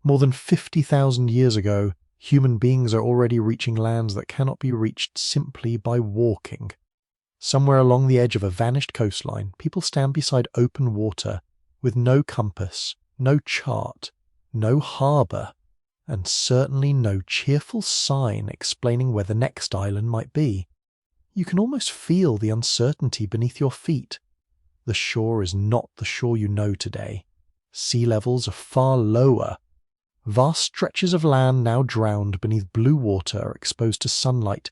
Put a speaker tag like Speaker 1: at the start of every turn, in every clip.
Speaker 1: More than 50,000 years ago, human beings are already reaching lands that cannot be reached simply by walking. Somewhere along the edge of a vanished coastline, people stand beside open water with no compass, no chart, no harbour, and certainly no cheerful sign explaining where the next island might be. You can almost feel the uncertainty beneath your feet. The shore is not the shore you know today. Sea levels are far lower. Vast stretches of land now drowned beneath blue water are exposed to sunlight,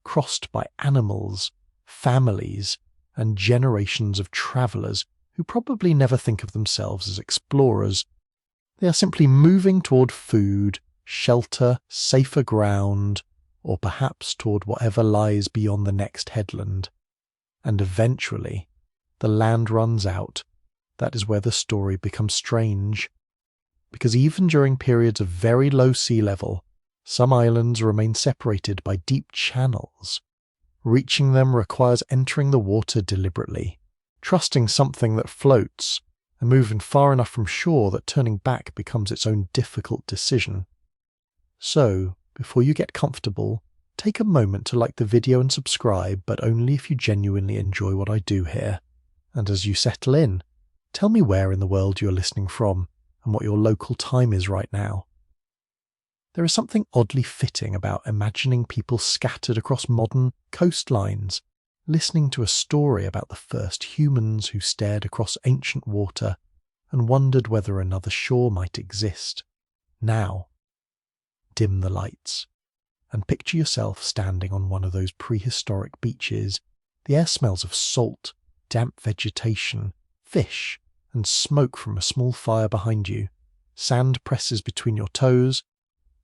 Speaker 1: crossed by animals, families, and generations of travellers who probably never think of themselves as explorers. They are simply moving toward food, shelter, safer ground, or perhaps toward whatever lies beyond the next headland. And eventually, the land runs out. That is where the story becomes strange. Because even during periods of very low sea level, some islands remain separated by deep channels. Reaching them requires entering the water deliberately, trusting something that floats, and moving far enough from shore that turning back becomes its own difficult decision. So, before you get comfortable, take a moment to like the video and subscribe, but only if you genuinely enjoy what I do here. And as you settle in, tell me where in the world you're listening from, and what your local time is right now. There is something oddly fitting about imagining people scattered across modern coastlines, listening to a story about the first humans who stared across ancient water and wondered whether another shore might exist. Now, dim the lights, and picture yourself standing on one of those prehistoric beaches. The air smells of salt, damp vegetation, fish, and smoke from a small fire behind you. Sand presses between your toes.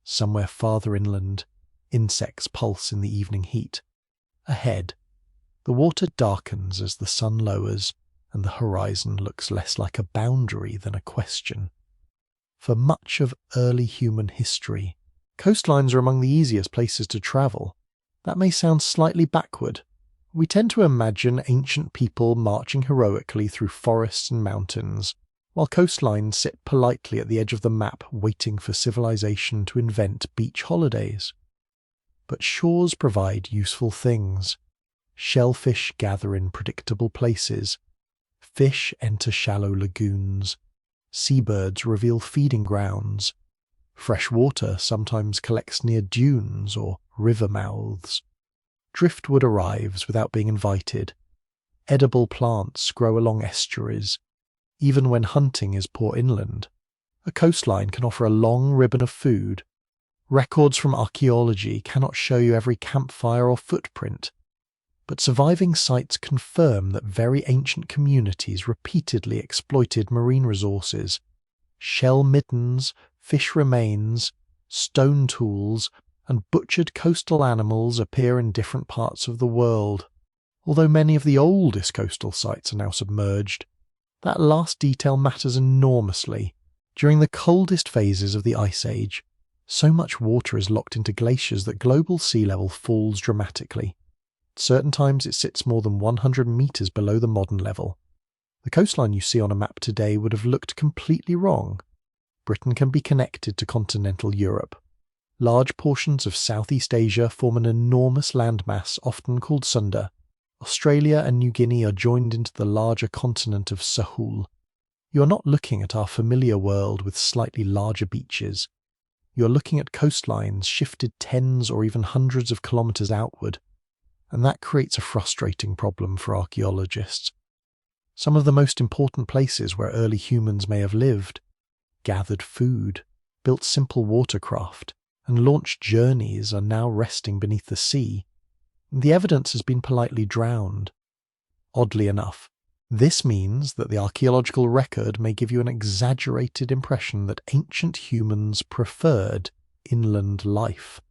Speaker 1: Somewhere farther inland, insects pulse in the evening heat. Ahead, the water darkens as the sun lowers, and the horizon looks less like a boundary than a question. For much of early human history, coastlines are among the easiest places to travel. That may sound slightly backward. We tend to imagine ancient people marching heroically through forests and mountains, while coastlines sit politely at the edge of the map waiting for civilization to invent beach holidays. But shores provide useful things. Shellfish gather in predictable places. Fish enter shallow lagoons. Seabirds reveal feeding grounds. Fresh water sometimes collects near dunes or river mouths. Driftwood arrives without being invited. Edible plants grow along estuaries. Even when hunting is poor inland, a coastline can offer a long ribbon of food. Records from archaeology cannot show you every campfire or footprint, but surviving sites confirm that very ancient communities repeatedly exploited marine resources. Shell middens, fish remains, stone tools, and butchered coastal animals appear in different parts of the world. Although many of the oldest coastal sites are now submerged, that last detail matters enormously. During the coldest phases of the Ice Age, so much water is locked into glaciers that global sea level falls dramatically. At certain times it sits more than 100 metres below the modern level. The coastline you see on a map today would have looked completely wrong. Britain can be connected to continental Europe. Large portions of Southeast Asia form an enormous landmass often called Sunda. Australia and New Guinea are joined into the larger continent of Sahul. You are not looking at our familiar world with slightly larger beaches. You are looking at coastlines shifted tens or even hundreds of kilometres outward, and that creates a frustrating problem for archaeologists. Some of the most important places where early humans may have lived, gathered food, built simple watercraft, and launched journeys are now resting beneath the sea. The evidence has been politely drowned. Oddly enough, this means that the archaeological record may give you an exaggerated impression that ancient humans preferred inland life.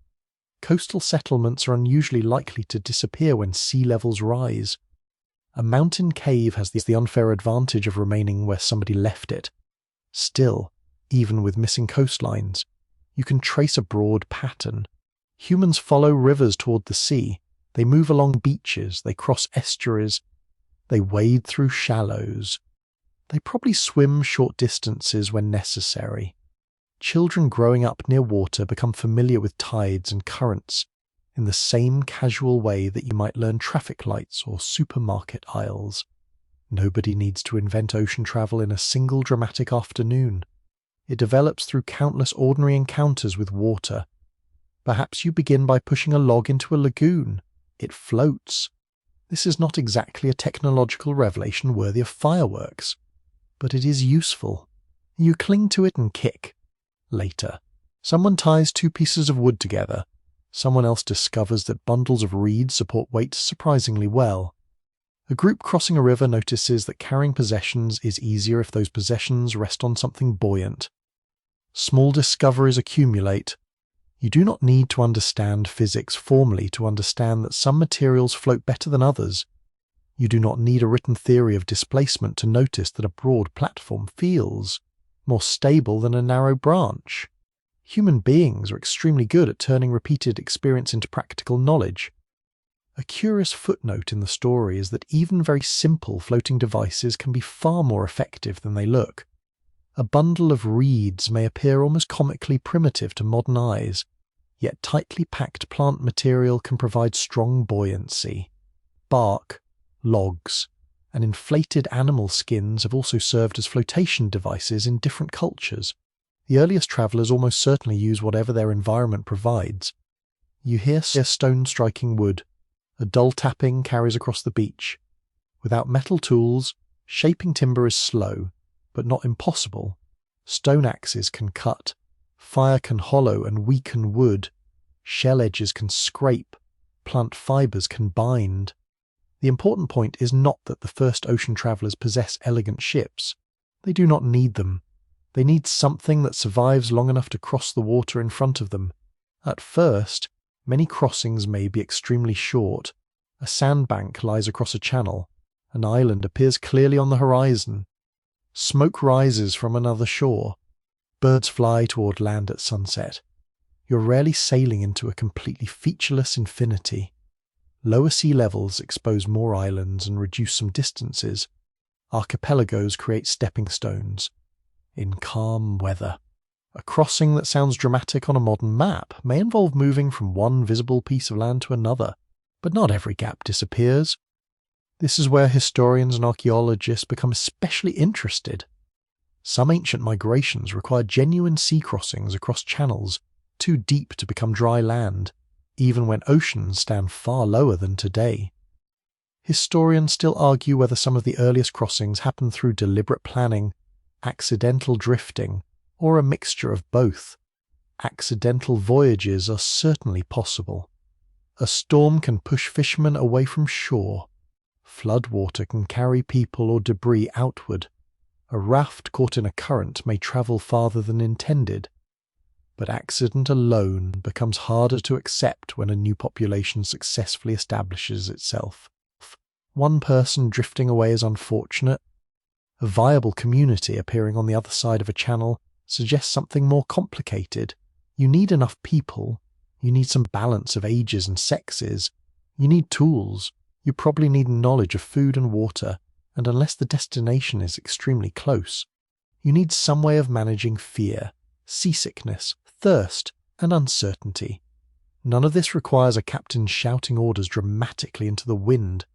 Speaker 1: Coastal settlements are unusually likely to disappear when sea levels rise. A mountain cave has the unfair advantage of remaining where somebody left it. Still, even with missing coastlines, you can trace a broad pattern. Humans follow rivers toward the sea. They move along beaches, they cross estuaries, they wade through shallows. They probably swim short distances when necessary. Children growing up near water become familiar with tides and currents in the same casual way that you might learn traffic lights or supermarket aisles. Nobody needs to invent ocean travel in a single dramatic afternoon. It develops through countless ordinary encounters with water. Perhaps you begin by pushing a log into a lagoon. It floats. This is not exactly a technological revelation worthy of fireworks, but it is useful. You cling to it and kick. Later, someone ties two pieces of wood together. Someone else discovers that bundles of reeds support weight surprisingly well. A group crossing a river notices that carrying possessions is easier if those possessions rest on something buoyant. Small discoveries accumulate. You do not need to understand physics formally to understand that some materials float better than others. You do not need a written theory of displacement to notice that a broad platform feels more stable than a narrow branch. Human beings are extremely good at turning repeated experience into practical knowledge. A curious footnote in the story is that even very simple floating devices can be far more effective than they look. A bundle of reeds may appear almost comically primitive to modern eyes, yet tightly packed plant material can provide strong buoyancy. Bark, logs, and inflated animal skins have also served as flotation devices in different cultures. The earliest travellers almost certainly use whatever their environment provides. You hear stone striking wood. A dull tapping carries across the beach. Without metal tools, shaping timber is slow, but not impossible. Stone axes can cut. Fire can hollow and weaken wood. Shell edges can scrape. Plant fibres can bind. The important point is not that the first ocean travellers possess elegant ships. They do not need them. They need something that survives long enough to cross the water in front of them. At first, many crossings may be extremely short. A sandbank lies across a channel. An island appears clearly on the horizon. Smoke rises from another shore. Birds fly toward land at sunset. You're rarely sailing into a completely featureless infinity. Lower sea levels expose more islands and reduce some distances. Archipelagos create stepping stones. In calm weather, a crossing that sounds dramatic on a modern map may involve moving from one visible piece of land to another, but not every gap disappears. This is where historians and archaeologists become especially interested. Some ancient migrations required genuine sea crossings across channels too deep to become dry land, even when oceans stand far lower than today. Historians still argue whether some of the earliest crossings happened through deliberate planning, accidental drifting, or a mixture of both. Accidental voyages are certainly possible. A storm can push fishermen away from shore. Floodwater can carry people or debris outward. A raft caught in a current may travel farther than intended. But accident alone becomes harder to accept when a new population successfully establishes itself. One person drifting away is unfortunate. A viable community appearing on the other side of a channel suggests something more complicated. You need enough people. You need some balance of ages and sexes. You need tools. You probably need knowledge of food and water, and unless the destination is extremely close, you need some way of managing fear, seasickness, thirst, and uncertainty. None of this requires a captain shouting orders dramatically into the wind.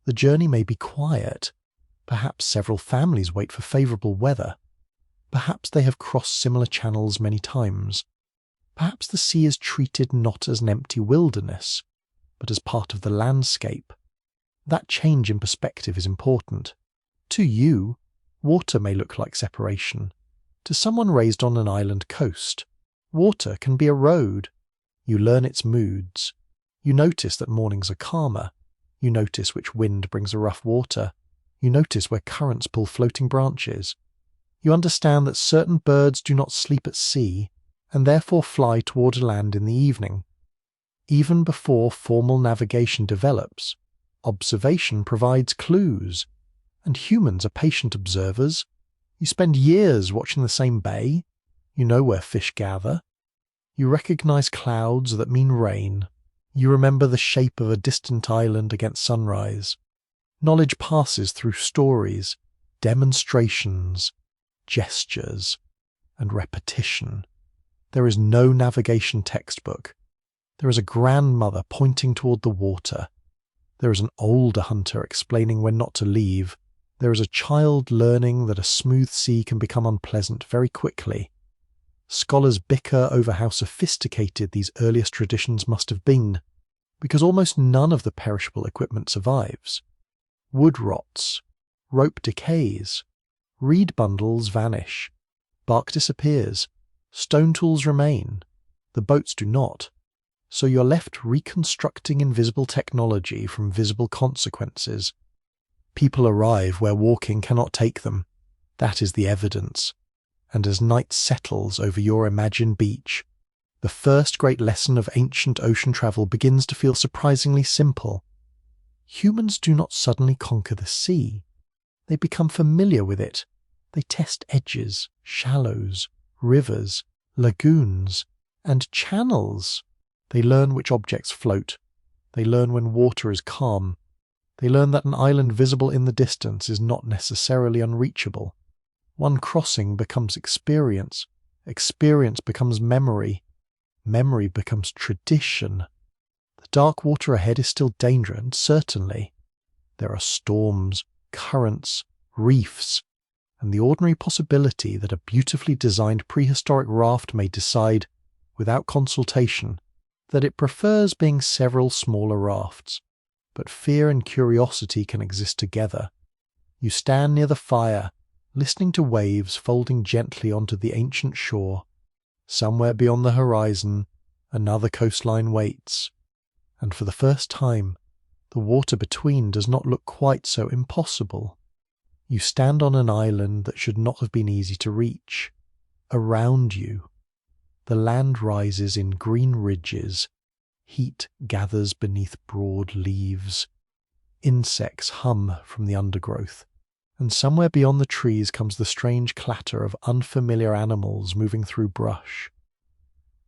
Speaker 1: The journey may be quiet. Perhaps several families wait for favourable weather. Perhaps they have crossed similar channels many times. Perhaps the sea is treated not as an empty wilderness, but as part of the landscape. That change in perspective is important. To you, water may look like separation. To someone raised on an island coast, water can be a road. You learn its moods. You notice that mornings are calmer. You notice which wind brings a rough water. You notice where currents pull floating branches. You understand that certain birds do not sleep at sea, and therefore fly toward land in the evening. Even before formal navigation develops, observation provides clues, and humans are patient observers. You spend years watching the same bay. You know where fish gather. You recognize clouds that mean rain. You remember the shape of a distant island against sunrise. Knowledge passes through stories, demonstrations, gestures, and repetition. There is no navigation textbook. There is a grandmother pointing toward the water. There is an older hunter explaining when not to leave. There is a child learning that a smooth sea can become unpleasant very quickly. Scholars bicker over how sophisticated these earliest traditions must have been, because almost none of the perishable equipment survives. Wood rots, rope decays, reed bundles vanish, bark disappears, stone tools remain, the boats do not, so you're left reconstructing invisible technology from visible consequences. People arrive where walking cannot take them. That is the evidence. And as night settles over your imagined beach, the first great lesson of ancient ocean travel begins to feel surprisingly simple. Humans do not suddenly conquer the sea. They become familiar with it. They test edges, shallows, rivers, lagoons, and channels. They learn which objects float. They learn when water is calm. They learn that an island visible in the distance is not necessarily unreachable. One crossing becomes experience. Experience becomes memory. Memory becomes tradition. The dark water ahead is still dangerous, and certainly. There are storms, currents, reefs, and the ordinary possibility that a beautifully designed prehistoric raft may decide, without consultation, that it prefers being several smaller rafts. But fear and curiosity can exist together. You stand near the fire, listening to waves folding gently onto the ancient shore. Somewhere beyond the horizon, another coastline waits. And for the first time, the water between does not look quite so impossible. You stand on an island that should not have been easy to reach. Around you, the land rises in green ridges. Heat gathers beneath broad leaves. Insects hum from the undergrowth. And somewhere beyond the trees comes the strange clatter of unfamiliar animals moving through brush.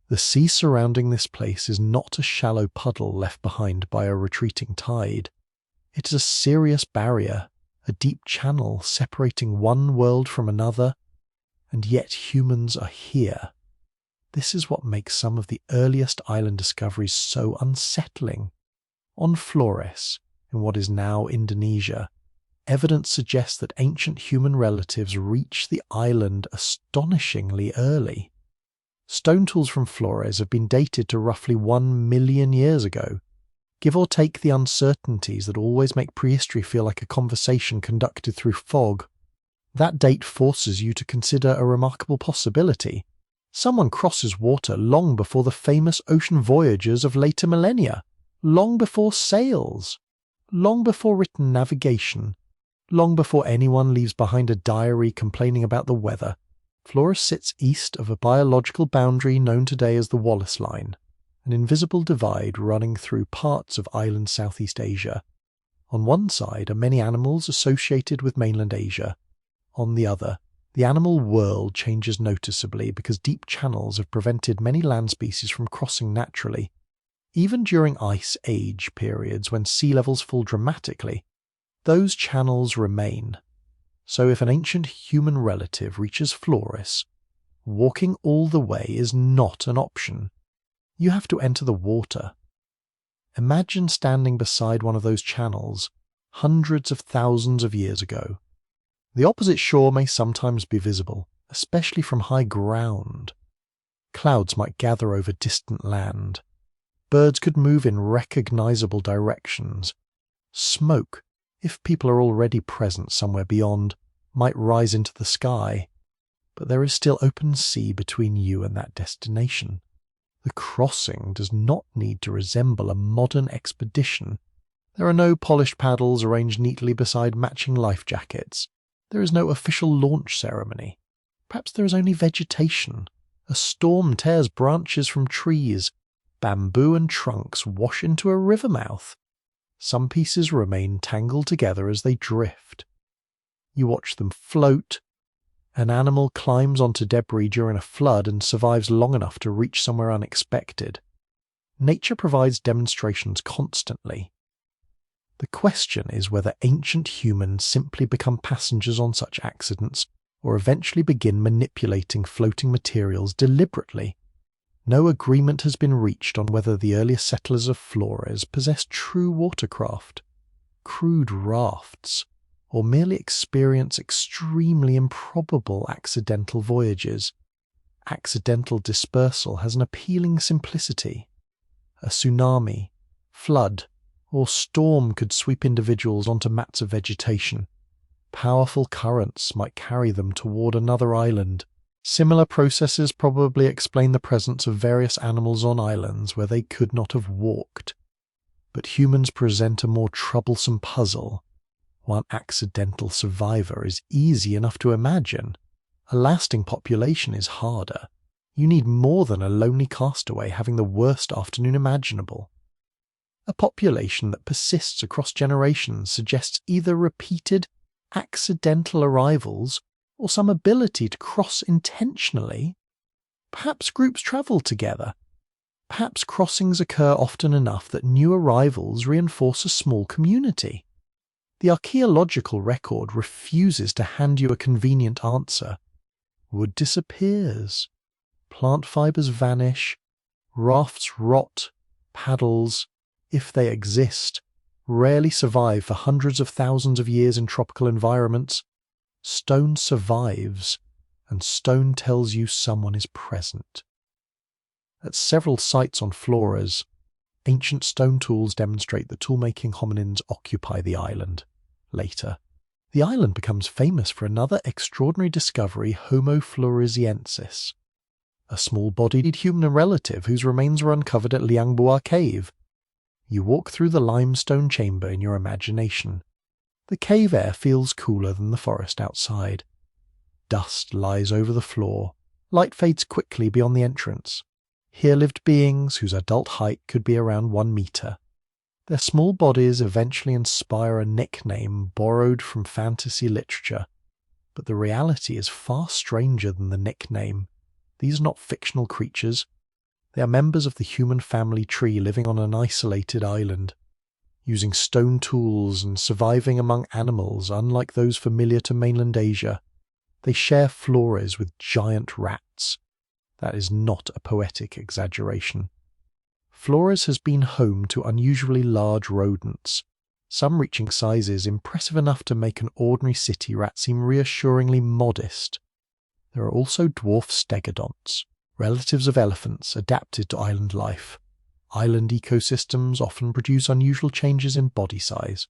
Speaker 1: The sea surrounding this place is not a shallow puddle left behind by a retreating tide. It is a serious barrier, a deep channel separating one world from another, and yet humans are here. This is what makes some of the earliest island discoveries so unsettling. On Flores, in what is now Indonesia, evidence suggests that ancient human relatives reached the island astonishingly early. Stone tools from Flores have been dated to roughly 1 million years ago, give or take the uncertainties that always make prehistory feel like a conversation conducted through fog. That date forces you to consider a remarkable possibility. Someone crosses water long before the famous ocean voyagers of later millennia, long before sails, long before written navigation, long before anyone leaves behind a diary complaining about the weather. Flores sits east of a biological boundary known today as the Wallace Line, an invisible divide running through parts of island Southeast Asia. On one side are many animals associated with mainland Asia. On the other, the animal world changes noticeably because deep channels have prevented many land species from crossing naturally. Even during Ice Age periods when sea levels fall dramatically, those channels remain. So if an ancient human relative reaches Flores, walking all the way is not an option. You have to enter the water. Imagine standing beside one of those channels hundreds of thousands of years ago. The opposite shore may sometimes be visible, especially from high ground. Clouds might gather over distant land. Birds could move in recognizable directions. Smoke, if people are already present somewhere beyond, might rise into the sky. But there is still open sea between you and that destination. The crossing does not need to resemble a modern expedition. There are no polished paddles arranged neatly beside matching life jackets. There is no official launch ceremony. Perhaps there is only vegetation. A storm tears branches from trees. Bamboo and trunks wash into a river mouth. Some pieces remain tangled together as they drift. You watch them float. An animal climbs onto debris during a flood and survives long enough to reach somewhere unexpected. Nature provides demonstrations constantly. The question is whether ancient humans simply become passengers on such accidents, or eventually begin manipulating floating materials deliberately. No agreement has been reached on whether the earliest settlers of Flores possessed true watercraft, crude rafts, or merely experience extremely improbable accidental voyages. Accidental dispersal has an appealing simplicity. A tsunami, flood, or storm could sweep individuals onto mats of vegetation. Powerful currents might carry them toward another island. Similar processes probably explain the presence of various animals on islands where they could not have walked. But humans present a more troublesome puzzle. One accidental survivor is easy enough to imagine. A lasting population is harder. You need more than a lonely castaway having the worst afternoon imaginable. A population that persists across generations suggests either repeated, accidental arrivals or some ability to cross intentionally. Perhaps groups travel together. Perhaps crossings occur often enough that new arrivals reinforce a small community. The archaeological record refuses to hand you a convenient answer. Wood disappears. Plant fibers vanish. Rafts rot. Paddles, if they exist, rarely survive for hundreds of thousands of years in tropical environments. Stone survives, and stone tells you someone is present. At several sites on Flores, ancient stone tools demonstrate that tool-making hominins occupy the island. Later, the island becomes famous for another extraordinary discovery, Homo floresiensis, a small-bodied human relative whose remains were uncovered at Liangbua Cave. You walk through the limestone chamber in your imagination. The cave air feels cooler than the forest outside. Dust lies over the floor. Light fades quickly beyond the entrance. Here lived beings whose adult height could be around 1 meter. Their small bodies eventually inspire a nickname borrowed from fantasy literature. But the reality is far stranger than the nickname. These are not fictional creatures. They are members of the human family tree living on an isolated island, using stone tools and surviving among animals unlike those familiar to mainland Asia. They share Flores with giant rats. That is not a poetic exaggeration. Flores has been home to unusually large rodents, some reaching sizes impressive enough to make an ordinary city rat seem reassuringly modest. There are also dwarf stegodonts, relatives of elephants adapted to island life. Island ecosystems often produce unusual changes in body size.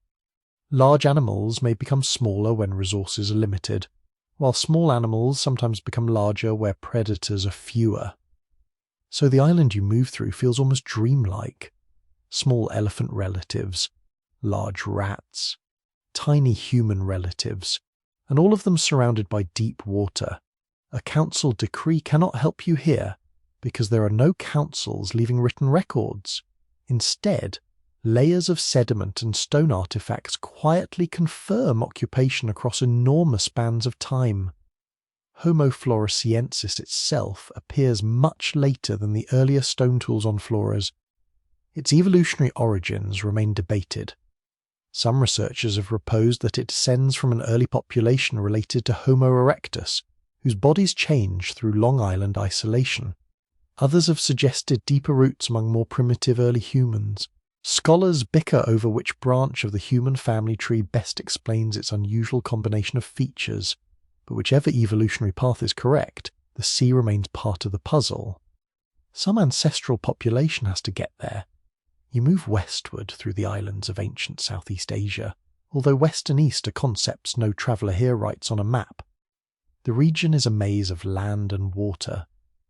Speaker 1: Large animals may become smaller when resources are limited, while small animals sometimes become larger where predators are fewer. So the island you move through feels almost dreamlike. Small elephant relatives, large rats, tiny human relatives, and all of them surrounded by deep water. A council decree cannot help you here, because there are no councils leaving written records. Instead, layers of sediment and stone artifacts quietly confirm occupation across enormous spans of time. Homo floresiensis itself appears much later than the earlier stone tools on Flores. Its evolutionary origins remain debated. Some researchers have proposed that it descends from an early population related to Homo erectus, whose bodies changed through Long Island isolation. Others have suggested deeper roots among more primitive early humans. Scholars bicker over which branch of the human family tree best explains its unusual combination of features, but whichever evolutionary path is correct, the sea remains part of the puzzle. Some ancestral population has to get there. You move westward through the islands of ancient Southeast Asia, although west and east are concepts no traveller here writes on a map. The region is a maze of land and water.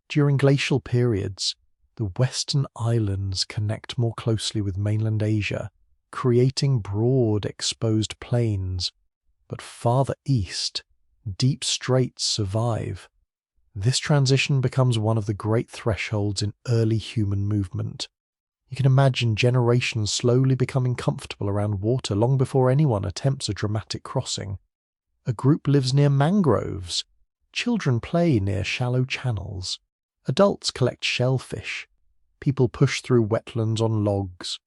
Speaker 1: During glacial periods, the western islands connect more closely with mainland Asia, creating broad, exposed plains. But farther east, deep straits survive. This transition becomes one of the great thresholds in early human movement. You can imagine generations slowly becoming comfortable around water long before anyone attempts a dramatic crossing. A group lives near mangroves. Children play near shallow channels. Adults collect shellfish. People push through wetlands on logs.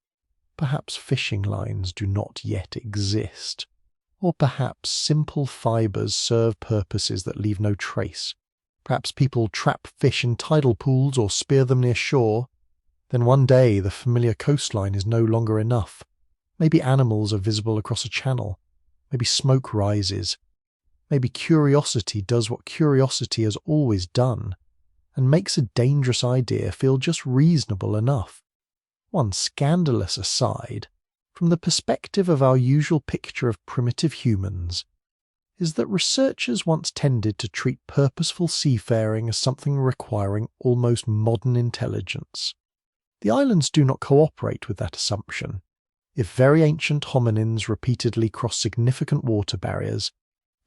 Speaker 1: Perhaps fishing lines do not yet exist. Or perhaps simple fibers serve purposes that leave no trace. Perhaps people trap fish in tidal pools or spear them near shore. Then one day the familiar coastline is no longer enough. Maybe animals are visible across a channel. Maybe smoke rises. Maybe curiosity does what curiosity has always done, and makes a dangerous idea feel just reasonable enough. One scandalous aside, from the perspective of our usual picture of primitive humans, is that researchers once tended to treat purposeful seafaring as something requiring almost modern intelligence. The islands do not cooperate with that assumption. If very ancient hominins repeatedly cross significant water barriers,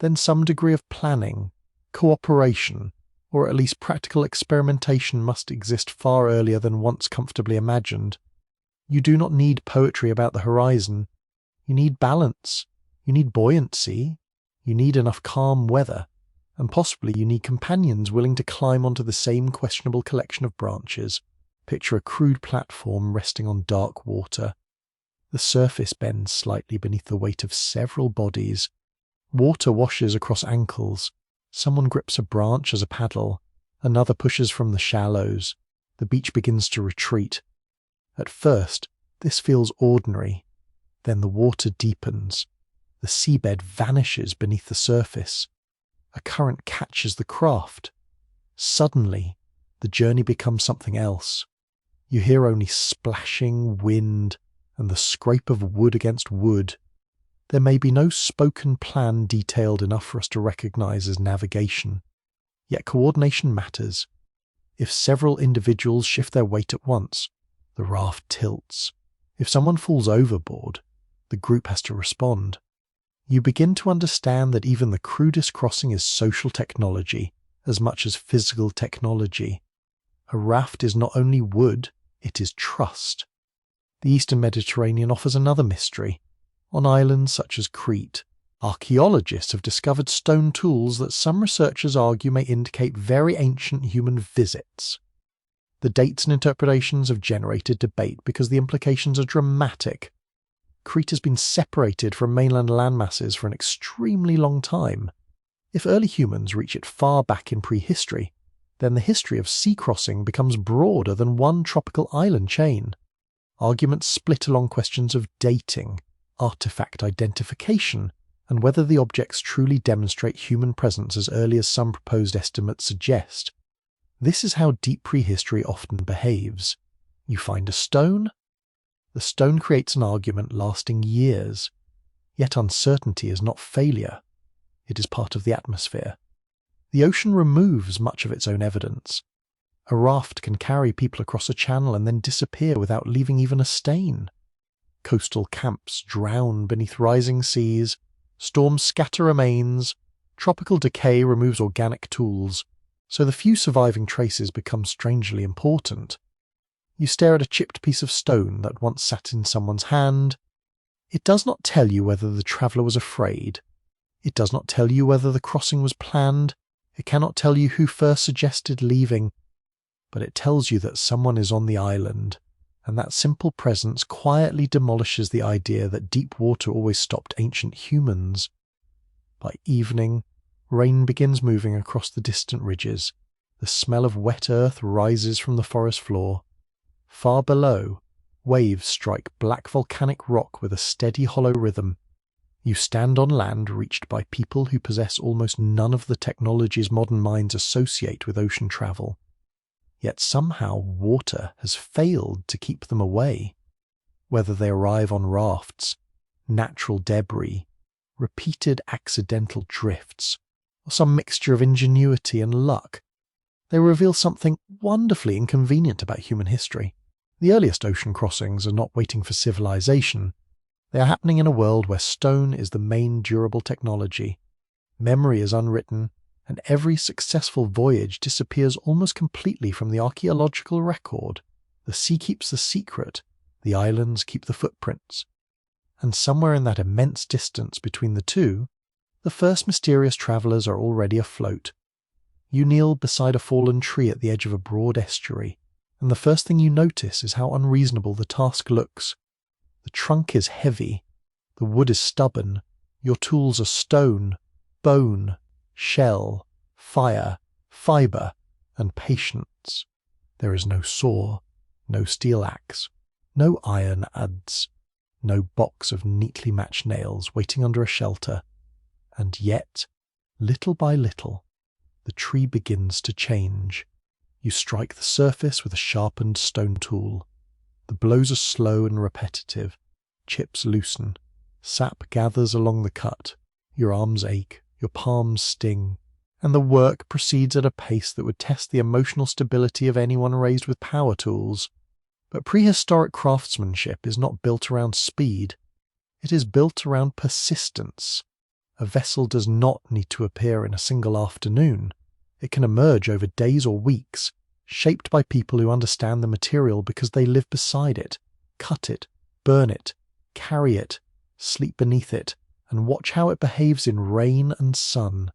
Speaker 1: then some degree of planning, cooperation, or at least practical experimentation must exist far earlier than once comfortably imagined. You do not need poetry about the horizon. You need balance. You need buoyancy. You need enough calm weather. And possibly you need companions willing to climb onto the same questionable collection of branches. Picture a crude platform resting on dark water. The surface bends slightly beneath the weight of several bodies. Water washes across ankles. Someone grips a branch as a paddle. Another pushes from the shallows. The beach begins to retreat. At first, this feels ordinary. Then the water deepens. The seabed vanishes beneath the surface. A current catches the craft. Suddenly, the journey becomes something else. You hear only splashing wind and the scrape of wood against wood. There may be no spoken plan detailed enough for us to recognize as navigation. Yet coordination matters. If several individuals shift their weight at once, the raft tilts. If someone falls overboard, the group has to respond. You begin to understand that even the crudest crossing is social technology as much as physical technology. A raft is not only wood, it is trust. The Eastern Mediterranean offers another mystery. On islands such as Crete, archaeologists have discovered stone tools that some researchers argue may indicate very ancient human visits. The dates and interpretations have generated debate because the implications are dramatic. Crete has been separated from mainland landmasses for an extremely long time. If early humans reach it far back in prehistory, then the history of sea crossing becomes broader than one tropical island chain. Arguments split along questions of dating, artifact identification, and whether the objects truly demonstrate human presence as early as some proposed estimates suggest. This is how deep prehistory often behaves. You find a stone. The stone creates an argument lasting years. Yet uncertainty is not failure. It is part of the atmosphere. The ocean removes much of its own evidence. A raft can carry people across a channel and then disappear without leaving even a stain. Coastal camps drown beneath rising seas, storms scatter remains, tropical decay removes organic tools, so the few surviving traces become strangely important. You stare at a chipped piece of stone that once sat in someone's hand. It does not tell you whether the traveller was afraid. It does not tell you whether the crossing was planned. It cannot tell you who first suggested leaving. But it tells you that someone is on the island, and that simple presence quietly demolishes the idea that deep water always stopped ancient humans. By evening, rain begins moving across the distant ridges. The smell of wet earth rises from the forest floor. Far below, waves strike black volcanic rock with a steady hollow rhythm. You stand on land reached by people who possess almost none of the technologies modern minds associate with ocean travel. Yet somehow water has failed to keep them away. Whether they arrive on rafts, natural debris, repeated accidental drifts, or some mixture of ingenuity and luck, they reveal something wonderfully inconvenient about human history. The earliest ocean crossings are not waiting for civilization. They are happening in a world where stone is the main durable technology. Memory is unwritten, and every successful voyage disappears almost completely from the archaeological record. The sea keeps the secret, the islands keep the footprints. And somewhere in that immense distance between the two, the first mysterious travellers are already afloat. You kneel beside a fallen tree at the edge of a broad estuary, and the first thing you notice is how unreasonable the task looks. The trunk is heavy, the wood is stubborn, your tools are stone, bone, shell, fire, fibre, and patience. There is no saw, no steel axe, no iron adze, no box of neatly matched nails waiting under a shelter, and yet, little by little, the tree begins to change. You strike the surface with a sharpened stone tool. The blows are slow and repetitive. Chips loosen. Sap gathers along the cut. Your arms ache, your palms sting, and the work proceeds at a pace that would test the emotional stability of anyone raised with power tools. But prehistoric craftsmanship is not built around speed. It is built around persistence. A vessel does not need to appear in a single afternoon. It can emerge over days or weeks, shaped by people who understand the material because they live beside it, cut it, burn it, carry it, sleep beneath it, and watch how it behaves in rain and sun.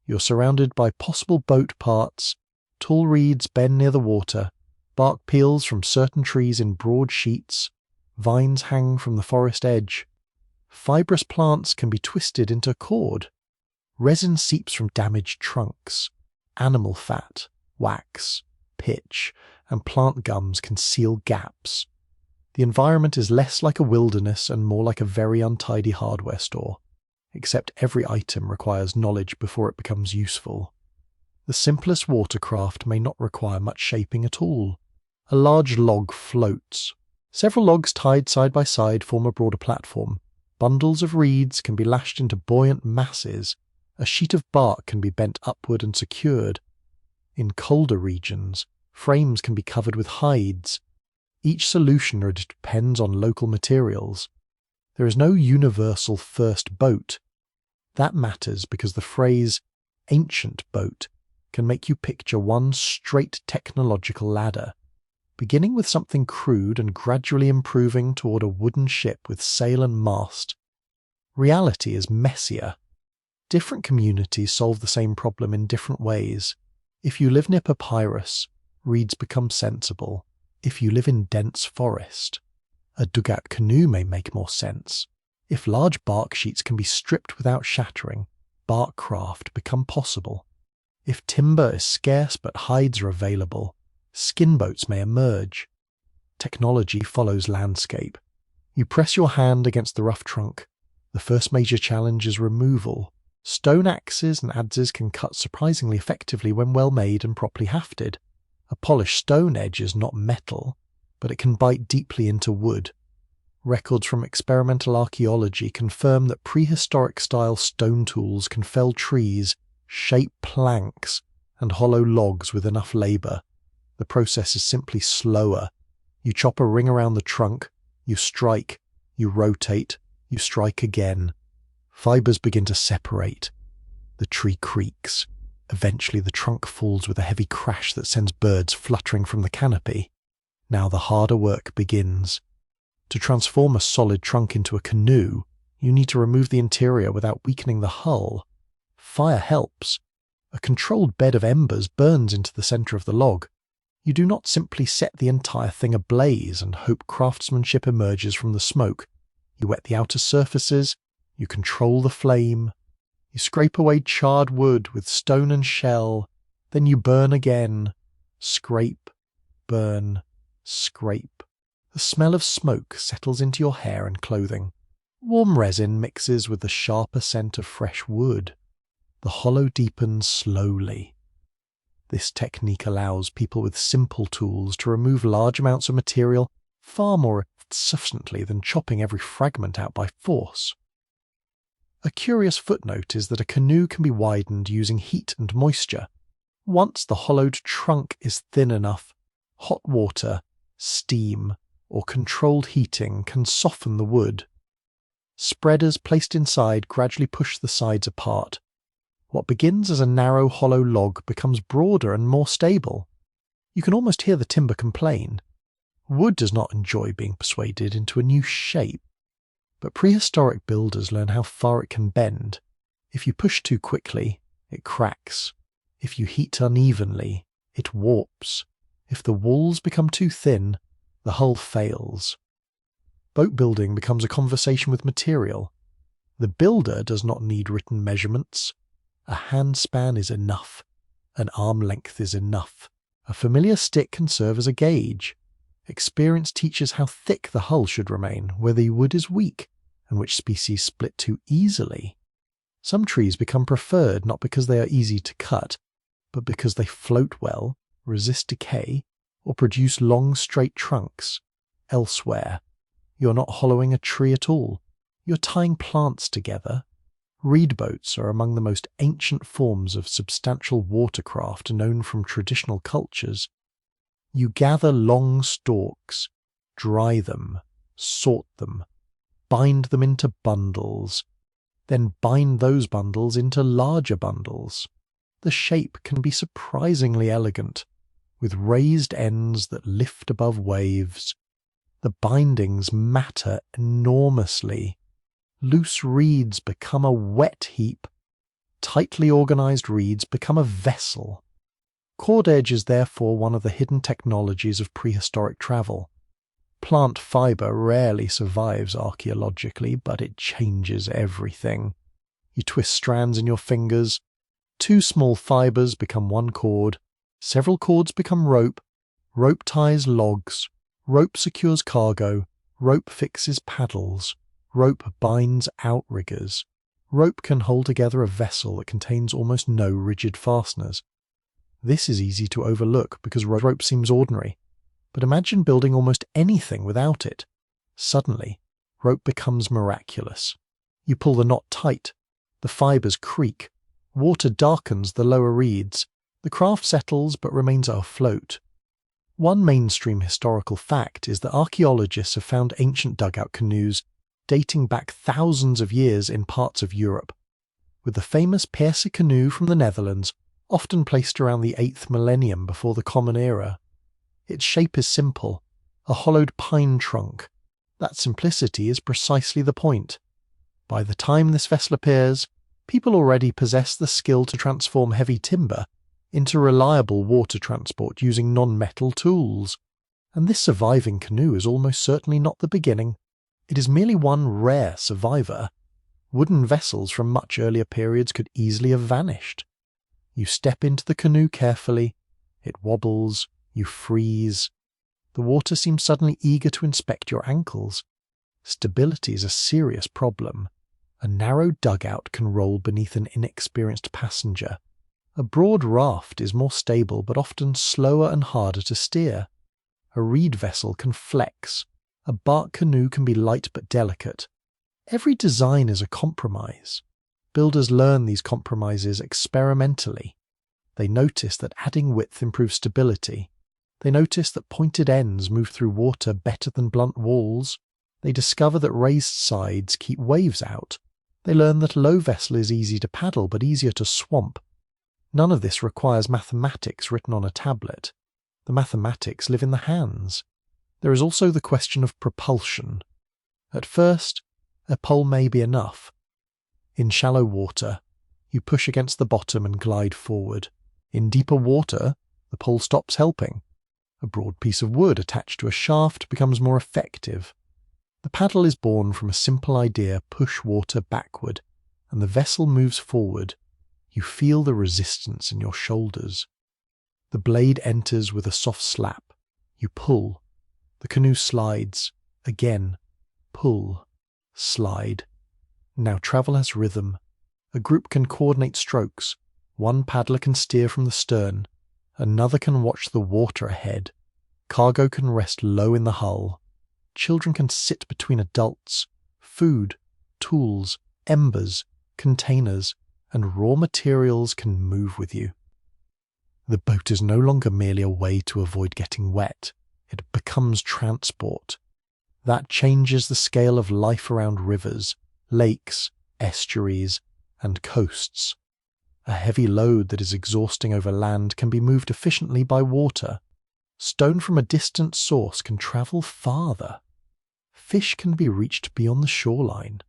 Speaker 1: You're surrounded by possible boat parts, tall reeds bend near the water, bark peels from certain trees in broad sheets, vines hang from the forest edge. Fibrous plants can be twisted into cord. Resin seeps from damaged trunks. Animal fat, wax, pitch, and plant gums can seal gaps. The environment is less like a wilderness and more like a very untidy hardware store, except every item requires knowledge before it becomes useful. The simplest watercraft may not require much shaping at all. A large log floats. Several logs tied side by side form a broader platform. Bundles of reeds can be lashed into buoyant masses. A sheet of bark can be bent upward and secured. In colder regions, frames can be covered with hides. Each solution depends on local materials. There is no universal first boat. That matters because the phrase ancient boat can make you picture one straight technological ladder, beginning with something crude and gradually improving toward a wooden ship with sail and mast. Reality is messier. Different communities solve the same problem in different ways. If you live near papyrus, reeds become sensible. If you live in dense forest, a dugout canoe may make more sense. If large bark sheets can be stripped without shattering, bark craft become possible. If timber is scarce but hides are available, skin boats may emerge. Technology follows landscape. You press your hand against the rough trunk. The first major challenge is removal. Stone axes and adzes can cut surprisingly effectively when well made and properly hafted. A polished stone edge is not metal, but it can bite deeply into wood. Records from experimental archaeology confirm that prehistoric-style stone tools can fell trees, shape planks, and hollow logs with enough labour. The process is simply slower. You chop a ring around the trunk, you strike, you rotate, you strike again. Fibres begin to separate. The tree creaks. Eventually the trunk falls with a heavy crash that sends birds fluttering from the canopy. Now the harder work begins. To transform a solid trunk into a canoe, you need to remove the interior without weakening the hull. Fire helps. A controlled bed of embers burns into the centre of the log. You do not simply set the entire thing ablaze and hope craftsmanship emerges from the smoke. You wet the outer surfaces, you control the flame, you scrape away charred wood with stone and shell, then you burn again. Scrape, burn, scrape. The smell of smoke settles into your hair and clothing. Warm resin mixes with the sharper scent of fresh wood. The hollow deepens slowly. This technique allows people with simple tools to remove large amounts of material far more efficiently than chopping every fragment out by force. A curious footnote is that a canoe can be widened using heat and moisture. Once the hollowed trunk is thin enough, hot water, steam, or controlled heating can soften the wood. Spreaders placed inside gradually push the sides apart. What begins as a narrow hollow log becomes broader and more stable. You can almost hear the timber complain. Wood does not enjoy being persuaded into a new shape. But prehistoric builders learn how far it can bend. If you push too quickly, it cracks. If you heat unevenly, it warps. If the walls become too thin, the hull fails. Boat building becomes a conversation with material. The builder does not need written measurements. A handspan is enough. An arm length is enough. A familiar stick can serve as a gauge. Experience teaches how thick the hull should remain, where the wood is weak, and which species split too easily. Some trees become preferred not because they are easy to cut, but because they float well, resist decay, or produce long straight trunks. Elsewhere, you're not hollowing a tree at all. You're tying plants together. Reed boats are among the most ancient forms of substantial watercraft known from traditional cultures. You gather long stalks, dry them, sort them, bind them into bundles, then bind those bundles into larger bundles. The shape can be surprisingly elegant, with raised ends that lift above waves. The bindings matter enormously. Loose reeds become a wet heap. Tightly organized reeds become a vessel. Cordage is therefore one of the hidden technologies of prehistoric travel. Plant fiber rarely survives archaeologically, but it changes everything. You twist strands in your fingers. 2 small fibers become 1 cord. Several cords become rope. Rope ties logs. Rope secures cargo. Rope fixes paddles. Rope binds outriggers. Rope can hold together a vessel that contains almost no rigid fasteners. This is easy to overlook because rope seems ordinary. But imagine building almost anything without it. Suddenly, rope becomes miraculous. You pull the knot tight. The fibers creak. Water darkens the lower reeds. The craft settles but remains afloat. One mainstream historical fact is that archaeologists have found ancient dugout canoes dating back thousands of years in parts of Europe, with the famous Pearse canoe from the Netherlands often placed around the 8th millennium before the Common Era. Its shape is simple, a hollowed pine trunk. That simplicity is precisely the point. By the time this vessel appears, people already possess the skill to transform heavy timber into reliable water transport using non-metal tools. And this surviving canoe is almost certainly not the beginning. It is merely one rare survivor. Wooden vessels from much earlier periods could easily have vanished. You step into the canoe carefully. It wobbles. You freeze. The water seems suddenly eager to inspect your ankles. Stability is a serious problem. A narrow dugout can roll beneath an inexperienced passenger. A broad raft is more stable but often slower and harder to steer. A reed vessel can flex. A bark canoe can be light but delicate. Every design is a compromise. Builders learn these compromises experimentally. They notice that adding width improves stability. They notice that pointed ends move through water better than blunt walls. They discover that raised sides keep waves out. They learn that a low vessel is easy to paddle but easier to swamp. None of this requires mathematics written on a tablet. The mathematics live in the hands. There is also the question of propulsion. At first, a pole may be enough. In shallow water, you push against the bottom and glide forward. In deeper water, the pole stops helping. A broad piece of wood attached to a shaft becomes more effective. The paddle is born from a simple idea: push water backward, and the vessel moves forward. You feel the resistance in your shoulders. The blade enters with a soft slap. You pull. The canoe slides. Again. Pull. Slide. Now travel has rhythm. A group can coordinate strokes. One paddler can steer from the stern. Another can watch the water ahead. Cargo can rest low in the hull. Children can sit between adults. Food, tools, embers, containers, and raw materials can move with you. The boat is no longer merely a way to avoid getting wet. It becomes transport. That changes the scale of life around rivers, lakes, estuaries, and coasts. A heavy load that is exhausting over land can be moved efficiently by water. Stone from a distant source can travel farther. Fish can be reached beyond the shoreline.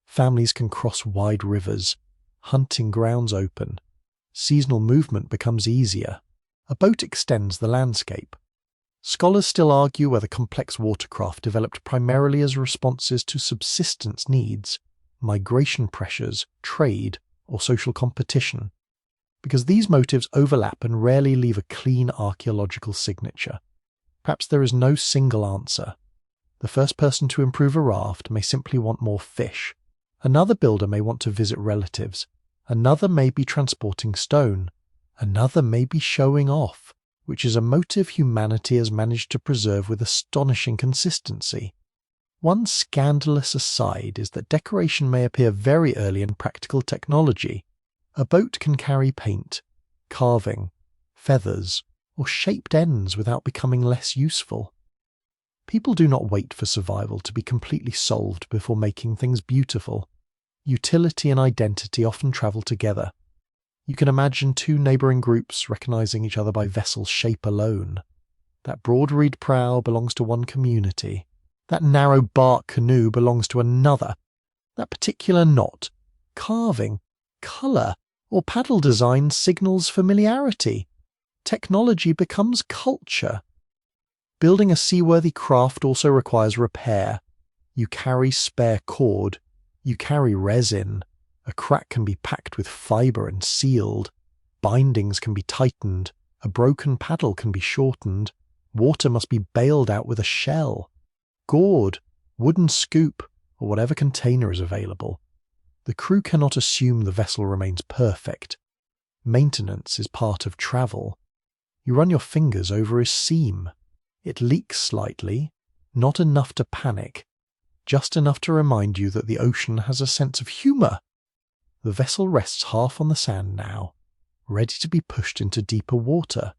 Speaker 1: Families can cross wide rivers. Hunting grounds open. Seasonal movement becomes easier. A boat extends the landscape. Scholars still argue whether complex watercraft developed primarily as responses to subsistence needs, migration pressures, trade, or social competition. because these motives overlap and rarely leave a clean archaeological signature. Perhaps there is no single answer. The first person to improve a raft may simply want more fish. Another builder may want to visit relatives. Another may be transporting stone. Another may be showing off, which is a motive humanity has managed to preserve with astonishing consistency. One scandalous aside is that decoration may appear very early in practical technology. A boat can carry paint, carving, feathers, or shaped ends without becoming less useful. People do not wait for survival to be completely solved before making things beautiful. Utility and identity often travel together. You can imagine two neighbouring groups recognizing each other by vessel shape alone. That broad reed prow belongs to one community. That narrow bark canoe belongs to another. That particular knot, carving, colour, or paddle design signals familiarity. Technology becomes culture. Building a seaworthy craft also requires repair. You carry spare cord. You carry resin. A crack can be packed with fibre and sealed. Bindings can be tightened. A broken paddle can be shortened. Water must be bailed out with a shell. Gourd, wooden scoop, or whatever container is available. The crew cannot assume the vessel remains perfect. Maintenance is part of travel. You run your fingers over a seam. It leaks slightly, not enough to panic, just enough to remind you that the ocean has a sense of humour. The vessel rests half on the sand now, ready to be pushed into deeper water.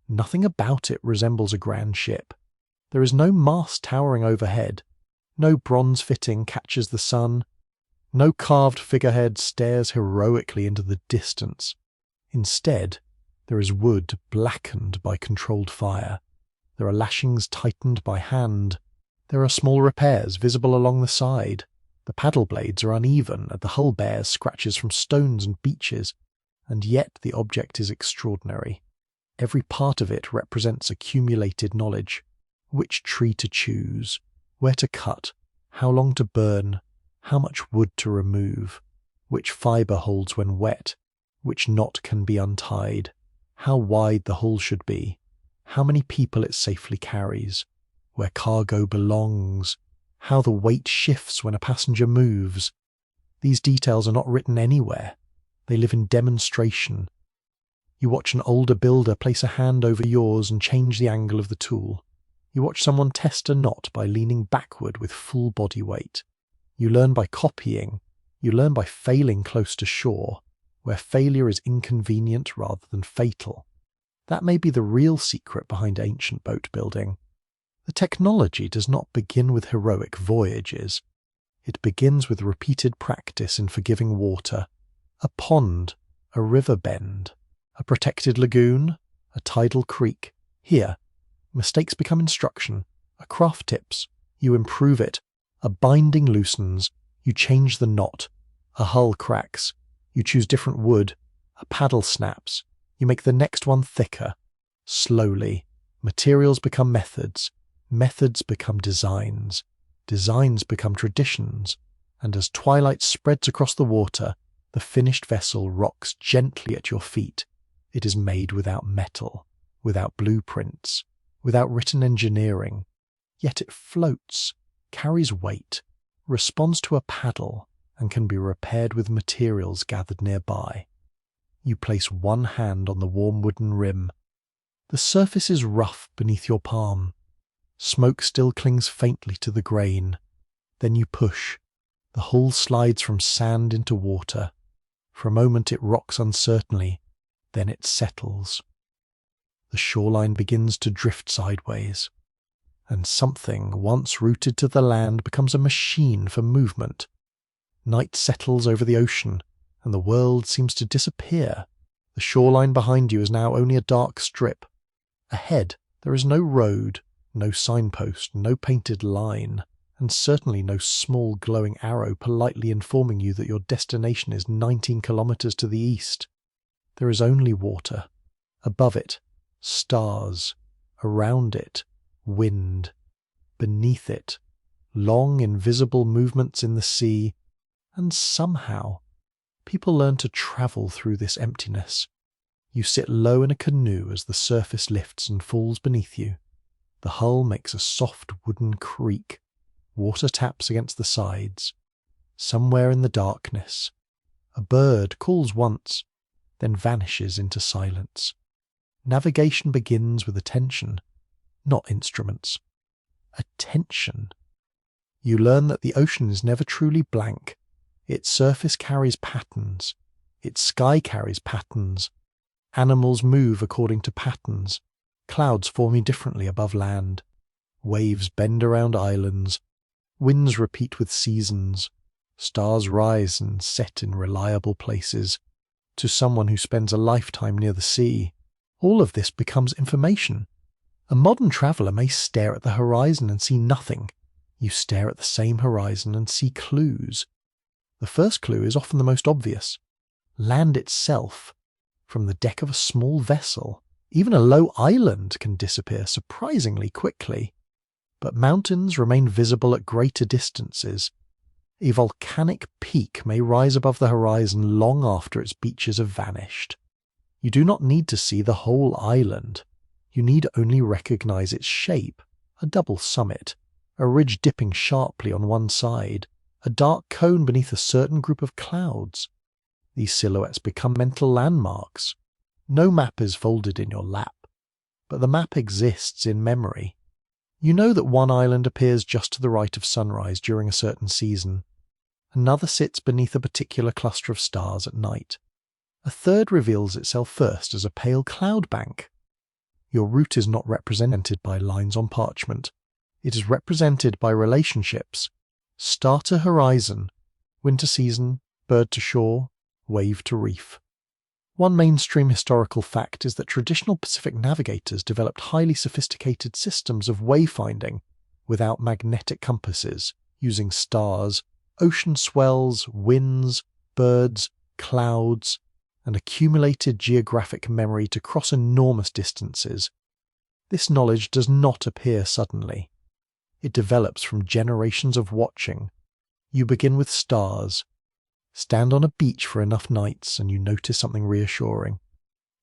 Speaker 1: Nothing about it resembles a grand ship. There is no mast towering overhead. No bronze fitting catches the sun. No carved figurehead stares heroically into the distance. Instead, there is wood blackened by controlled fire. There are lashings tightened by hand. There are small repairs visible along the side. The paddle blades are uneven, and the hull bears scratches from stones and beaches, and yet the object is extraordinary. Every part of it represents accumulated knowledge. Which tree to choose, where to cut, how long to burn, how much wood to remove, which fibre holds when wet, which knot can be untied, how wide the hull should be, how many people it safely carries, where cargo belongs, how the weight shifts when a passenger moves. These details are not written anywhere. They live in demonstration. You watch an older builder place a hand over yours and change the angle of the tool. You watch someone test a knot by leaning backward with full body weight. You learn by copying. You learn by failing close to shore, where failure is inconvenient rather than fatal. That may be the real secret behind ancient boat building. The technology does not begin with heroic voyages. It begins with repeated practice in forgiving water. A pond, a river bend, a protected lagoon, a tidal creek. Here, mistakes become instruction. A craft tips. You improve it. A binding loosens. You change the knot. A hull cracks. You choose different wood. A paddle snaps. You make the next one thicker. Slowly, materials become methods. Methods become designs. Designs become traditions. And as twilight spreads across the water, the finished vessel rocks gently at your feet. It is made without metal, without blueprints, without written engineering. Yet it floats, carries weight, responds to a paddle, and can be repaired with materials gathered nearby. You place one hand on the warm wooden rim. The surface is rough beneath your palm. Smoke still clings faintly to the grain. Then you push. The hull slides from sand into water. For a moment it rocks uncertainly, then it settles. The shoreline begins to drift sideways, and something once rooted to the land becomes a machine for movement. Night settles over the ocean, and the world seems to disappear. The shoreline behind you is now only a dark strip. Ahead, there is no road, no signpost, no painted line, and certainly no small glowing arrow politely informing you that your destination is 19 kilometers to the east. There is only water. Above it, stars. Around it, wind. Beneath it, long invisible movements in the sea, and somehow, people learn to travel through this emptiness. You sit low in a canoe as the surface lifts and falls beneath you. The hull makes a soft wooden creak. Water taps against the sides. Somewhere in the darkness, a bird calls once, then vanishes into silence. Navigation begins with attention, not instruments. Attention. You learn that the ocean is never truly blank. Its surface carries patterns. Its sky carries patterns. Animals move according to patterns. Clouds forming differently above land. Waves bend around islands. Winds repeat with seasons. Stars rise and set in reliable places. To someone who spends a lifetime near the sea, all of this becomes information. A modern traveller may stare at the horizon and see nothing. You stare at the same horizon and see clues. The first clue is often the most obvious. Land itself. From the deck of a small vessel, even a low island can disappear surprisingly quickly. But mountains remain visible at greater distances. A volcanic peak may rise above the horizon long after its beaches have vanished. You do not need to see the whole island. You need only recognize its shape, a double summit, a ridge dipping sharply on one side, a dark cone beneath a certain group of clouds. These silhouettes become mental landmarks. No map is folded in your lap, but the map exists in memory. You know that one island appears just to the right of sunrise during a certain season. Another sits beneath a particular cluster of stars at night. A third reveals itself first as a pale cloud bank. Your route is not represented by lines on parchment. It is represented by relationships. Star to horizon, winter season, bird to shore, wave to reef. One mainstream historical fact is that traditional Pacific navigators developed highly sophisticated systems of wayfinding without magnetic compasses, using stars, ocean swells, winds, birds, clouds, and accumulated geographic memory to cross enormous distances. This knowledge does not appear suddenly. It develops from generations of watching. You begin with stars. Stand on a beach for enough nights and you notice something reassuring.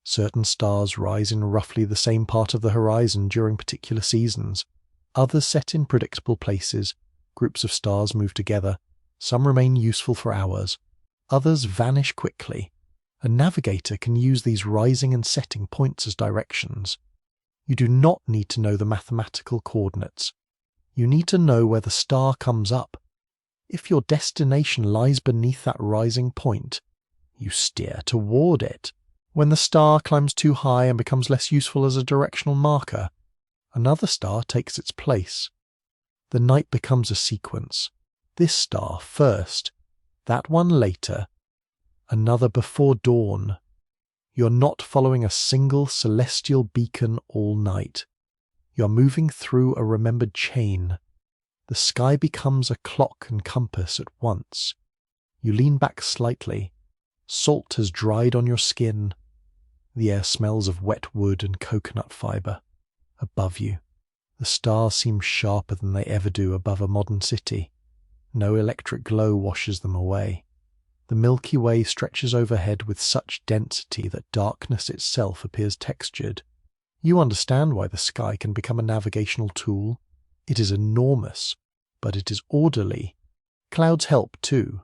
Speaker 1: Certain stars rise in roughly the same part of the horizon during particular seasons. Others set in predictable places. Groups of stars move together. Some remain useful for hours. Others vanish quickly. A navigator can use these rising and setting points as directions. You do not need to know the mathematical coordinates. You need to know where the star comes up. If your destination lies beneath that rising point, you steer toward it. When the star climbs too high and becomes less useful as a directional marker, another star takes its place. The night becomes a sequence. This star first, that one later, another before dawn. You're not following a single celestial beacon all night. You're moving through a remembered chain. The sky becomes a clock and compass at once. You lean back slightly. Salt has dried on your skin. The air smells of wet wood and coconut fibre. Above you, the stars seem sharper than they ever do above a modern city. No electric glow washes them away. The Milky Way stretches overhead with such density that darkness itself appears textured. You understand why the sky can become a navigational tool. It is enormous, but it is orderly. Clouds help too.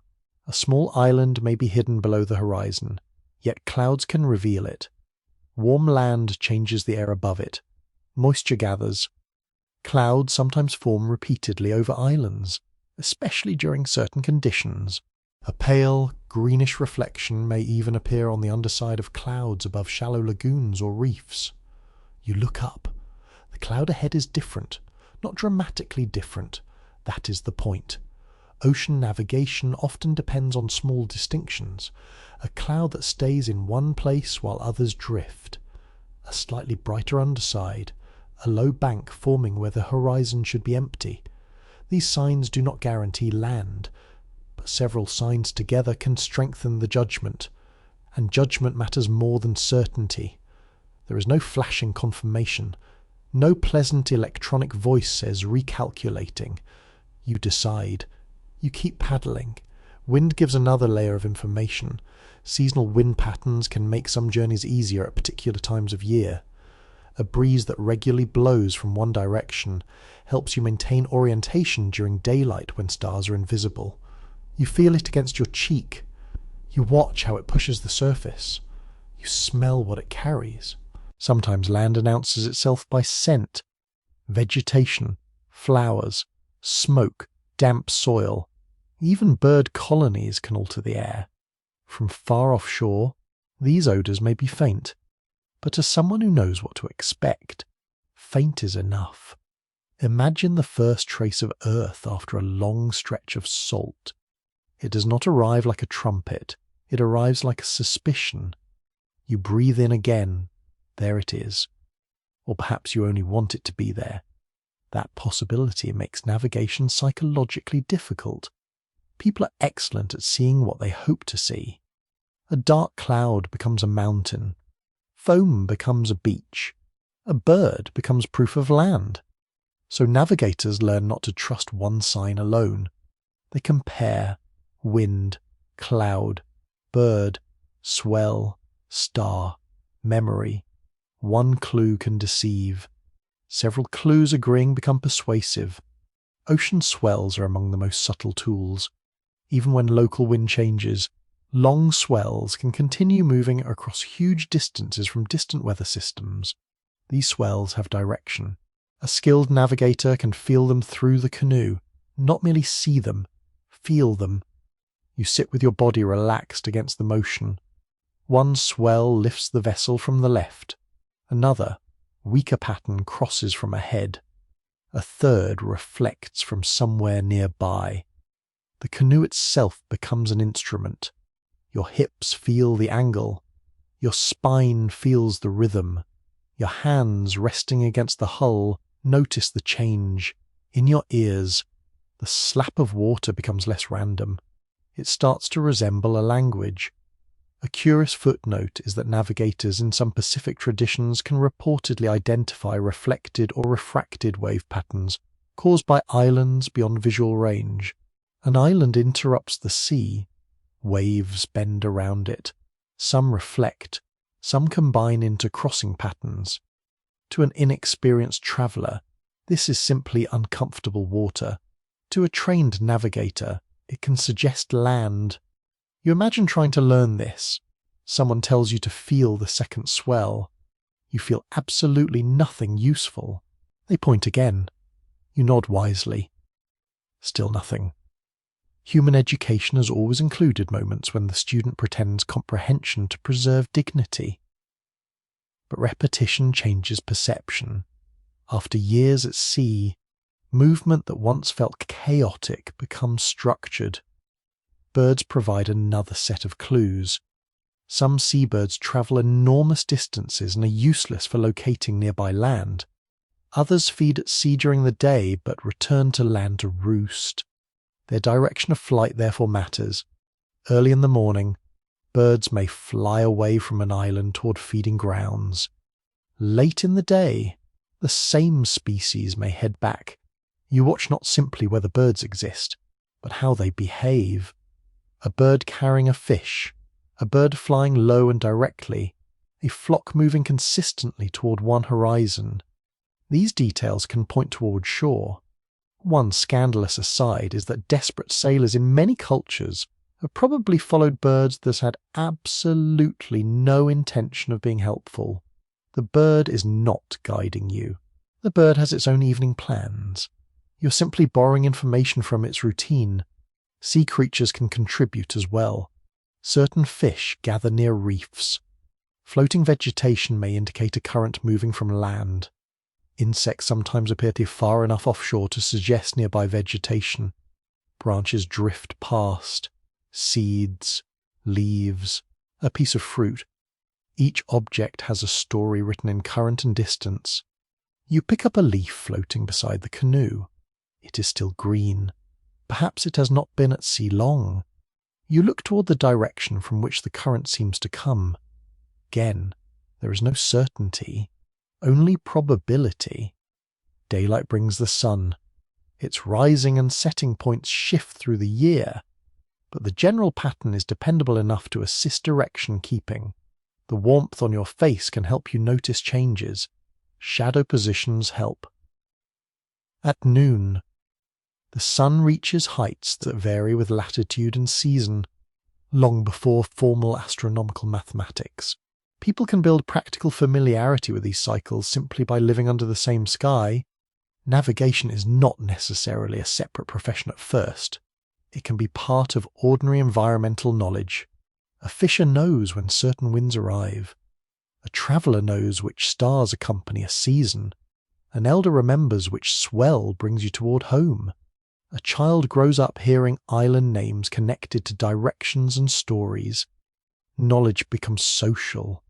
Speaker 1: A small island may be hidden below the horizon, yet clouds can reveal it. Warm land changes the air above it. Moisture gathers. Clouds sometimes form repeatedly over islands, especially during certain conditions. A pale, greenish reflection may even appear on the underside of clouds above shallow lagoons or reefs. You look up. The cloud ahead is different, not dramatically different. That is the point. Ocean navigation often depends on small distinctions. A cloud that stays in one place while others drift. A slightly brighter underside. A low bank forming where the horizon should be empty. These signs do not guarantee land, but several signs together can strengthen the judgment. And judgment matters more than certainty. There is no flashing confirmation. No pleasant electronic voice says recalculating. You decide. You keep paddling. Wind gives another layer of information. Seasonal wind patterns can make some journeys easier at particular times of year. A breeze that regularly blows from one direction helps you maintain orientation during daylight when stars are invisible. You feel it against your cheek. You watch how it pushes the surface. You smell what it carries. Sometimes land announces itself by scent. Vegetation, flowers, smoke, damp soil. Even bird colonies can alter the air. From far offshore, these odours may be faint, but to someone who knows what to expect, faint is enough. Imagine the first trace of earth after a long stretch of salt. It does not arrive like a trumpet, it arrives like a suspicion. You breathe in again, there it is. Or perhaps you only want it to be there. That possibility makes navigation psychologically difficult. People are excellent at seeing what they hope to see. A dark cloud becomes a mountain. Foam becomes a beach. A bird becomes proof of land. So navigators learn not to trust one sign alone. They compare wind, cloud, bird, swell, star, memory. One clue can deceive. Several clues agreeing become persuasive. Ocean swells are among the most subtle tools. Even when local wind changes, long swells can continue moving across huge distances from distant weather systems. These swells have direction. A skilled navigator can feel them through the canoe, not merely see them, feel them. You sit with your body relaxed against the motion. One swell lifts the vessel from the left. Another, weaker pattern crosses from ahead. A third reflects from somewhere nearby. The canoe itself becomes an instrument. Your hips feel the angle. Your spine feels the rhythm. Your hands resting against the hull notice the change. In your ears, the slap of water becomes less random. It starts to resemble a language. A curious footnote is that navigators in some Pacific traditions can reportedly identify reflected or refracted wave patterns caused by islands beyond visual range. An island interrupts the sea. Waves bend around it. Some reflect. Some combine into crossing patterns. To an inexperienced traveller, this is simply uncomfortable water. To a trained navigator, it can suggest land. You imagine trying to learn this. Someone tells you to feel the second swell. You feel absolutely nothing useful. They point again. You nod wisely. Still nothing. Human education has always included moments when the student pretends comprehension to preserve dignity. But repetition changes perception. After years at sea, movement that once felt chaotic becomes structured. Birds provide another set of clues. Some seabirds travel enormous distances and are useless for locating nearby land. Others feed at sea during the day but return to land to roost. Their direction of flight therefore matters. Early in the morning, birds may fly away from an island toward feeding grounds. Late in the day, the same species may head back. You watch not simply whether birds exist, but how they behave. A bird carrying a fish, a bird flying low and directly, a flock moving consistently toward one horizon. These details can point toward shore. One scandalous aside is that desperate sailors in many cultures have probably followed birds that had absolutely no intention of being helpful. The bird is not guiding you. The bird has its own evening plans. You're simply borrowing information from its routine. Sea creatures can contribute as well. Certain fish gather near reefs. Floating vegetation may indicate a current moving from land. Insects sometimes appear to be far enough offshore to suggest nearby vegetation. Branches drift past. Seeds, leaves, a piece of fruit. Each object has a story written in current and distance. You pick up a leaf floating beside the canoe. It is still green. Perhaps it has not been at sea long. You look toward the direction from which the current seems to come. Again, there is no certainty, only probability. Daylight brings the sun. Its rising and setting points shift through the year. but the general pattern is dependable enough to assist direction keeping. The warmth on your face can help you notice changes. Shadow positions help. At noon, the sun reaches heights that vary with latitude and season. Long before formal astronomical mathematics, people can build practical familiarity with these cycles simply by living under the same sky. Navigation is not necessarily a separate profession at first. It can be part of ordinary environmental knowledge. A fisher knows when certain winds arrive. A traveller knows which stars accompany a season. An elder remembers which swell brings you toward home. A child grows up hearing island names connected to directions and stories. Knowledge becomes social.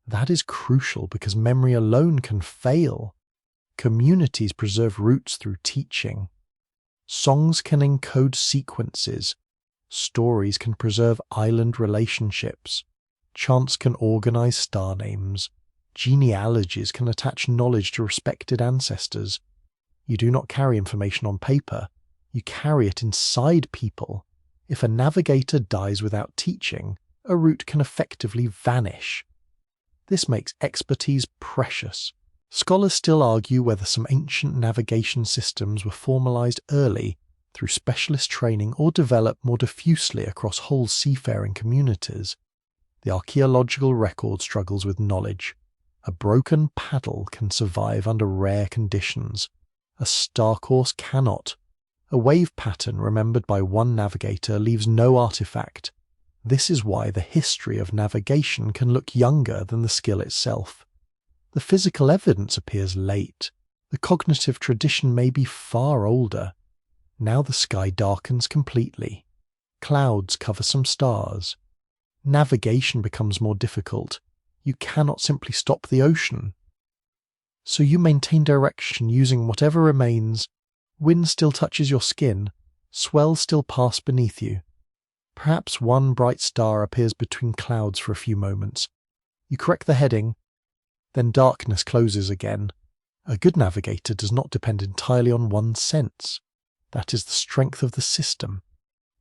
Speaker 1: That is crucial because memory alone can fail. Communities preserve roots through teaching. Songs can encode sequences. Stories can preserve island relationships. Chants can organize star names. Genealogies can attach knowledge to respected ancestors. You do not carry information on paper. You carry it inside people. If a navigator dies without teaching, a route can effectively vanish. This makes expertise precious. Scholars still argue whether some ancient navigation systems were formalized early through specialist training or developed more diffusely across whole seafaring communities. The archaeological record struggles with knowledge. A broken paddle can survive under rare conditions. A star course cannot. A wave pattern remembered by one navigator leaves no artifact. This is why the history of navigation can look younger than the skill itself. The physical evidence appears late. The cognitive tradition may be far older. Now the sky darkens completely. Clouds cover some stars. Navigation becomes more difficult. You cannot simply stop the ocean. So you maintain direction using whatever remains. Wind still touches your skin. Swells still pass beneath you. Perhaps one bright star appears between clouds for a few moments. You correct the heading. Then darkness closes again. A good navigator does not depend entirely on one sense. That is the strength of the system.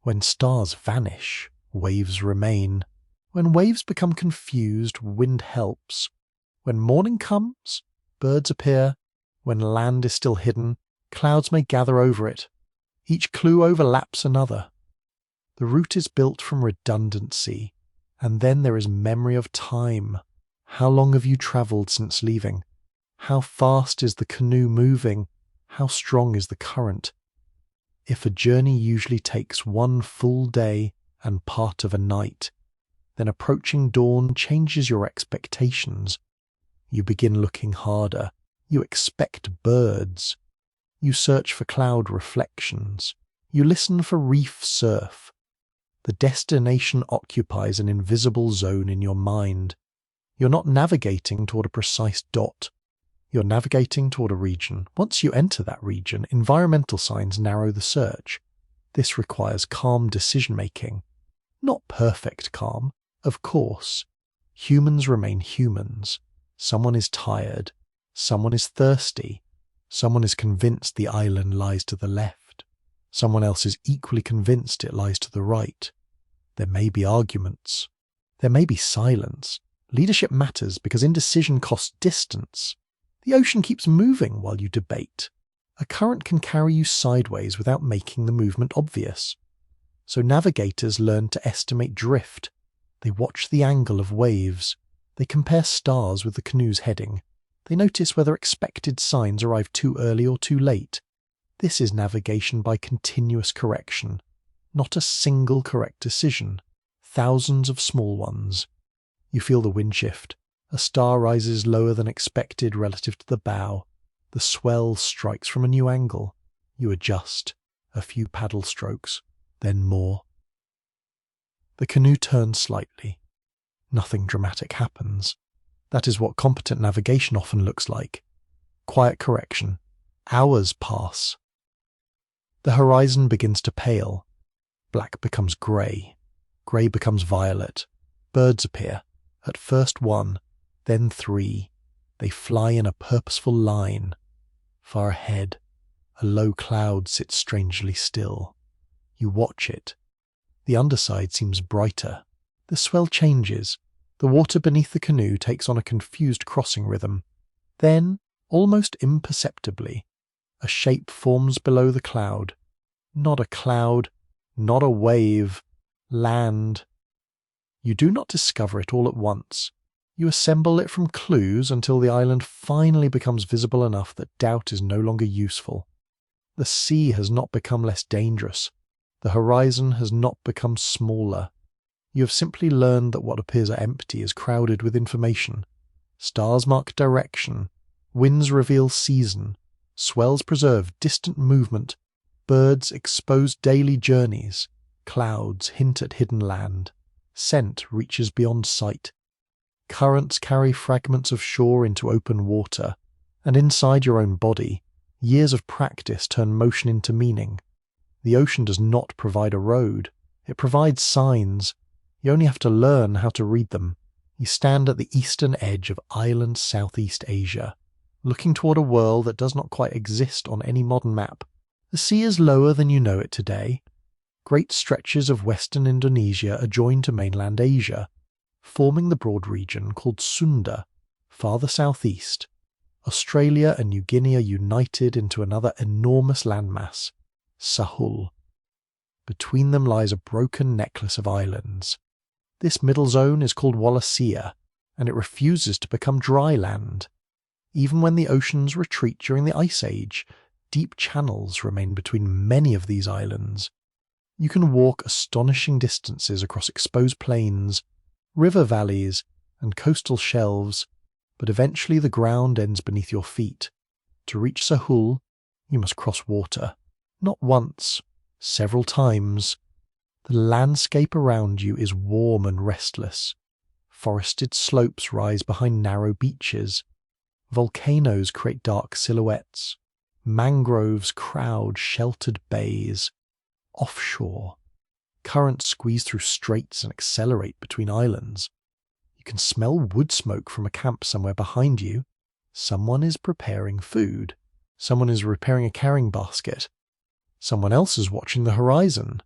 Speaker 1: When stars vanish, waves remain. When waves become confused, wind helps. When morning comes, birds appear. When land is still hidden, clouds may gather over it. Each clue overlaps another. The route is built from redundancy, and then there is memory of time. How long have you travelled since leaving? How fast is the canoe moving? How strong is the current? If a journey usually takes one full day and part of a night, then approaching dawn changes your expectations. You begin looking harder. You expect birds. You search for cloud reflections. You listen for reef surf. The destination occupies an invisible zone in your mind. You're not navigating toward a precise dot. You're navigating toward a region. Once you enter that region, environmental signs narrow the search. This requires calm decision-making. Not perfect calm, of course. Humans remain humans. Someone is tired. Someone is thirsty. Someone is convinced the island lies to the left. Someone else is equally convinced it lies to the right. There may be arguments. There may be silence. Leadership matters because indecision costs distance. The ocean keeps moving while you debate. A current can carry you sideways without making the movement obvious. So navigators learn to estimate drift. They watch the angle of waves. They compare stars with the canoe's heading. They notice whether expected signs arrive too early or too late. This is navigation by continuous correction, not a single correct decision. Thousands of small ones. You feel the wind shift. A star rises lower than expected relative to the bow. The swell strikes from a new angle. You adjust. A few paddle strokes, then more. The canoe turns slightly. Nothing dramatic happens. That is what competent navigation often looks like. Quiet correction. Hours pass. The horizon begins to pale. Black becomes grey. Grey becomes violet. Birds appear. At first one, then three. They fly in a purposeful line. Far ahead, a low cloud sits strangely still. You watch it. The underside seems brighter. The swell changes. The water beneath the canoe takes on a confused crossing rhythm. Then, almost imperceptibly, a shape forms below the cloud. Not a cloud, not a wave, land. You do not discover it all at once. You assemble it from clues until the island finally becomes visible enough that doubt is no longer useful. The sea has not become less dangerous. The horizon has not become smaller. You have simply learned that what appears empty is crowded with information. Stars mark direction. Winds reveal season. Swells preserve distant movement. Birds expose daily journeys. Clouds hint at hidden land. Scent reaches beyond sight. Currents carry fragments of shore into open water, and inside your own body, years of practice turn motion into meaning. The ocean does not provide a road. It provides signs. You only have to learn how to read them. You stand at the eastern edge of island Southeast Asia, looking toward a world that does not quite exist on any modern map. The sea is lower than you know it today. Great stretches of western Indonesia are joined to mainland Asia, forming the broad region called Sunda, farther southeast. Australia and New Guinea are united into another enormous landmass, Sahul. Between them lies a broken necklace of islands. This middle zone is called Wallacea, and it refuses to become dry land. Even when the oceans retreat during the Ice Age, deep channels remain between many of these islands. You can walk astonishing distances across exposed plains, river valleys, and coastal shelves, but eventually the ground ends beneath your feet. To reach Sahul, you must cross water. Not once, several times. The landscape around you is warm and restless. Forested slopes rise behind narrow beaches. Volcanoes create dark silhouettes. Mangroves crowd sheltered bays. Offshore, currents squeeze through straits and accelerate between islands. You can smell wood smoke from a camp somewhere behind you. Someone is preparing food. Someone is repairing a carrying basket. Someone else is watching the horizon.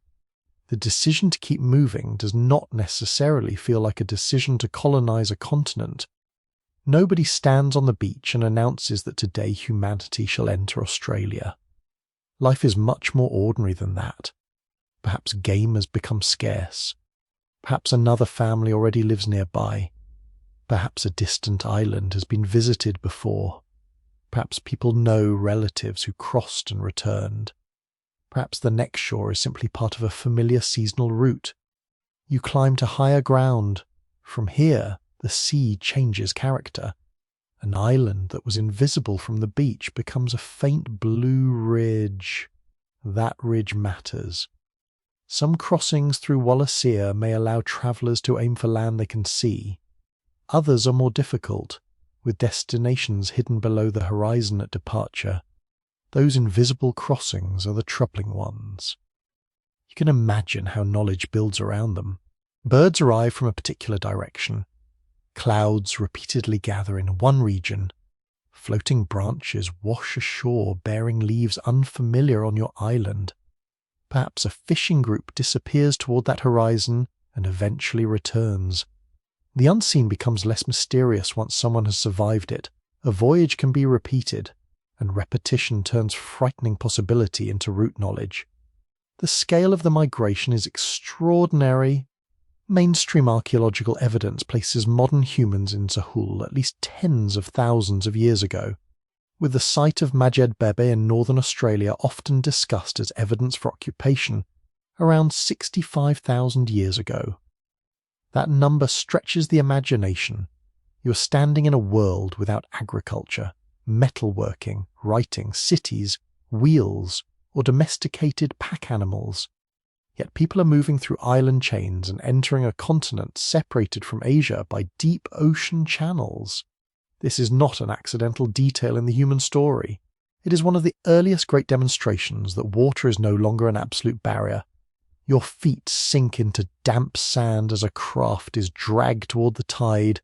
Speaker 1: The decision to keep moving does not necessarily feel like a decision to colonize a continent. Nobody stands on the beach and announces that today humanity shall enter Australia. Life is much more ordinary than that. Perhaps game has become scarce. Perhaps another family already lives nearby. Perhaps a distant island has been visited before. Perhaps people know relatives who crossed and returned. Perhaps the next shore is simply part of a familiar seasonal route. You climb to higher ground. From here, the sea changes character. An island that was invisible from the beach becomes a faint blue ridge. That ridge matters. Some crossings through Wallacea may allow travellers to aim for land they can see. Others are more difficult, with destinations hidden below the horizon at departure. Those invisible crossings are the troubling ones. You can imagine how knowledge builds around them. Birds arrive from a particular direction. Clouds repeatedly gather in one region. Floating branches wash ashore bearing leaves unfamiliar on your island. Perhaps a fishing group disappears toward that horizon and eventually returns. The unseen becomes less mysterious once someone has survived it. A voyage can be repeated, and repetition turns frightening possibility into route knowledge. The scale of the migration is extraordinary. Mainstream archaeological evidence places modern humans in Sahul at least tens of thousands of years ago, with the site of Majed Bebe in northern Australia often discussed as evidence for occupation around 65,000 years ago. That number stretches the imagination. You are standing in a world without agriculture, metalworking, writing, cities, wheels, or domesticated pack animals. Yet people are moving through island chains and entering a continent separated from Asia by deep ocean channels. This is not an accidental detail in the human story. It is one of the earliest great demonstrations that water is no longer an absolute barrier. Your feet sink into damp sand as a craft is dragged toward the tide.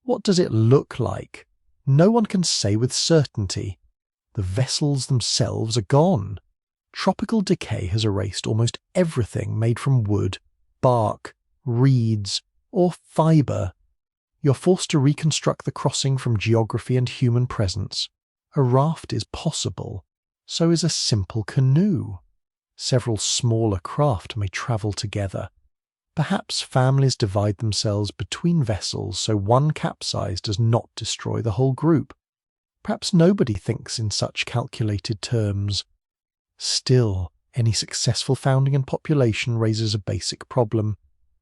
Speaker 1: What does it look like? No one can say with certainty. The vessels themselves are gone. Tropical decay has erased almost everything made from wood, bark, reeds, or fibre. You're forced to reconstruct the crossing from geography and human presence. A raft is possible, so is a simple canoe. Several smaller craft may travel together. Perhaps families divide themselves between vessels so one capsize does not destroy the whole group. Perhaps nobody thinks in such calculated terms. Still, any successful founding and population raises a basic problem.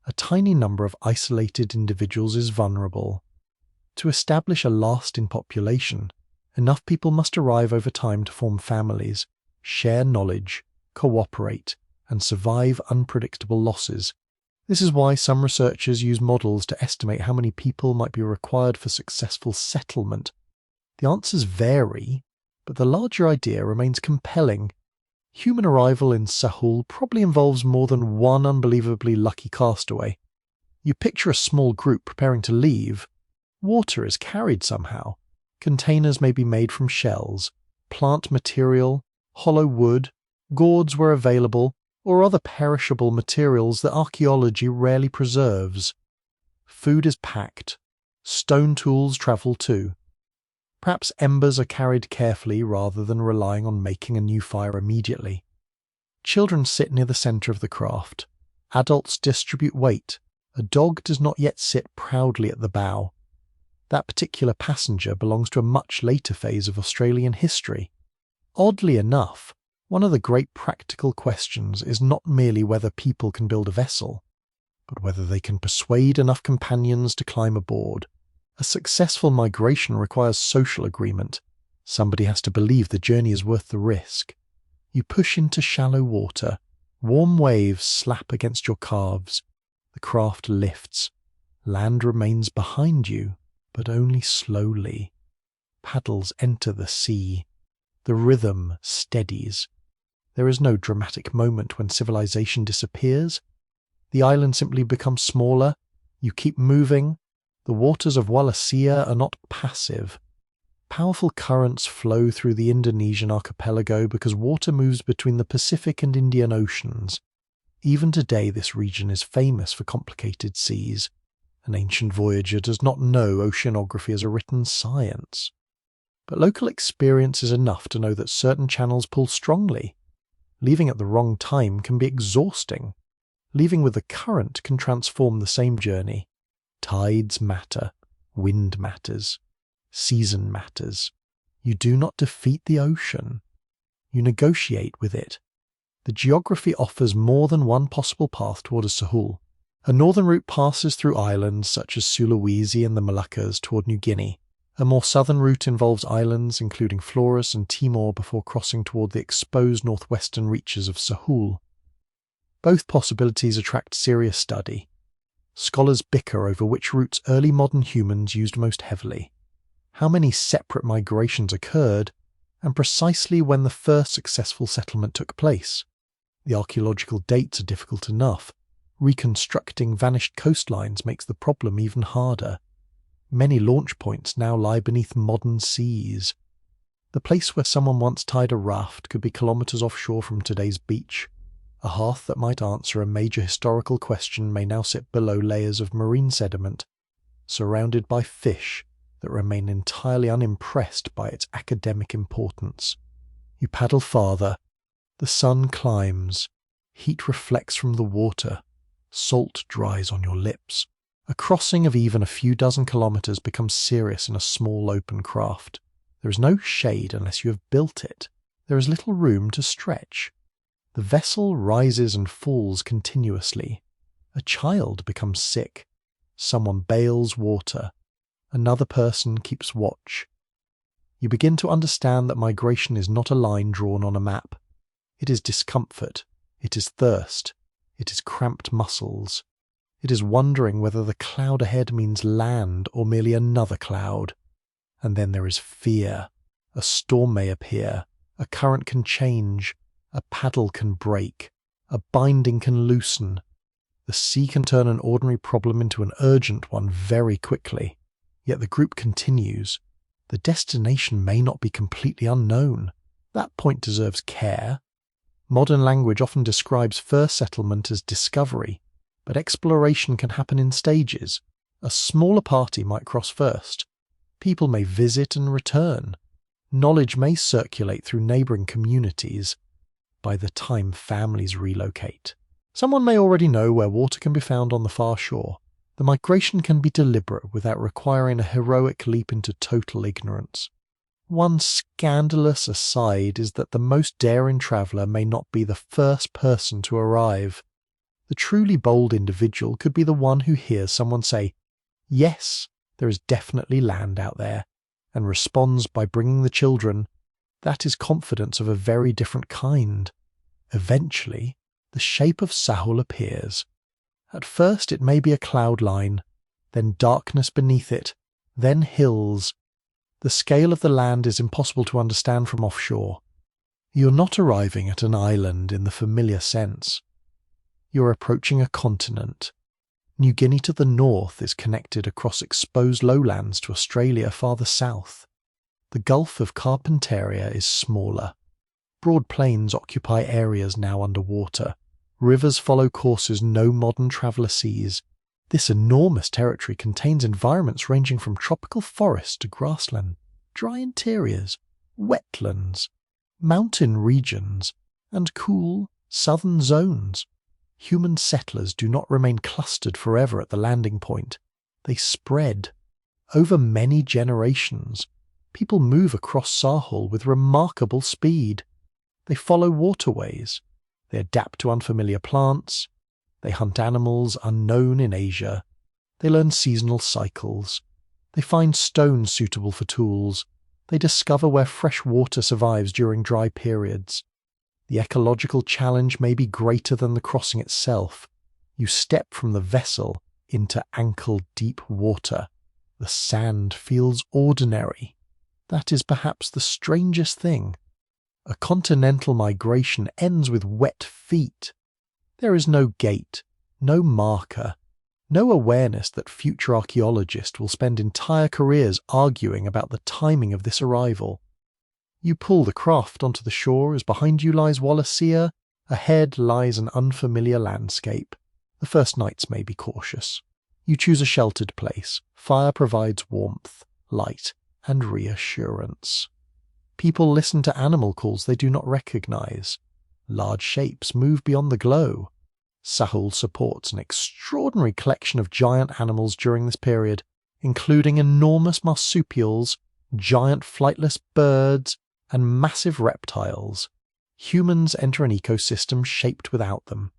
Speaker 1: A tiny number of isolated individuals is vulnerable. To establish a lasting population, enough people must arrive over time to form families, share knowledge, cooperate, and survive unpredictable losses. This is why some researchers use models to estimate how many people might be required for successful settlement. The answers vary, but the larger idea remains compelling. Human arrival in Sahul probably involves more than one unbelievably lucky castaway. You picture a small group preparing to leave. Water is carried somehow. Containers may be made from shells, plant material, hollow wood, gourds were available, or other perishable materials that archaeology rarely preserves. Food is packed. Stone tools travel too. Perhaps embers are carried carefully rather than relying on making a new fire immediately. Children sit near the centre of the craft. Adults distribute weight. A dog does not yet sit proudly at the bow. That particular passenger belongs to a much later phase of Australian history. Oddly enough, one of the great practical questions is not merely whether people can build a vessel, but whether they can persuade enough companions to climb aboard. A successful migration requires social agreement. Somebody has to believe the journey is worth the risk. You push into shallow water. Warm waves slap against your calves. The craft lifts. Land remains behind you, but only slowly. Paddles enter the sea. The rhythm steadies. There is no dramatic moment when civilization disappears. The island simply becomes smaller. You keep moving. The waters of Wallacea are not passive. Powerful currents flow through the Indonesian archipelago because water moves between the Pacific and Indian Oceans. Even today this region is famous for complicated seas. An ancient voyager does not know oceanography as a written science. But local experience is enough to know that certain channels pull strongly. Leaving at the wrong time can be exhausting. Leaving with the current can transform the same journey. Tides matter. Wind matters. Season matters. You do not defeat the ocean. You negotiate with it. The geography offers more than one possible path toward a Sahul. A northern route passes through islands such as Sulawesi and the Moluccas toward New Guinea. A more southern route involves islands including Flores and Timor before crossing toward the exposed northwestern reaches of Sahul. Both possibilities attract serious study. Scholars bicker over which routes early modern humans used most heavily, how many separate migrations occurred, and precisely when the first successful settlement took place. The archaeological dates are difficult enough. Reconstructing vanished coastlines makes the problem even harder. Many launch points now lie beneath modern seas. The place where someone once tied a raft could be kilometers offshore from today's beach. A hearth that might answer a major historical question may now sit below layers of marine sediment, surrounded by fish that remain entirely unimpressed by its academic importance. You paddle farther. The sun climbs. Heat reflects from the water. Salt dries on your lips. A crossing of even a few dozen kilometers becomes serious in a small open craft. There is no shade unless you have built it. There is little room to stretch. The vessel rises and falls continuously. A child becomes sick. Someone bails water. Another person keeps watch. You begin to understand that migration is not a line drawn on a map. It is discomfort. It is thirst. It is cramped muscles. It is wondering whether the cloud ahead means land or merely another cloud. And then there is fear. A storm may appear. A current can change. A paddle can break. A binding can loosen. The sea can turn an ordinary problem into an urgent one very quickly. Yet the group continues. The destination may not be completely unknown. That point deserves care. Modern language often describes first settlement as discovery, but exploration can happen in stages. A smaller party might cross first. People may visit and return. Knowledge may circulate through neighbouring communities. By the time families relocate, someone may already know where water can be found on the far shore. The migration can be deliberate without requiring a heroic leap into total ignorance. One scandalous aside is that the most daring traveller may not be the first person to arrive. The truly bold individual could be the one who hears someone say, "Yes, there is definitely land out there," and responds by bringing the children. That is confidence of a very different kind. Eventually, the shape of Sahul appears. At first it may be a cloud line, then darkness beneath it, then hills. The scale of the land is impossible to understand from offshore. You're not arriving at an island in the familiar sense. You're approaching a continent. New Guinea to the north is connected across exposed lowlands to Australia farther south. The Gulf of Carpentaria is smaller. Broad plains occupy areas now underwater. Rivers follow courses no modern traveller sees. This enormous territory contains environments ranging from tropical forest to grassland, dry interiors, wetlands, mountain regions, and cool southern zones. Human settlers do not remain clustered forever at the landing point. They spread. Over many generations, people move across Sahul with remarkable speed. They follow waterways. They adapt to unfamiliar plants. They hunt animals unknown in Asia. They learn seasonal cycles. They find stones suitable for tools. They discover where fresh water survives during dry periods. The ecological challenge may be greater than the crossing itself. You step from the vessel into ankle-deep water. The sand feels ordinary. That is perhaps the strangest thing. A continental migration ends with wet feet. There is no gate, no marker, no awareness that future archaeologists will spend entire careers arguing about the timing of this arrival. You pull the craft onto the shore as behind you lies Wallacea, ahead lies an unfamiliar landscape. The first nights may be cautious. You choose a sheltered place. Fire provides warmth, light, and reassurance. People listen to animal calls they do not recognize. Large shapes move beyond the glow. Sahul supports an extraordinary collection of giant animals during this period, including enormous marsupials, giant flightless birds, and massive reptiles. Humans enter an ecosystem shaped without them.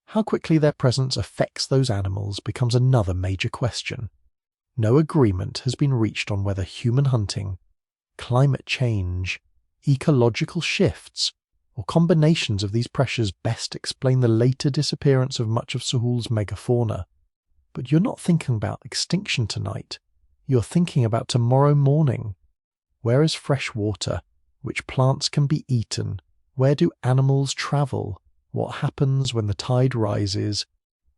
Speaker 1: How quickly their presence affects those animals becomes another major question. No agreement has been reached on whether human hunting, climate change, ecological shifts, or combinations of these pressures best explain the later disappearance of much of Sahul's megafauna. But you're not thinking about extinction tonight. You're thinking about tomorrow morning. Where is fresh water? Which plants can be eaten? Where do animals travel? What happens when the tide rises?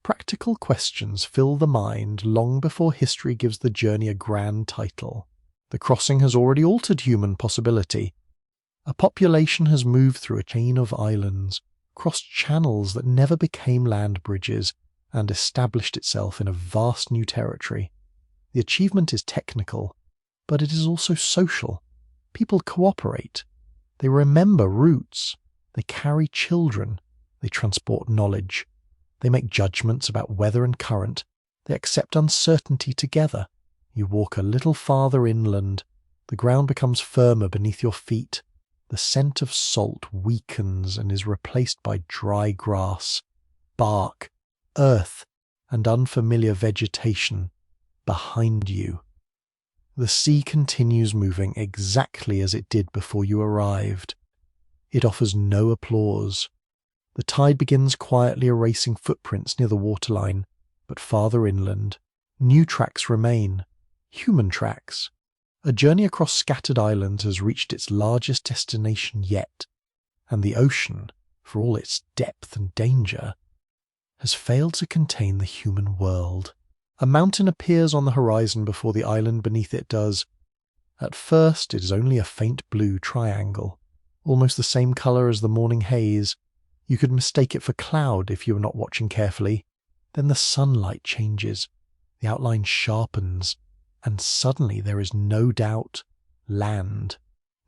Speaker 1: Practical questions fill the mind long before history gives the journey a grand title. The crossing has already altered human possibility. A population has moved through a chain of islands, crossed channels that never became land bridges, and established itself in a vast new territory. The achievement is technical, but it is also social. People cooperate. They remember routes. They carry children. They transport knowledge. They make judgments about weather and current. They accept uncertainty together. You walk a little farther inland. The ground becomes firmer beneath your feet. The scent of salt weakens and is replaced by dry grass, bark, earth, and unfamiliar vegetation behind you. The sea continues moving exactly as it did before you arrived. It offers no applause. The tide begins quietly erasing footprints near the waterline, but farther inland, new tracks remain, human tracks. A journey across scattered islands has reached its largest destination yet, and the ocean, for all its depth and danger, has failed to contain the human world. A mountain appears on the horizon before the island beneath it does. At first it is only a faint blue triangle, almost the same colour as the morning haze. You could mistake it for cloud if you were not watching carefully. Then the sunlight changes, the outline sharpens, and suddenly there is no doubt land.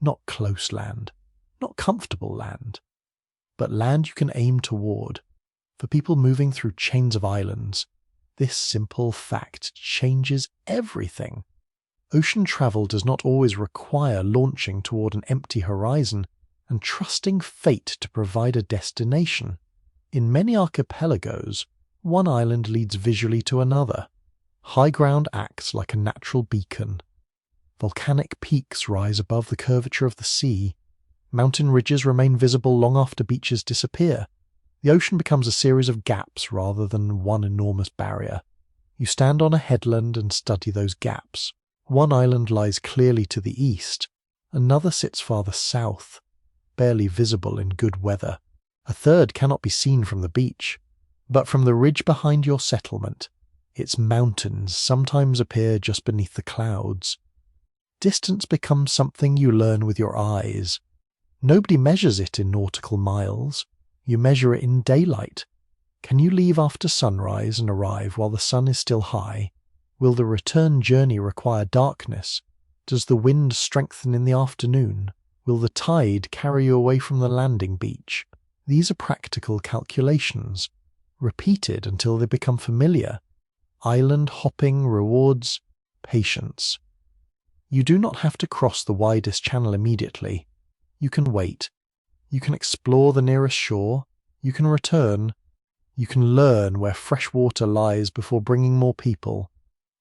Speaker 1: Not close land, not comfortable land, but land you can aim toward. For people moving through chains of islands, this simple fact changes everything. Ocean travel does not always require launching toward an empty horizon and trusting fate to provide a destination. In many archipelagos, one island leads visually to another. High ground acts like a natural beacon. Volcanic peaks rise above the curvature of the sea. Mountain ridges remain visible long after beaches disappear. The ocean becomes a series of gaps rather than one enormous barrier. You stand on a headland and study those gaps. One island lies clearly to the east. Another sits farther south, barely visible in good weather. A third cannot be seen from the beach, but from the ridge behind your settlement, its mountains sometimes appear just beneath the clouds. Distance becomes something you learn with your eyes. Nobody measures it in nautical miles. You measure it in daylight. Can you leave after sunrise and arrive while the sun is still high? Will the return journey require darkness? Does the wind strengthen in the afternoon? Will the tide carry you away from the landing beach? These are practical calculations, repeated until they become familiar. Island hopping rewards patience. You do not have to cross the widest channel immediately. You can wait. You can explore the nearest shore. You can return. You can learn where fresh water lies before bringing more people.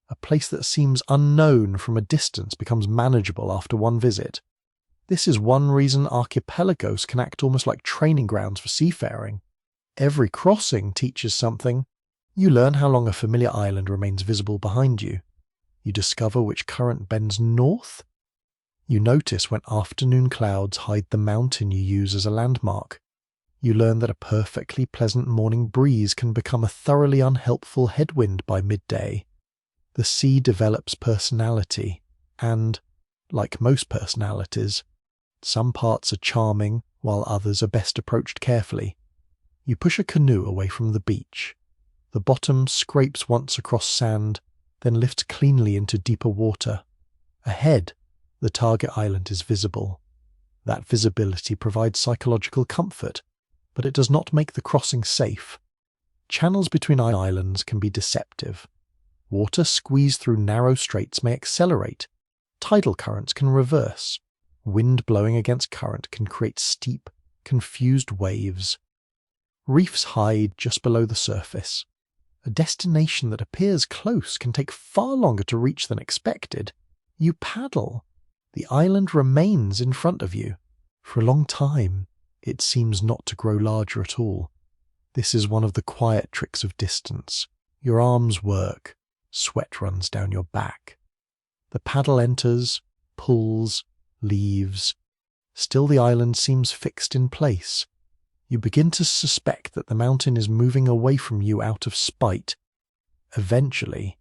Speaker 1: A place that seems unknown from a distance becomes manageable after one visit. This is one reason archipelagos can act almost like training grounds for seafaring. Every crossing teaches something. You learn how long a familiar island remains visible behind you. You discover which current bends north. You notice when afternoon clouds hide the mountain you use as a landmark. You learn that a perfectly pleasant morning breeze can become a thoroughly unhelpful headwind by midday. The sea develops personality, and, like most personalities, some parts are charming while others are best approached carefully. You push a canoe away from the beach. The bottom scrapes once across sand, then lifts cleanly into deeper water. Ahead, the target island is visible. That visibility provides psychological comfort, but it does not make the crossing safe. Channels between islands can be deceptive. Water squeezed through narrow straits may accelerate. Tidal currents can reverse. Wind blowing against current can create steep, confused waves. Reefs hide just below the surface. A destination that appears close can take far longer to reach than expected. You paddle. The island remains in front of you. For a long time, it seems not to grow larger at all. This is one of the quiet tricks of distance. Your arms work. Sweat runs down your back. The paddle enters, pulls, leaves. Still the island seems fixed in place. You begin to suspect that the mountain is moving away from you out of spite. Eventually,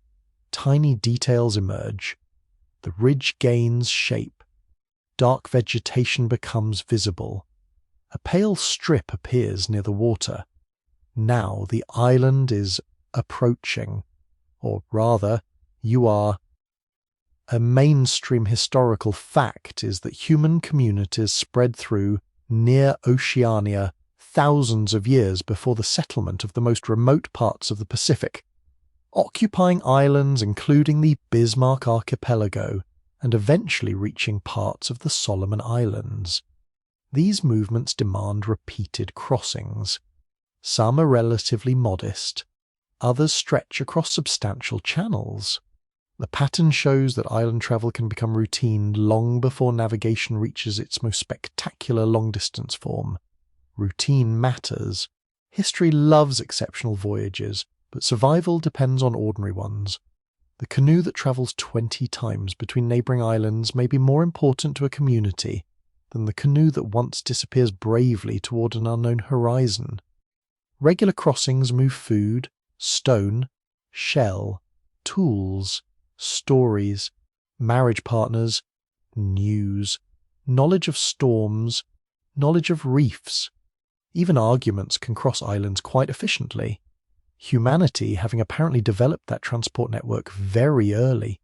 Speaker 1: tiny details emerge. The ridge gains shape. Dark vegetation becomes visible. A pale strip appears near the water. Now the island is approaching, or rather, you are. A mainstream historical fact is that human communities spread through near Oceania thousands of years before the settlement of the most remote parts of the Pacific, occupying islands including the Bismarck Archipelago and eventually reaching parts of the Solomon Islands. These movements demand repeated crossings. Some are relatively modest, others stretch across substantial channels. The pattern shows that island travel can become routine long before navigation reaches its most spectacular long-distance form. Routine matters. History loves exceptional voyages, but survival depends on ordinary ones. The canoe that travels 20 times between neighbouring islands may be more important to a community than the canoe that once disappears bravely toward an unknown horizon. Regular crossings move food, stone, shell, tools, stories, marriage partners, news, knowledge of storms, knowledge of reefs. Even arguments can cross islands quite efficiently. humanity having apparently developed that transport network very early.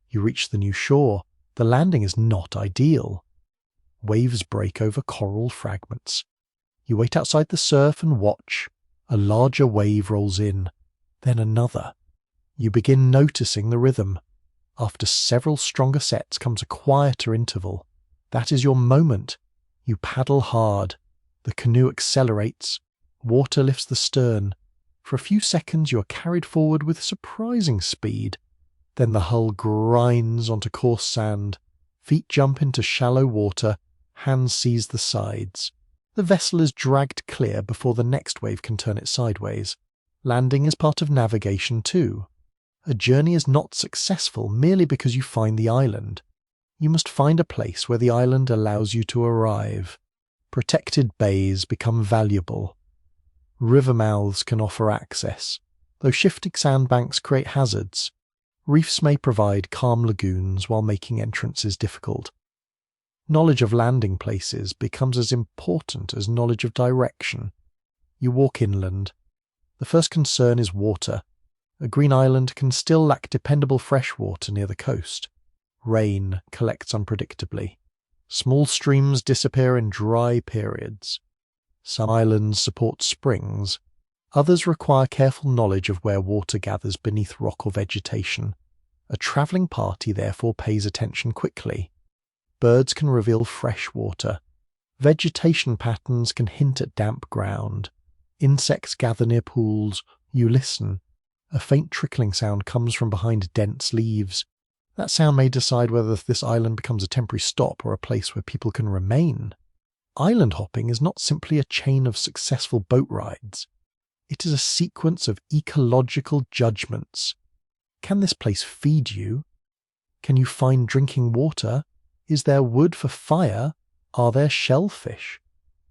Speaker 1: You reach the new shore. The landing is not ideal. Waves break over coral fragments. You wait outside the surf and watch. A larger wave rolls in, then another. You begin noticing the rhythm. After several stronger sets comes a quieter interval. That is your moment. You paddle hard. The canoe accelerates. Water lifts the stern. For a few seconds you are carried forward with surprising speed. Then the hull grinds onto coarse sand. Feet jump into shallow water. Hands seize the sides. The vessel is dragged clear before the next wave can turn it sideways. Landing is part of navigation too. A journey is not successful merely because you find the island. You must find a place where the island allows you to arrive. Protected bays become valuable. River mouths can offer access, though shifting sandbanks create hazards. Reefs may provide calm lagoons while making entrances difficult. Knowledge of landing places becomes as important as knowledge of direction. You walk inland. The first concern is water. A green island can still lack dependable fresh water near the coast. Rain collects unpredictably. Small streams disappear in dry periods. Some islands support springs. Others require careful knowledge of where water gathers beneath rock or vegetation. A travelling party therefore pays attention quickly. Birds can reveal fresh water. Vegetation patterns can hint at damp ground. Insects gather near pools. You listen. A faint trickling sound comes from behind dense leaves. That sound may decide whether this island becomes a temporary stop or a place where people can remain. Island hopping is not simply a chain of successful boat rides. It is a sequence of ecological judgments. Can this place feed you? Can you find drinking water? Is there wood for fire? Are there shellfish?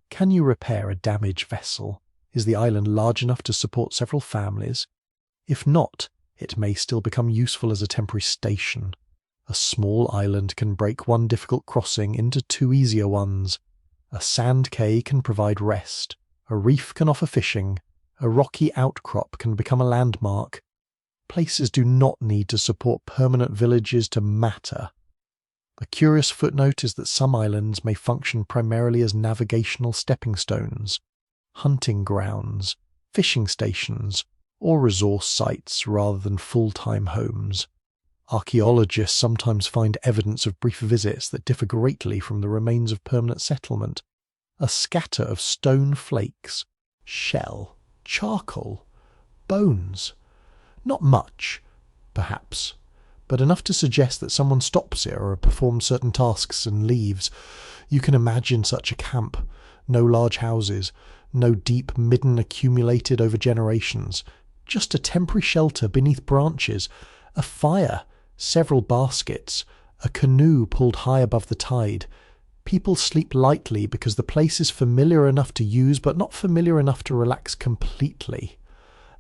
Speaker 1: Can you repair a damaged vessel? Is the island large enough to support several families? If not, it may still become useful as a temporary station. A small island can break one difficult crossing into two easier ones. A sand cay can provide rest. A reef can offer fishing. A rocky outcrop can become a landmark. Places do not need to support permanent villages to matter. A curious footnote is that some islands may function primarily as navigational stepping stones, hunting grounds, fishing stations, or resource sites rather than full-time homes. Archaeologists sometimes find evidence of brief visits that differ greatly from the remains of permanent settlement. A scatter of stone flakes, shell, charcoal, bones. Not much, perhaps, but enough to suggest that someone stops here or performs certain tasks and leaves. You can imagine such a camp. No large houses, no deep midden accumulated over generations. Just a temporary shelter beneath branches, a fire, several baskets, a canoe pulled high above the tide. People sleep lightly because the place is familiar enough to use but not familiar enough to relax completely.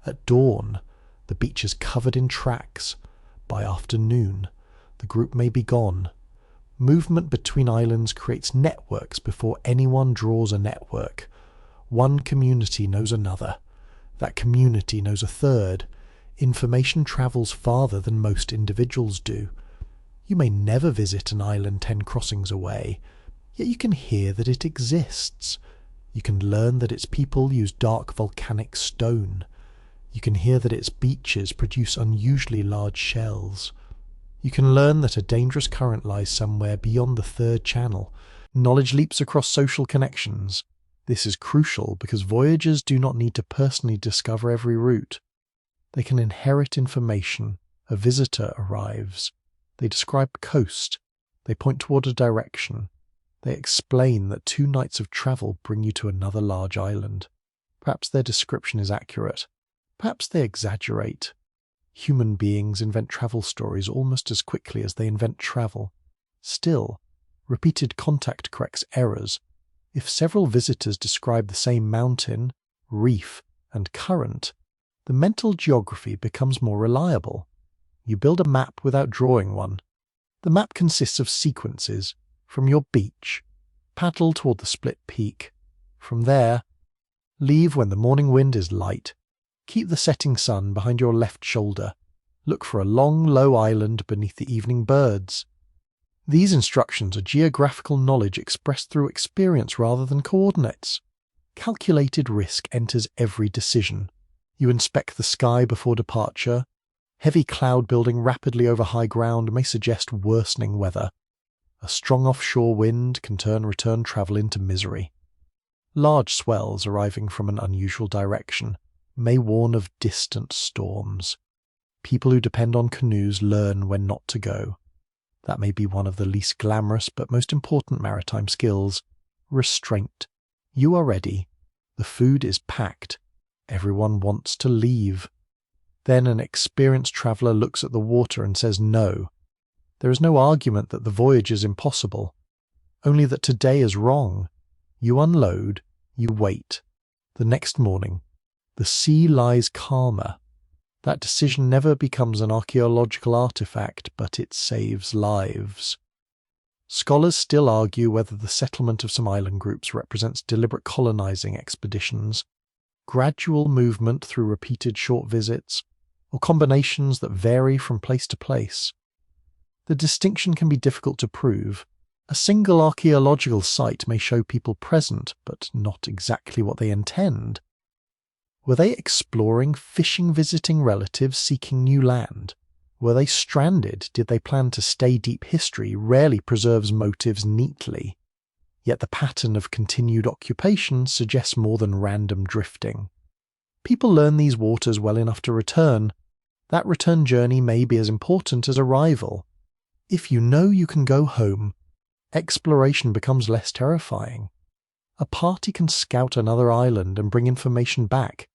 Speaker 1: At dawn, the beach is covered in tracks. By afternoon, the group may be gone. Movement between islands creates networks before anyone draws a network. One community knows another. That community knows a third. Information travels farther than most individuals do. You may never visit an island 10 crossings away, yet you can hear that it exists. You can learn that its people use dark volcanic stone. You can hear that its beaches produce unusually large shells. You can learn that a dangerous current lies somewhere beyond the third channel. Knowledge leaps across social connections. This is crucial because voyagers do not need to personally discover every route. They can inherit information. A visitor arrives. They describe coast. They point toward a direction. They explain that 2 nights of travel bring you to another large island. Perhaps their description is accurate. Perhaps they exaggerate. Human beings invent travel stories almost as quickly as they invent travel. Still, repeated contact corrects errors. If several visitors describe the same mountain, reef, and current, the mental geography becomes more reliable. You build a map without drawing one. The map consists of sequences. From your beach, paddle toward the split peak. From there, leave when the morning wind is light. Keep the setting sun behind your left shoulder. Look for a long, low island beneath the evening birds. These instructions are geographical knowledge expressed through experience rather than coordinates. Calculated risk enters every decision. You inspect the sky before departure. Heavy cloud building rapidly over high ground may suggest worsening weather. A strong offshore wind can turn return travel into misery. Large swells arriving from an unusual direction may warn of distant storms. People who depend on canoes learn when not to go. That may be one of the least glamorous but most important maritime skills. Restraint. You are ready. The food is packed. Everyone wants to leave. Then an experienced traveller looks at the water and says no. There is no argument that the voyage is impossible, only that today is wrong. You unload, you wait. The next morning, the sea lies calmer. That decision never becomes an archaeological artifact, but it saves lives. Scholars still argue whether the settlement of some island groups represents deliberate colonizing expeditions, gradual movement through repeated short visits, or combinations that vary from place to place. The distinction can be difficult to prove. A single archaeological site may show people present, but not exactly what they intend. Were they exploring, fishing, visiting relatives, seeking new land? Were they stranded? Did they plan to stay? Deep history rarely preserves motives neatly. Yet the pattern of continued occupation suggests more than random drifting. People learn these waters well enough to return. That return journey may be as important as arrival. If you know you can go home, exploration becomes less terrifying. A party can scout another island and bring information back.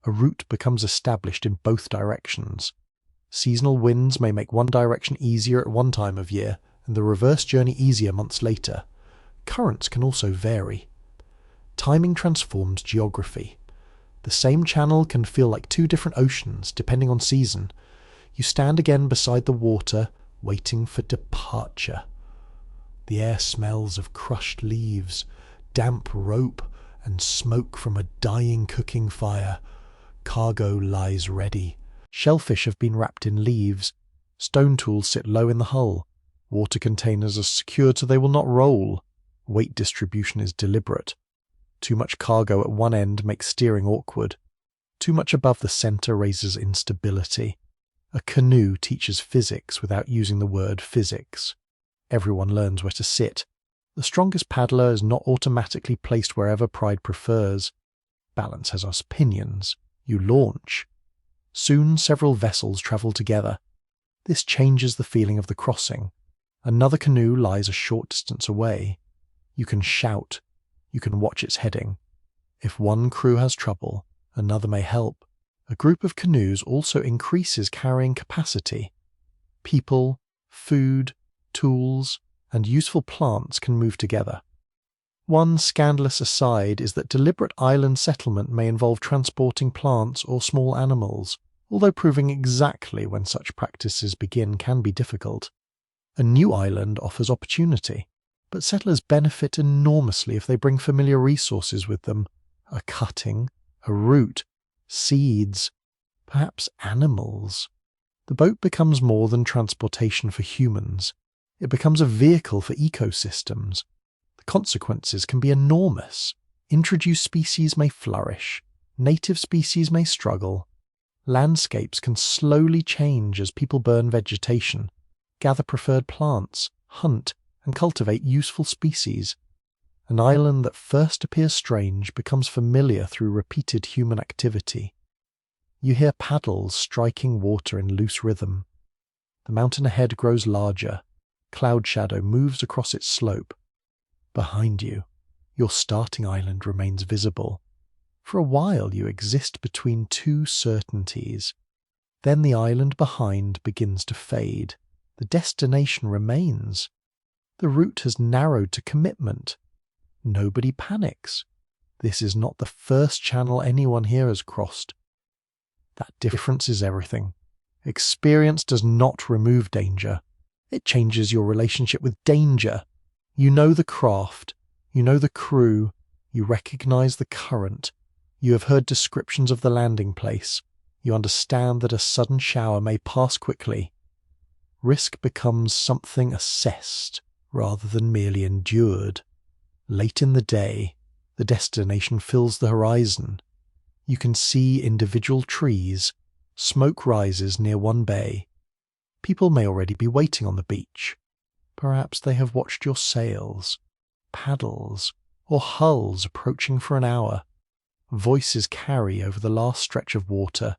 Speaker 1: A route becomes established in both directions. Seasonal winds may make one direction easier at one time of year, and the reverse journey easier months later. Currents can also vary. Timing transforms geography. The same channel can feel like two different oceans, depending on season. You stand again beside the water, waiting for departure. The air smells of crushed leaves, damp rope, and smoke from a dying cooking fire. Cargo lies ready. Shellfish have been wrapped in leaves. Stone tools sit low in the hull. Water containers are secured so they will not roll. Weight distribution is deliberate. Too much cargo at one end makes steering awkward. Too much above the center raises instability. A canoe teaches physics without using the word physics. Everyone learns where to sit. The strongest paddler is not automatically placed wherever pride prefers. Balance has opinions. You launch. Soon several vessels travel together. This changes the feeling of the crossing. Another canoe lies a short distance away. You can shout. You can watch its heading. If one crew has trouble, another may help. A group of canoes also increases carrying capacity. People, food, tools, and useful plants can move together. One scandalous aside is that deliberate island settlement may involve transporting plants or small animals, although proving exactly when such practices begin can be difficult. A new island offers opportunity, but settlers benefit enormously if they bring familiar resources with them: a cutting, a root, seeds, perhaps animals. The boat becomes more than transportation for humans. It becomes a vehicle for ecosystems. The consequences can be enormous. Introduced species may flourish. Native species may struggle. Landscapes can slowly change as people burn vegetation, gather preferred plants, hunt, and cultivate useful species. An island that first appears strange becomes familiar through repeated human activity. You hear paddles striking water in loose rhythm. The mountain ahead grows larger. Cloud shadow moves across its slope. Behind you, your starting island remains visible. For a while you exist between two certainties. Then the island behind begins to fade. The destination remains. The route has narrowed to commitment. Nobody panics. This is not the first channel anyone here has crossed. That difference is everything. Experience does not remove danger. It changes your relationship with danger. You know the craft. You know the crew. You recognize the current. You have heard descriptions of the landing place. You understand that a sudden shower may pass quickly. Risk becomes something assessed rather than merely endured. Late in the day, the destination fills the horizon. You can see individual trees. Smoke rises near one bay. People may already be waiting on the beach. Perhaps they have watched your sails, paddles, or hulls approaching for an hour. Voices carry over the last stretch of water.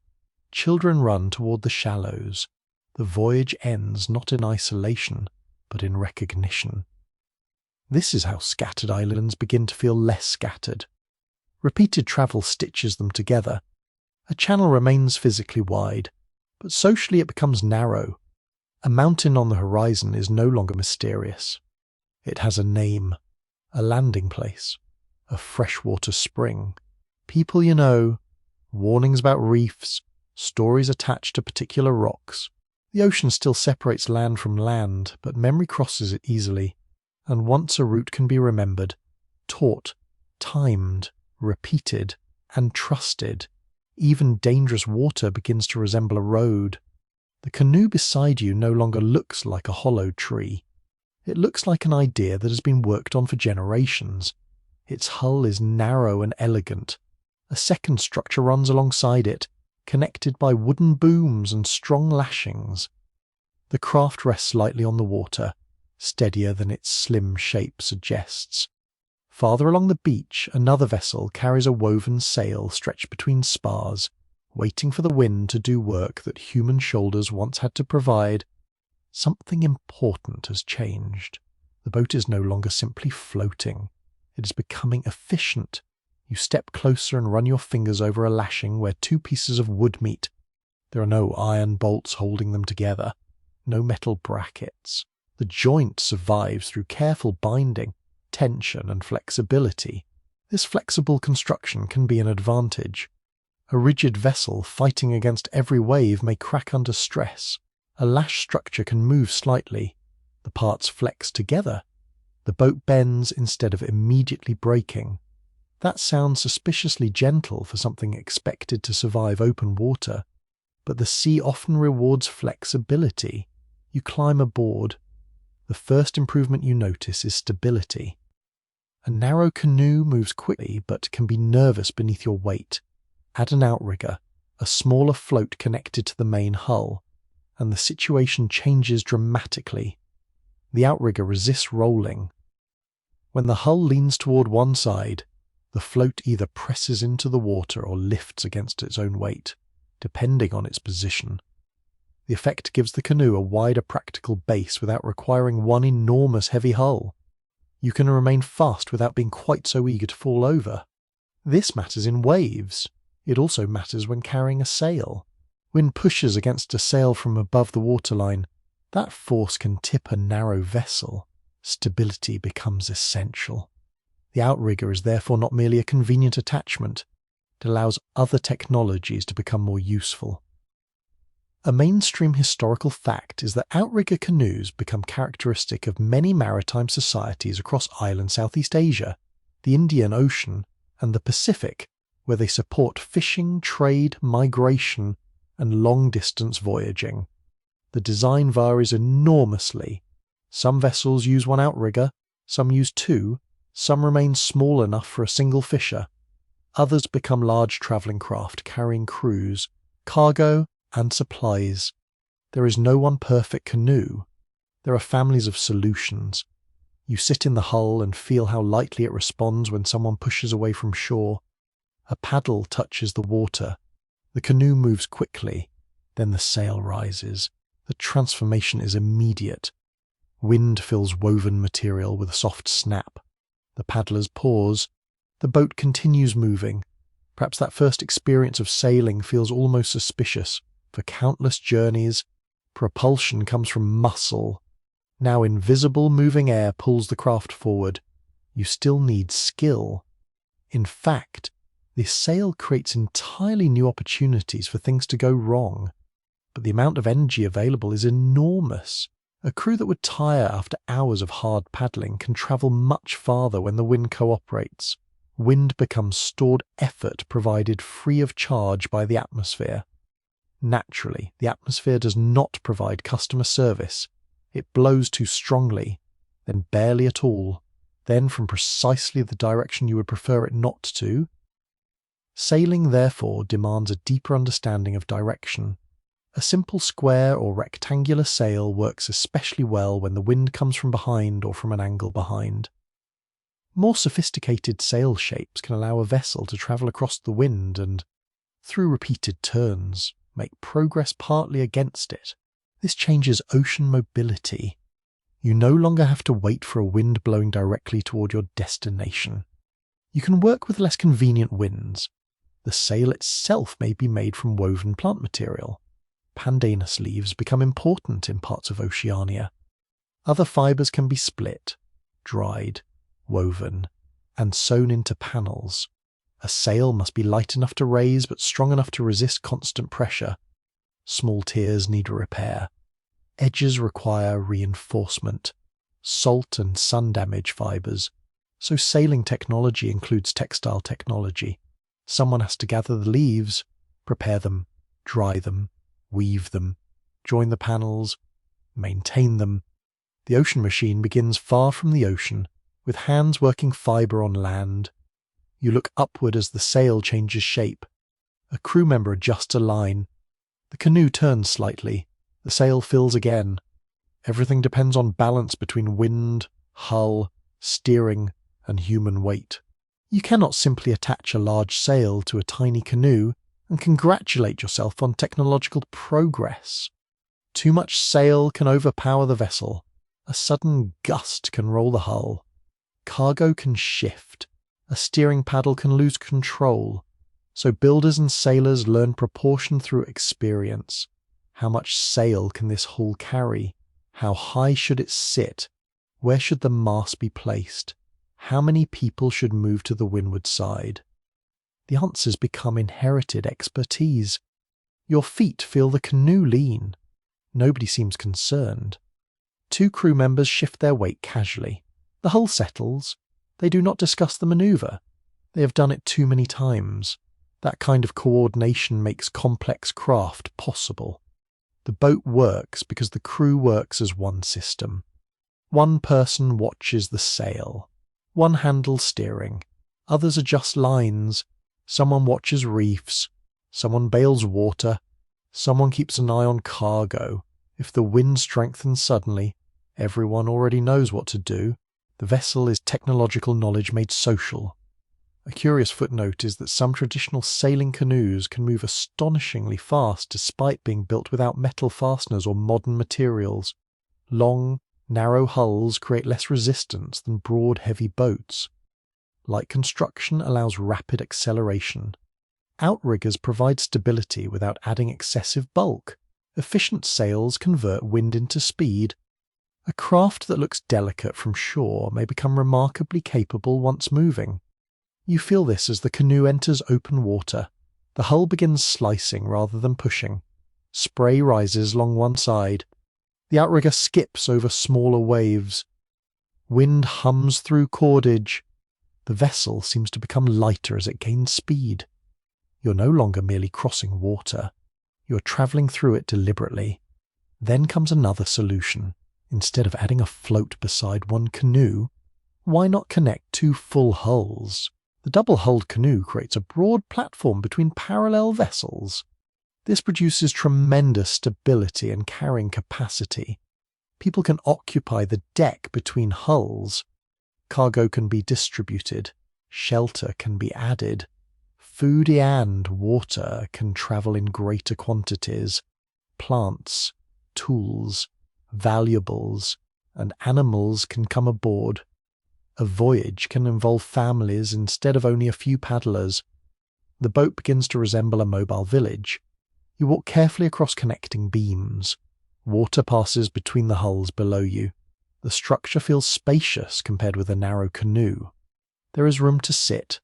Speaker 1: Children run toward the shallows. The voyage ends not in isolation, but in recognition. This is how scattered islands begin to feel less scattered. Repeated travel stitches them together. A channel remains physically wide, but socially it becomes narrow. A mountain on the horizon is no longer mysterious. It has a name, a landing place, a freshwater spring. People you know, warnings about reefs, stories attached to particular rocks. The ocean still separates land from land, but memory crosses it easily, and once a route can be remembered, taught, timed, repeated, and trusted, even dangerous water begins to resemble a road. The canoe beside you no longer looks like a hollow tree. It looks like an idea that has been worked on for generations. Its hull is narrow and elegant. A second structure runs alongside it, connected by wooden booms and strong lashings. The craft rests lightly on the water, steadier than its slim shape suggests. Farther along the beach, another vessel carries a woven sail stretched between spars, waiting for the wind to do work that human shoulders once had to provide. Something important has changed. The boat is no longer simply floating. It is becoming efficient. You step closer and run your fingers over a lashing where two pieces of wood meet. There are no iron bolts holding them together, no metal brackets. The joint survives through careful binding, tension, and flexibility. This flexible construction can be an advantage. A rigid vessel fighting against every wave may crack under stress. A lash structure can move slightly. The parts flex together. The boat bends instead of immediately breaking. That sounds suspiciously gentle for something expected to survive open water, but the sea often rewards flexibility. You climb aboard. The first improvement you notice is stability. A narrow canoe moves quickly but can be nervous beneath your weight. Add an outrigger, a smaller float connected to the main hull, and the situation changes dramatically. The outrigger resists rolling. When the hull leans toward one side, the float either presses into the water or lifts against its own weight, depending on its position. The effect gives the canoe a wider practical base without requiring one enormous heavy hull. You can remain fast without being quite so eager to fall over. This matters in waves. It also matters when carrying a sail. Wind pushes against a sail from above the waterline. That force can tip a narrow vessel. Stability becomes essential. The outrigger is therefore not merely a convenient attachment. It allows other technologies to become more useful. A mainstream historical fact is that outrigger canoes become characteristic of many maritime societies across island Southeast Asia, the Indian Ocean, and the Pacific, where they support fishing, trade, migration, and long-distance voyaging. The design varies enormously. Some vessels use one outrigger, some use two, some remain small enough for a single fisher. Others become large travelling craft carrying crews, cargo, and supplies. There is no one perfect canoe. There are families of solutions. You sit in the hull and feel how lightly it responds when someone pushes away from shore. A paddle touches the water. The canoe moves quickly. Then the sail rises. The transformation is immediate. Wind fills woven material with a soft snap. The paddlers pause. The boat continues moving. Perhaps that first experience of sailing feels almost suspicious. For countless journeys, propulsion comes from muscle. Now invisible moving air pulls the craft forward. You still need skill. In fact, the sail creates entirely new opportunities for things to go wrong. But the amount of energy available is enormous. A crew that would tire after hours of hard paddling can travel much farther when the wind cooperates. Wind becomes stored effort provided free of charge by the atmosphere. Naturally, the atmosphere does not provide customer service. It blows too strongly, then barely at all, then from precisely the direction you would prefer it not to. Sailing, therefore, demands a deeper understanding of direction. A simple square or rectangular sail works especially well when the wind comes from behind or from an angle behind. More sophisticated sail shapes can allow a vessel to travel across the wind and, through repeated turns, make progress partly against it. This changes ocean mobility. You no longer have to wait for a wind blowing directly toward your destination. You can work with less convenient winds. The sail itself may be made from woven plant material. Pandanus leaves become important in parts of Oceania. Other fibres can be split, dried, woven, and sewn into panels. A sail must be light enough to raise but strong enough to resist constant pressure. Small tiers need repair. Edges require reinforcement. Salt and sun damage fibres. So sailing technology includes textile technology. Someone has to gather the leaves, prepare them, dry them, weave them, join the panels, maintain them. The ocean machine begins far from the ocean, with hands working fibre on land. You look upward as the sail changes shape. A crew member adjusts a line. The canoe turns slightly. The sail fills again. Everything depends on balance between wind, hull, steering, and human weight. You cannot simply attach a large sail to a tiny canoe and congratulate yourself on technological progress. Too much sail can overpower the vessel. A sudden gust can roll the hull. Cargo can shift. A steering paddle can lose control. So builders and sailors learn proportion through experience. How much sail can this hull carry? How high should it sit? Where should the mast be placed? How many people should move to the windward side? The answers become inherited expertise. Your feet feel the canoe lean. Nobody seems concerned. 2 crew members shift their weight casually. The hull settles. They do not discuss the manoeuvre. They have done it too many times. That kind of coordination makes complex craft possible. The boat works because the crew works as one system. One person watches the sail. One handles steering. Others adjust lines. Someone watches reefs. Someone bails water. Someone keeps an eye on cargo. If the wind strengthens suddenly, everyone already knows what to do. The vessel is technological knowledge made social. A curious footnote is that some traditional sailing canoes can move astonishingly fast despite being built without metal fasteners or modern materials. Long, narrow hulls create less resistance than broad, heavy boats. Light construction allows rapid acceleration. Outriggers provide stability without adding excessive bulk. Efficient sails convert wind into speed. A craft that looks delicate from shore may become remarkably capable once moving. You feel this as the canoe enters open water. The hull begins slicing rather than pushing. Spray rises along one side. The outrigger skips over smaller waves. Wind hums through cordage. The vessel seems to become lighter as it gains speed. You're no longer merely crossing water. You're travelling through it deliberately. Then comes another solution. Instead of adding a float beside one canoe, why not connect 2 full hulls? The double-hulled canoe creates a broad platform between parallel vessels. This produces tremendous stability and carrying capacity. People can occupy the deck between hulls. Cargo can be distributed. Shelter can be added. Food and water can travel in greater quantities. Plants, tools, valuables, and animals can come aboard. A voyage can involve families instead of only a few paddlers. The boat begins to resemble a mobile village. You walk carefully across connecting beams. Water passes between the hulls below you. The structure feels spacious compared with a narrow canoe. There is room to sit,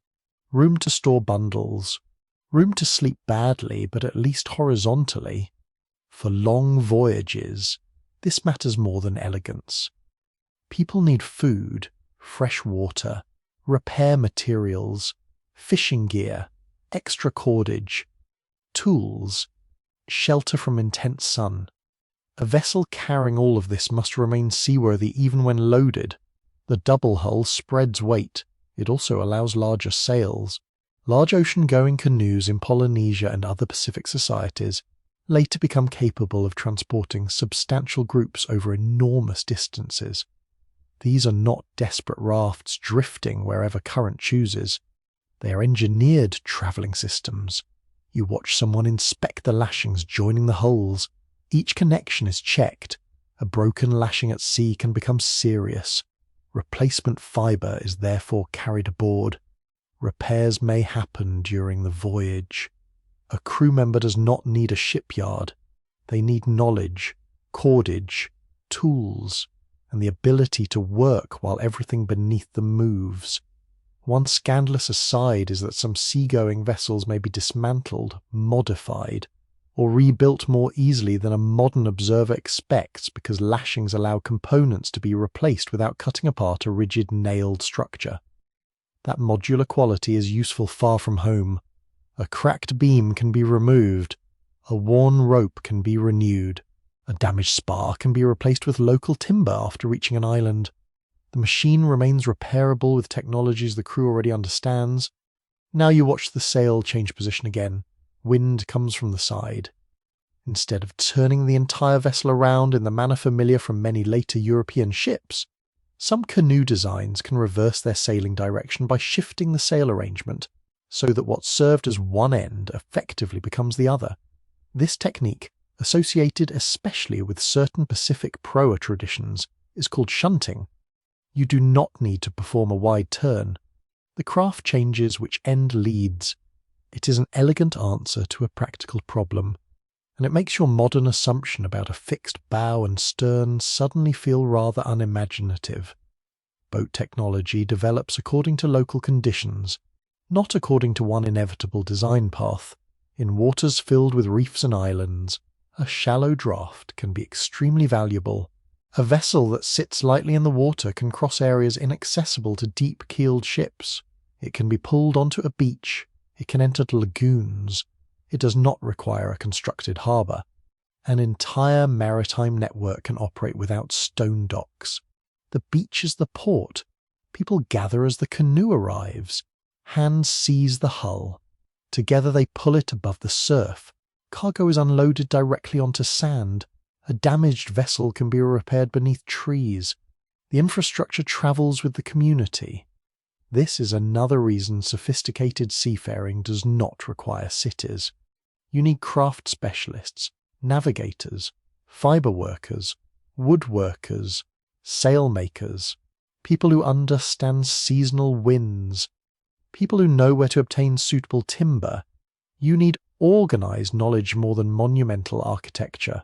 Speaker 1: room to store bundles, room to sleep badly but at least horizontally. For long voyages, this matters more than elegance. People need food, fresh water, repair materials, fishing gear, extra cordage, tools, shelter from intense sun. A vessel carrying all of this must remain seaworthy even when loaded. The double hull spreads weight. It also allows larger sails. Large ocean-going canoes in Polynesia and other Pacific societies later become capable of transporting substantial groups over enormous distances. These are not desperate rafts drifting wherever current chooses. They are engineered travelling systems. You watch someone inspect the lashings joining the hulls. Each connection is checked. A broken lashing at sea can become serious. Replacement fibre is therefore carried aboard. Repairs may happen during the voyage. A crew member does not need a shipyard. They need knowledge, cordage, tools, and the ability to work while everything beneath them moves. One scandalous aside is that some seagoing vessels may be dismantled, modified, or rebuilt more easily than a modern observer expects because lashings allow components to be replaced without cutting apart a rigid nailed structure. That modular quality is useful far from home. A cracked beam can be removed. A worn rope can be renewed. A damaged spar can be replaced with local timber after reaching an island. The machine remains repairable with technologies the crew already understands. Now you watch the sail change position again. Wind comes from the side. Instead of turning the entire vessel around in the manner familiar from many later European ships, some canoe designs can reverse their sailing direction by shifting the sail arrangement so that what served as one end effectively becomes the other. This technique, associated especially with certain Pacific proa traditions, is called shunting. You do not need to perform a wide turn. The craft changes which end leads. It is an elegant answer to a practical problem, and it makes your modern assumption about a fixed bow and stern suddenly feel rather unimaginative. Boat technology develops according to local conditions, not according to one inevitable design path. In waters filled with reefs and islands, a shallow draft can be extremely valuable. A vessel that sits lightly in the water can cross areas inaccessible to deep-keeled ships. It can be pulled onto a beach. It can enter lagoons. It does not require a constructed harbour. An entire maritime network can operate without stone docks. The beach is the port. People gather as the canoe arrives. Hands seize the hull. Together they pull it above the surf. Cargo is unloaded directly onto sand. A damaged vessel can be repaired beneath trees. The infrastructure travels with the community. This is another reason sophisticated seafaring does not require cities. You need craft specialists, navigators, fibre workers, woodworkers, sailmakers, people who understand seasonal winds, people who know where to obtain suitable timber. You need organised knowledge more than monumental architecture.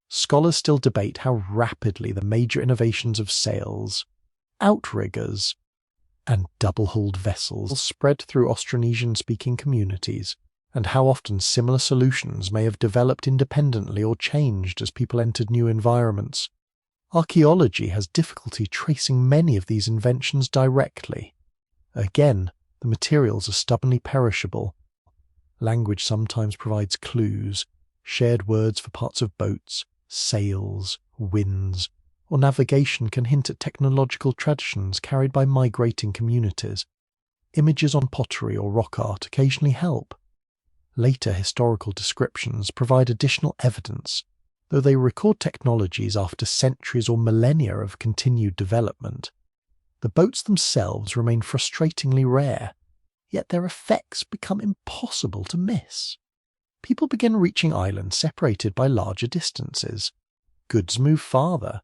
Speaker 1: Scholars still debate how rapidly the major innovations of sails, outriggers, and double-hulled vessels spread through Austronesian-speaking communities, and how often similar solutions may have developed independently or changed as people entered new environments. Archaeology has difficulty tracing many of these inventions directly. Again, the materials are stubbornly perishable. Language sometimes provides clues, shared words for parts of boats, sails, winds, or navigation can hint at technological traditions carried by migrating communities. Images on pottery or rock art occasionally help. Later historical descriptions provide additional evidence, though they record technologies after centuries or millennia of continued development. The boats themselves remain frustratingly rare, yet their effects become impossible to miss. People begin reaching islands separated by larger distances. Goods move farther.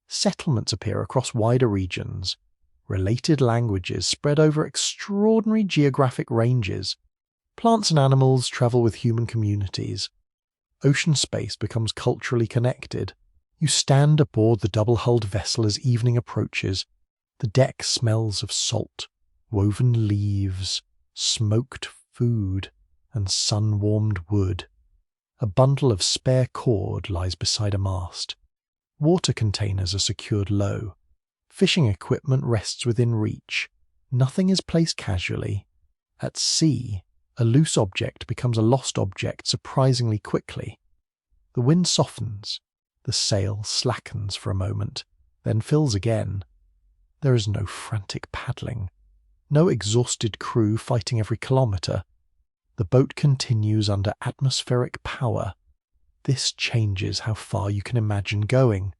Speaker 1: Settlements appear across wider regions. Related languages spread over extraordinary geographic ranges. Plants and animals travel with human communities. Ocean space becomes culturally connected. You stand aboard the double-hulled vessel as evening approaches. The deck smells of salt, woven leaves, smoked food, and sun-warmed wood. A bundle of spare cord lies beside a mast. Water containers are secured low. Fishing equipment rests within reach. Nothing is placed casually. At sea, a loose object becomes a lost object surprisingly quickly. The wind softens, the sail slackens for a moment, then fills again. There is no frantic paddling, no exhausted crew fighting every kilometre. The boat continues under atmospheric power. This changes how far you can imagine going.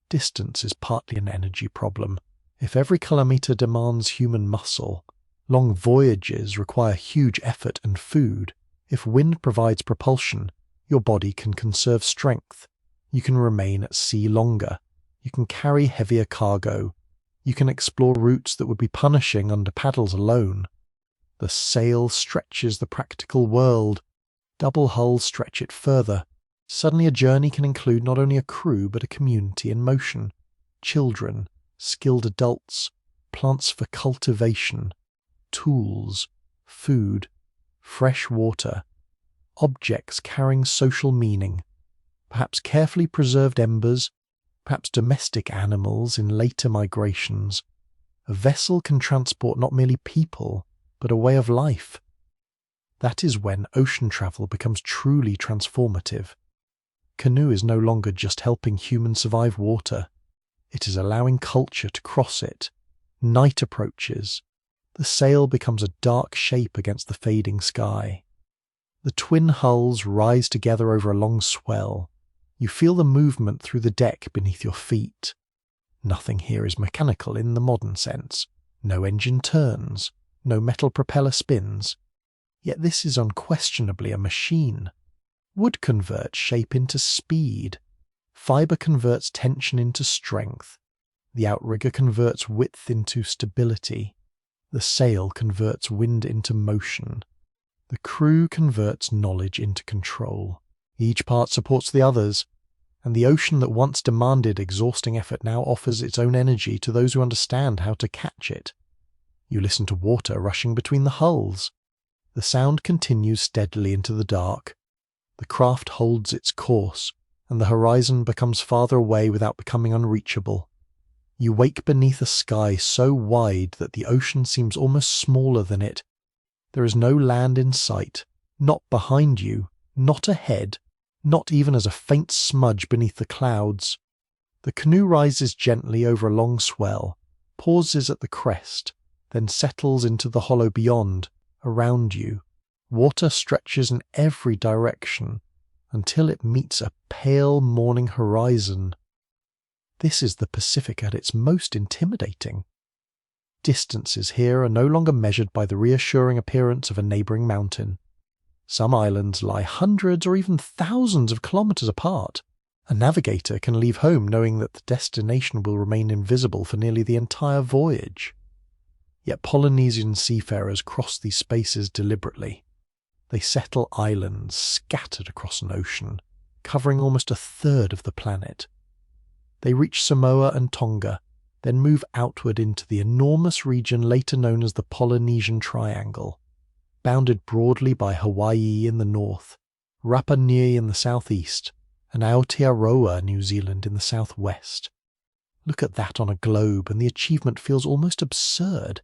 Speaker 1: Distance is partly an energy problem. If every kilometre demands human muscle, long voyages require huge effort and food. If wind provides propulsion, your body can conserve strength. You can remain at sea longer. You can carry heavier cargo. You can explore routes that would be punishing under paddles alone. The sail stretches the practical world. Double hulls stretch it further. Suddenly a journey can include not only a crew but a community in motion. Children, skilled adults, plants for cultivation, tools, food, fresh water, objects carrying social meaning, perhaps carefully preserved embers, perhaps domestic animals in later migrations. A vessel can transport not merely people, but a way of life. That is when ocean travel becomes truly transformative. Canoe is no longer just helping humans survive water. It is allowing culture to cross it. Night approaches. The sail becomes a dark shape against the fading sky. The twin hulls rise together over a long swell. You feel the movement through the deck beneath your feet. Nothing here is mechanical in the modern sense. No engine turns. No metal propeller spins. Yet this is unquestionably a machine. Wood converts shape into speed. Fibre converts tension into strength. The outrigger converts width into stability. The sail converts wind into motion. The crew converts knowledge into control. Each part supports the others, and the ocean that once demanded exhausting effort now offers its own energy to those who understand how to catch it. You listen to water rushing between the hulls. The sound continues steadily into the dark. The craft holds its course, and the horizon becomes farther away without becoming unreachable. You wake beneath a sky so wide that the ocean seems almost smaller than it. There is no land in sight, not behind you, not ahead, not even as a faint smudge beneath the clouds. The canoe rises gently over a long swell, pauses at the crest, then settles into the hollow beyond, around you. Water stretches in every direction until it meets a pale morning horizon. This is the Pacific at its most intimidating. Distances here are no longer measured by the reassuring appearance of a neighbouring mountain. Some islands lie hundreds or even thousands of kilometres apart. A navigator can leave home knowing that the destination will remain invisible for nearly the entire voyage. Yet Polynesian seafarers cross these spaces deliberately. They settle islands scattered across an ocean, covering almost a third of the planet. They reach Samoa and Tonga, then move outward into the enormous region later known as the Polynesian Triangle, bounded broadly by Hawaii in the north, Rapa Nui in the southeast, and Aotearoa, New Zealand, in the southwest. Look at that on a globe, and the achievement feels almost absurd.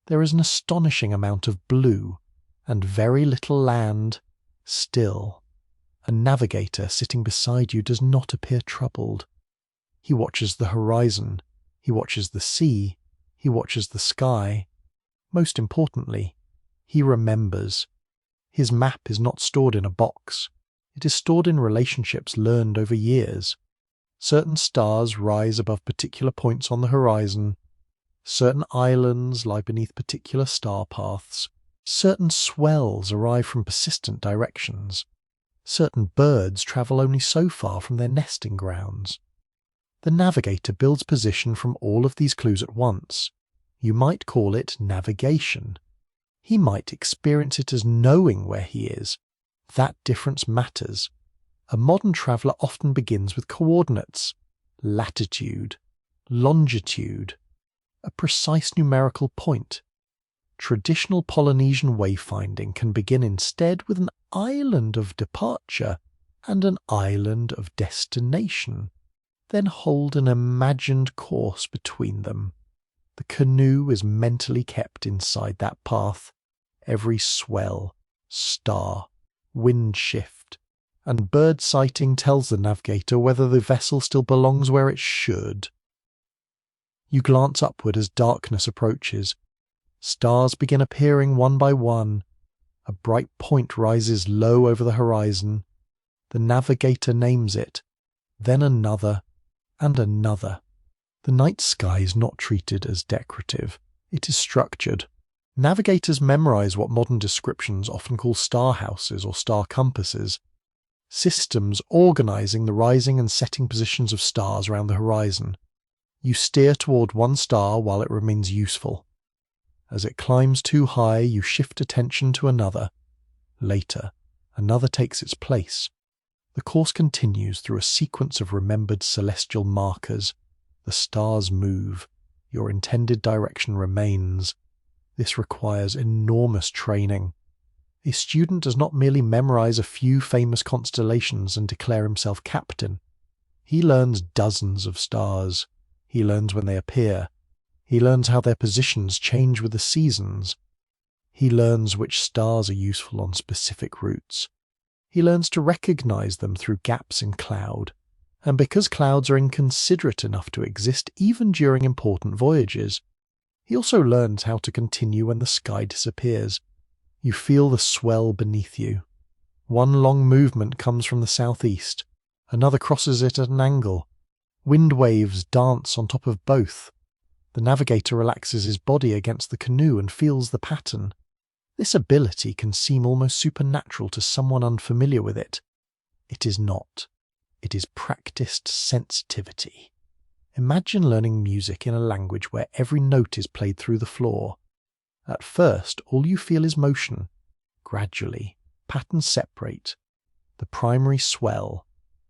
Speaker 1: There is an astonishing amount of blue, and very little land. Still, a navigator sitting beside you does not appear troubled. He watches the horizon, he watches the sea, he watches the sky. Most importantly, he remembers. His map is not stored in a box. It is stored in relationships learned over years. Certain stars rise above particular points on the horizon. Certain islands lie beneath particular star paths. Certain swells arrive from persistent directions. Certain birds travel only so far from their nesting grounds. The navigator builds position from all of these clues at once. You might call it navigation. He might experience it as knowing where he is. That difference matters. A modern traveller often begins with coordinates, latitude, longitude, a precise numerical point. Traditional Polynesian wayfinding can begin instead with an island of departure and an island of destination, then hold an imagined course between them. The canoe is mentally kept inside that path. Every swell, star, wind shift, and bird sighting tells the navigator whether the vessel still belongs where it should. You glance upward as darkness approaches. Stars begin appearing one by one. A bright point rises low over the horizon. The navigator names it, then another, and another. The night sky is not treated as decorative. It is structured. Navigators memorize what modern descriptions often call star houses or star compasses, systems organizing the rising and setting positions of stars around the horizon. You steer toward one star while it remains useful. As it climbs too high, you shift attention to another. Later, another takes its place. The course continues through a sequence of remembered celestial markers. The stars move. Your intended direction remains. This requires enormous training. A student does not merely memorize a few famous constellations and declare himself captain. He learns dozens of stars. He learns when they appear. He learns how their positions change with the seasons. He learns which stars are useful on specific routes. He learns to recognize them through gaps in cloud. And because clouds are inconsiderate enough to exist even during important voyages, he also learns how to continue when the sky disappears. You feel the swell beneath you. One long movement comes from the southeast. Another crosses it at an angle. Wind waves dance on top of both. The navigator relaxes his body against the canoe and feels the pattern. This ability can seem almost supernatural to someone unfamiliar with it. It is not. It is practiced sensitivity. Imagine learning music in a language where every note is played through the floor. At first, all you feel is motion. Gradually, patterns separate. The primary swell,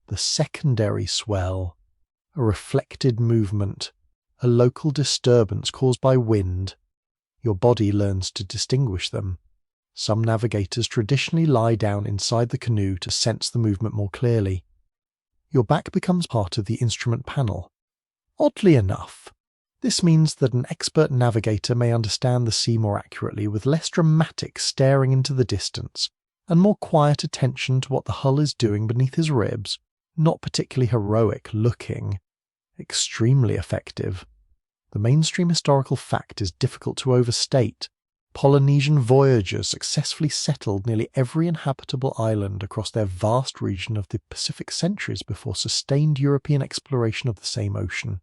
Speaker 1: the secondary swell, a reflected movement, a local disturbance caused by wind. Your body learns to distinguish them. Some navigators traditionally lie down inside the canoe to sense the movement more clearly. Your back becomes part of the instrument panel. Oddly enough, this means that an expert navigator may understand the sea more accurately with less dramatic staring into the distance and more quiet attention to what the hull is doing beneath his ribs. Not particularly heroic looking. Extremely effective. The mainstream historical fact is difficult to overstate. Polynesian voyagers successfully settled nearly every inhabitable island across their vast region of the Pacific centuries before sustained European exploration of the same ocean.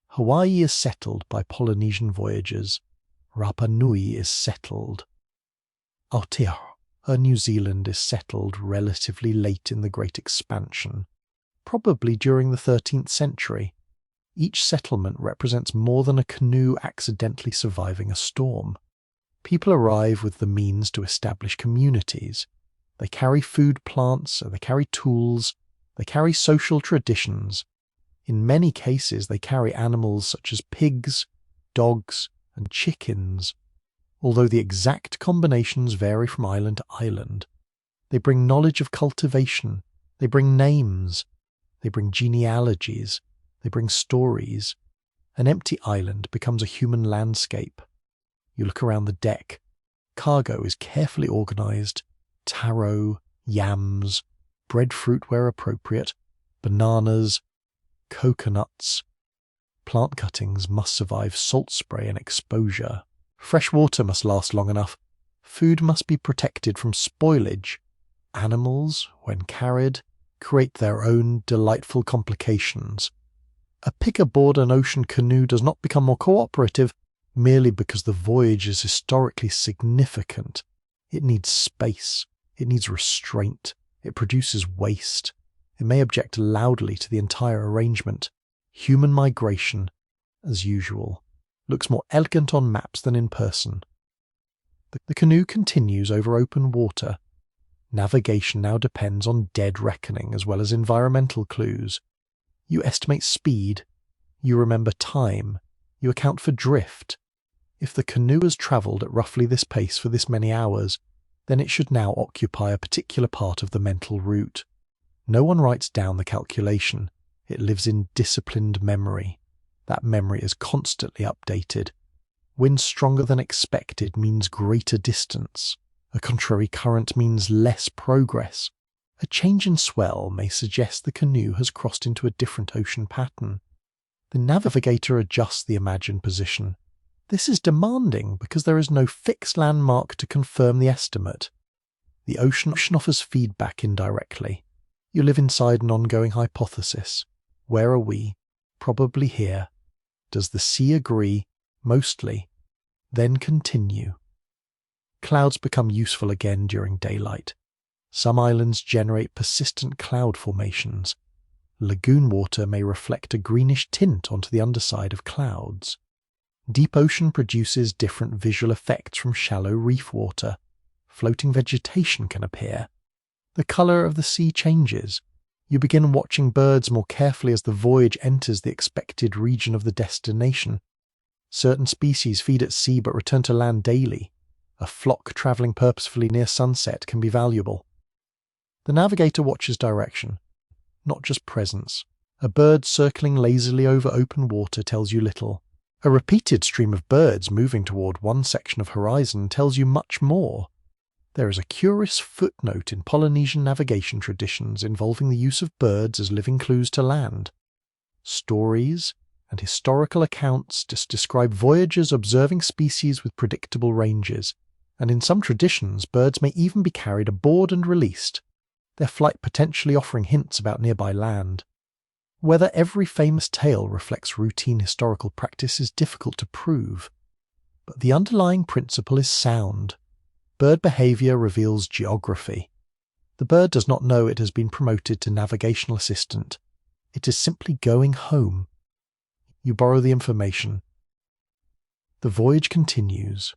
Speaker 1: Hawaii is settled by Polynesian voyagers. Rapa Nui is settled. Aotearoa, New Zealand, is settled relatively late in the Great Expansion, probably during the 13th century. Each settlement represents more than a canoe accidentally surviving a storm. People arrive with the means to establish communities. They carry food plants, they carry tools, they carry social traditions. In many cases, they carry animals such as pigs, dogs, and chickens. Although the exact combinations vary from island to island, they bring knowledge of cultivation, they bring names, they bring genealogies, they bring stories. An empty island becomes a human landscape. You look around the deck. Cargo is carefully organized. Taro, yams, breadfruit where appropriate, bananas, coconuts. Plant cuttings must survive salt spray and exposure. Fresh water must last long enough. Food must be protected from spoilage. Animals, when carried, create their own delightful complications. A pig aboard an ocean canoe does not become more cooperative merely because the voyage is historically significant. It needs space. It needs restraint. It produces waste. It may object loudly to the entire arrangement. Human migration, as usual, looks more elegant on maps than in person. The canoe continues over open water. Navigation now depends on dead reckoning as well as environmental clues. You estimate speed. You remember time. You account for drift. If the canoe has travelled at roughly this pace for this many hours, then it should now occupy a particular part of the mental route. No one writes down the calculation. It lives in disciplined memory. That memory is constantly updated. Wind stronger than expected means greater distance. A contrary current means less progress. A change in swell may suggest the canoe has crossed into a different ocean pattern. The navigator adjusts the imagined position. This is demanding because there is no fixed landmark to confirm the estimate. The ocean offers feedback indirectly. You live inside an ongoing hypothesis. Where are we? Probably here. Does the sea agree? Mostly. Then continue. Clouds become useful again during daylight. Some islands generate persistent cloud formations. Lagoon water may reflect a greenish tint onto the underside of clouds. Deep ocean produces different visual effects from shallow reef water. Floating vegetation can appear. The colour of the sea changes. You begin watching birds more carefully as the voyage enters the expected region of the destination. Certain species feed at sea but return to land daily. A flock travelling purposefully near sunset can be valuable. The navigator watches direction, not just presence. A bird circling lazily over open water tells you little. A repeated stream of birds moving toward one section of horizon tells you much more. There is a curious footnote in Polynesian navigation traditions involving the use of birds as living clues to land. Stories and historical accounts describe voyagers observing species with predictable ranges, and in some traditions birds may even be carried aboard and released, their flight potentially offering hints about nearby land. Whether every famous tale reflects routine historical practice is difficult to prove, but the underlying principle is sound. Bird behavior reveals geography. The bird does not know it has been promoted to navigational assistant. It is simply going home. You borrow the information. The voyage continues.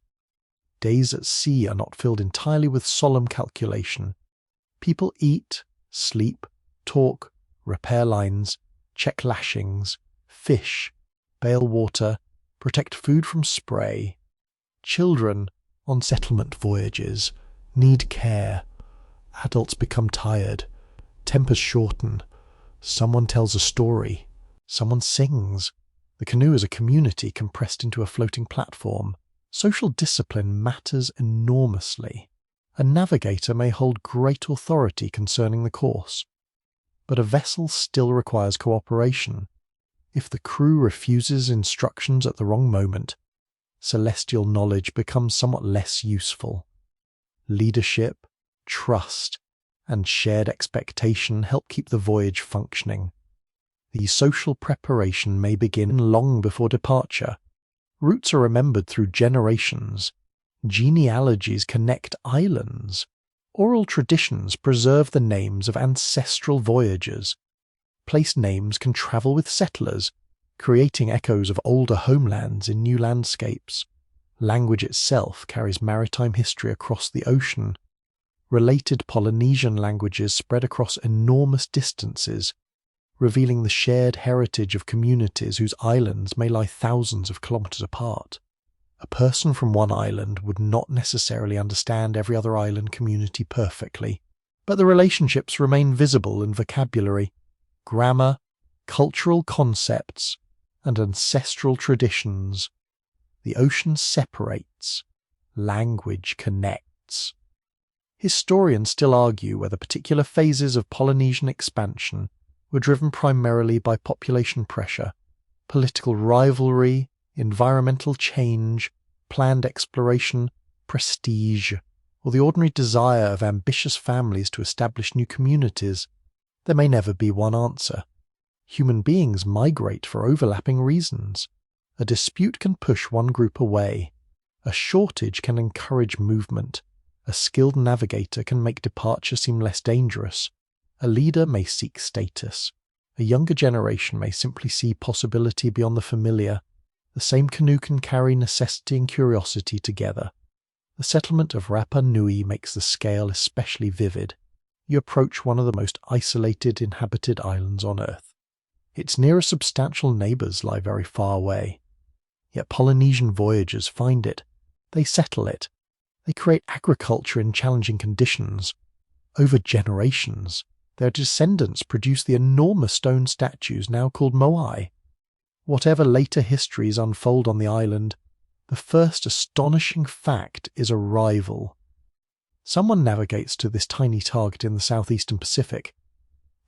Speaker 1: Days at sea are not filled entirely with solemn calculation. People eat, sleep, talk, repair lines, check lashings, fish, bail water, protect food from spray. Children, on settlement voyages, need care. Adults become tired. Tempers shorten. Someone tells a story. Someone sings. The canoe is a community compressed into a floating platform. Social discipline matters enormously. A navigator may hold great authority concerning the course, but a vessel still requires cooperation. If the crew refuses instructions at the wrong moment, celestial knowledge becomes somewhat less useful. Leadership, trust, and shared expectation help keep the voyage functioning. The social preparation may begin long before departure. Routes are remembered through generations. Genealogies connect islands. Oral traditions preserve the names of ancestral voyagers. Place names can travel with settlers, creating echoes of older homelands in new landscapes. Language itself carries maritime history across the ocean. Related Polynesian languages spread across enormous distances, revealing the shared heritage of communities whose islands may lie thousands of kilometers apart. A person from one island would not necessarily understand every other island community perfectly, but the relationships remain visible in vocabulary, grammar, cultural concepts, and ancestral traditions. The ocean separates, language connects. Historians still argue whether particular phases of Polynesian expansion were driven primarily by population pressure, political rivalry, environmental change, planned exploration, prestige, or the ordinary desire of ambitious families to establish new communities. There may never be one answer. Human beings migrate for overlapping reasons. A dispute can push one group away. A shortage can encourage movement. A skilled navigator can make departure seem less dangerous. A leader may seek status. A younger generation may simply see possibility beyond the familiar. The same canoe can carry necessity and curiosity together. The settlement of Rapa Nui makes the scale especially vivid. You approach one of the most isolated inhabited islands on Earth. Its nearest substantial neighbours lie very far away. Yet Polynesian voyagers find it. They settle it. They create agriculture in challenging conditions. Over generations, their descendants produce the enormous stone statues now called moai. Whatever later histories unfold on the island, the first astonishing fact is arrival. Someone navigates to this tiny target in the southeastern Pacific.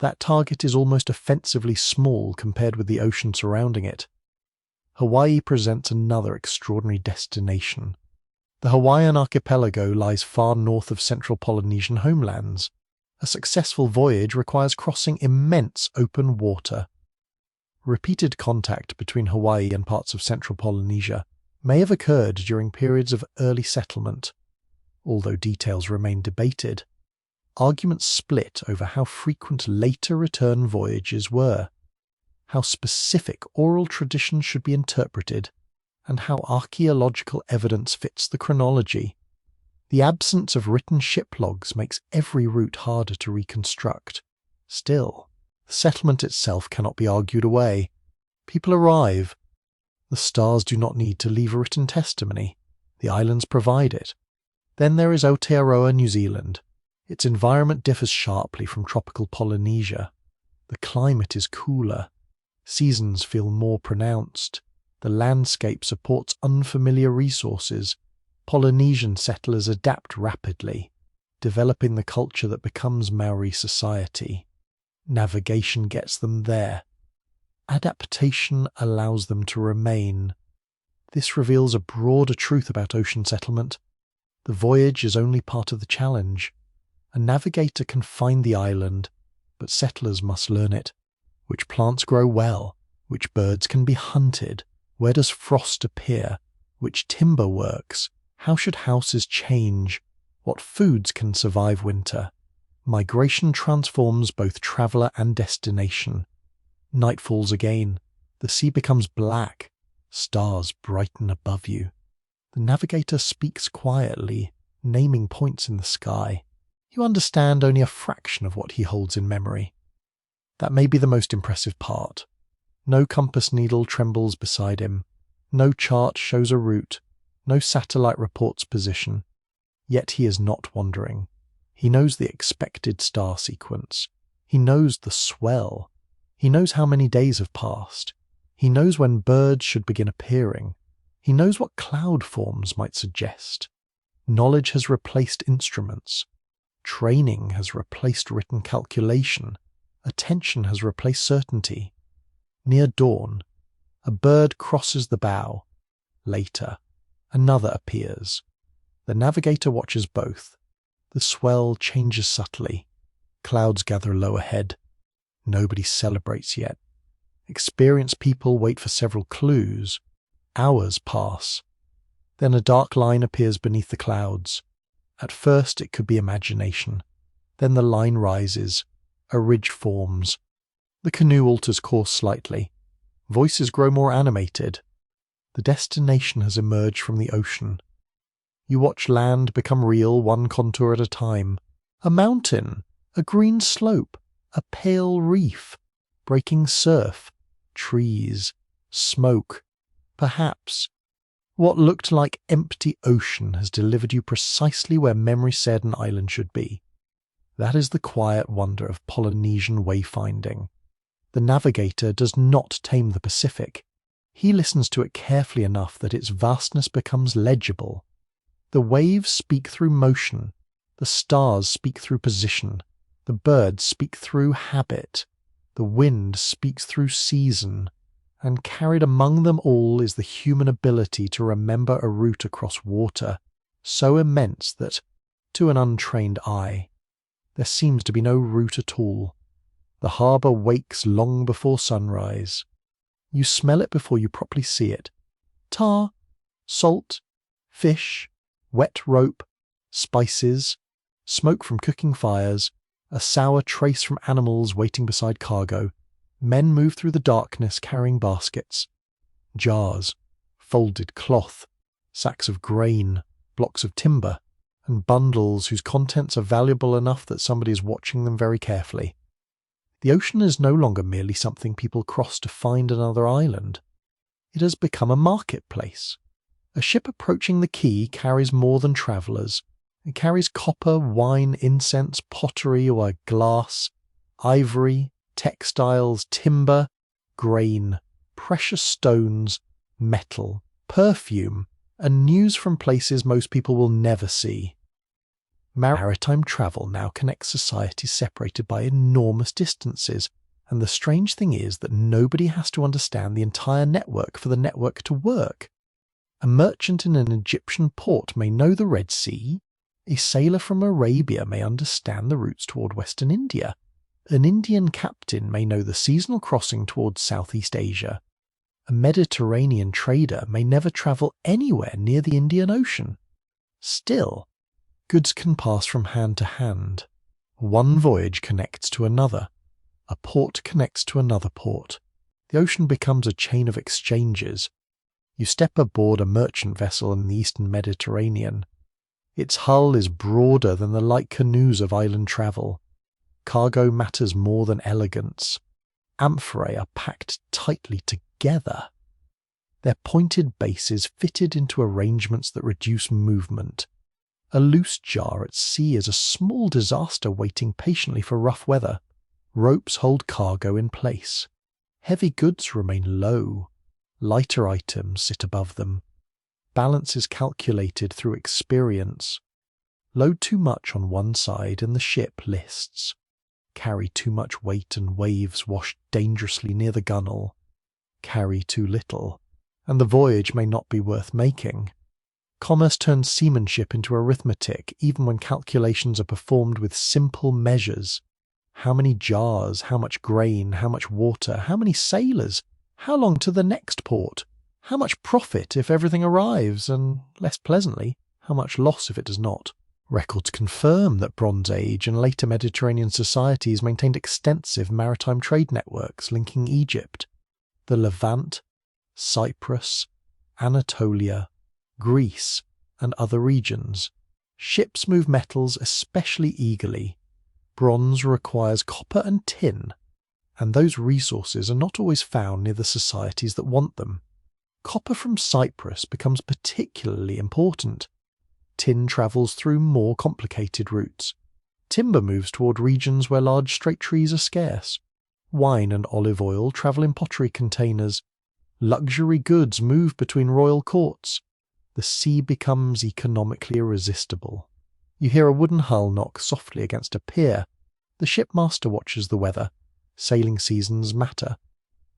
Speaker 1: That target is almost offensively small compared with the ocean surrounding it. Hawaii presents another extraordinary destination. The Hawaiian archipelago lies far north of central Polynesian homelands. A successful voyage requires crossing immense open water. Repeated contact between Hawaii and parts of central Polynesia may have occurred during periods of early settlement, although details remain debated. Arguments split over how frequent later return voyages were, how specific oral traditions should be interpreted, and how archaeological evidence fits the chronology. The absence of written ship logs makes every route harder to reconstruct. Still, the settlement itself cannot be argued away. People arrive. The stars do not need to leave a written testimony. The islands provide it. Then there is Aotearoa, New Zealand. Its environment differs sharply from tropical Polynesia. The climate is cooler. Seasons feel more pronounced. The landscape supports unfamiliar resources. Polynesian settlers adapt rapidly, developing the culture that becomes Maori society. Navigation gets them there. Adaptation allows them to remain. This reveals a broader truth about ocean settlement. The voyage is only part of the challenge. A navigator can find the island, but settlers must learn it. Which plants grow well? Which birds can be hunted? Where does frost appear? Which timber works? How should houses change? What foods can survive winter? Migration transforms both traveller and destination. Night falls again. The sea becomes black. Stars brighten above you. The navigator speaks quietly, naming points in the sky. You understand only a fraction of what he holds in memory. That may be the most impressive part. No compass needle trembles beside him. No chart shows a route. No satellite reports position. Yet he is not wandering. He knows the expected star sequence. He knows the swell. He knows how many days have passed. He knows when birds should begin appearing. He knows what cloud forms might suggest. Knowledge has replaced instruments. Training has replaced written calculation. Attention has replaced certainty. Near dawn, a bird crosses the bow. Later, another appears. The navigator watches both. The swell changes subtly. Clouds gather low ahead. Nobody celebrates yet. Experienced people wait for several clues. Hours pass. Then a dark line appears beneath the clouds. At first it could be imagination. Then the line rises. A ridge forms. The canoe alters course slightly. Voices grow more animated. The destination has emerged from the ocean. You watch land become real, one contour at a time. A mountain, a green slope, a pale reef, breaking surf, trees, smoke. Perhaps what looked like empty ocean has delivered you precisely where memory said an island should be. That is the quiet wonder of Polynesian wayfinding. The navigator does not tame the Pacific. He listens to it carefully enough that its vastness becomes legible. The waves speak through motion. The stars speak through position. The birds speak through habit. The wind speaks through season. And carried among them all is the human ability to remember a route across water, so immense that, to an untrained eye, there seems to be no route at all. The harbour wakes long before sunrise. You smell it before you properly see it. Tar, salt, fish, wet rope, spices, smoke from cooking fires, a sour trace from animals waiting beside cargo. Men move through the darkness carrying baskets, jars, folded cloth, sacks of grain, blocks of timber, and bundles whose contents are valuable enough that somebody is watching them very carefully. The ocean is no longer merely something people cross to find another island. It has become a marketplace. A ship approaching the quay carries more than travellers. It carries copper, wine, incense, pottery or glass, ivory, textiles, timber, grain, precious stones, metal, perfume, and news from places most people will never see. Maritime travel now connects societies separated by enormous distances, and the strange thing is that nobody has to understand the entire network for the network to work. A merchant in an Egyptian port may know the Red Sea. A sailor from Arabia may understand the routes toward Western India. An Indian captain may know the seasonal crossing towards Southeast Asia. A Mediterranean trader may never travel anywhere near the Indian Ocean. Still, goods can pass from hand to hand. One voyage connects to another. A port connects to another port. The ocean becomes a chain of exchanges. You step aboard a merchant vessel in the eastern Mediterranean. Its hull is broader than the light canoes of island travel. Cargo matters more than elegance. Amphorae are packed tightly together. Their pointed bases fitted into arrangements that reduce movement. A loose jar at sea is a small disaster waiting patiently for rough weather. Ropes hold cargo in place. Heavy goods remain low. Lighter items sit above them. Balance is calculated through experience. Load too much on one side and the ship lists. Carry too much weight and waves wash dangerously near the gunwale. Carry too little, and the voyage may not be worth making. Commerce turns seamanship into arithmetic even when calculations are performed with simple measures. How many jars, how much grain, how much water, how many sailors, how long to the next port, how much profit if everything arrives, and, less pleasantly, how much loss if it does not. Records confirm that Bronze Age and later Mediterranean societies maintained extensive maritime trade networks linking Egypt, the Levant, Cyprus, Anatolia, Greece, and other regions. Ships move metals especially eagerly. Bronze requires copper and tin, and those resources are not always found near the societies that want them. Copper from Cyprus becomes particularly important. Tin travels through more complicated routes. Timber moves toward regions where large straight trees are scarce. Wine and olive oil travel in pottery containers. Luxury goods move between royal courts. The sea becomes economically irresistible. You hear a wooden hull knock softly against a pier. The shipmaster watches the weather. Sailing seasons matter.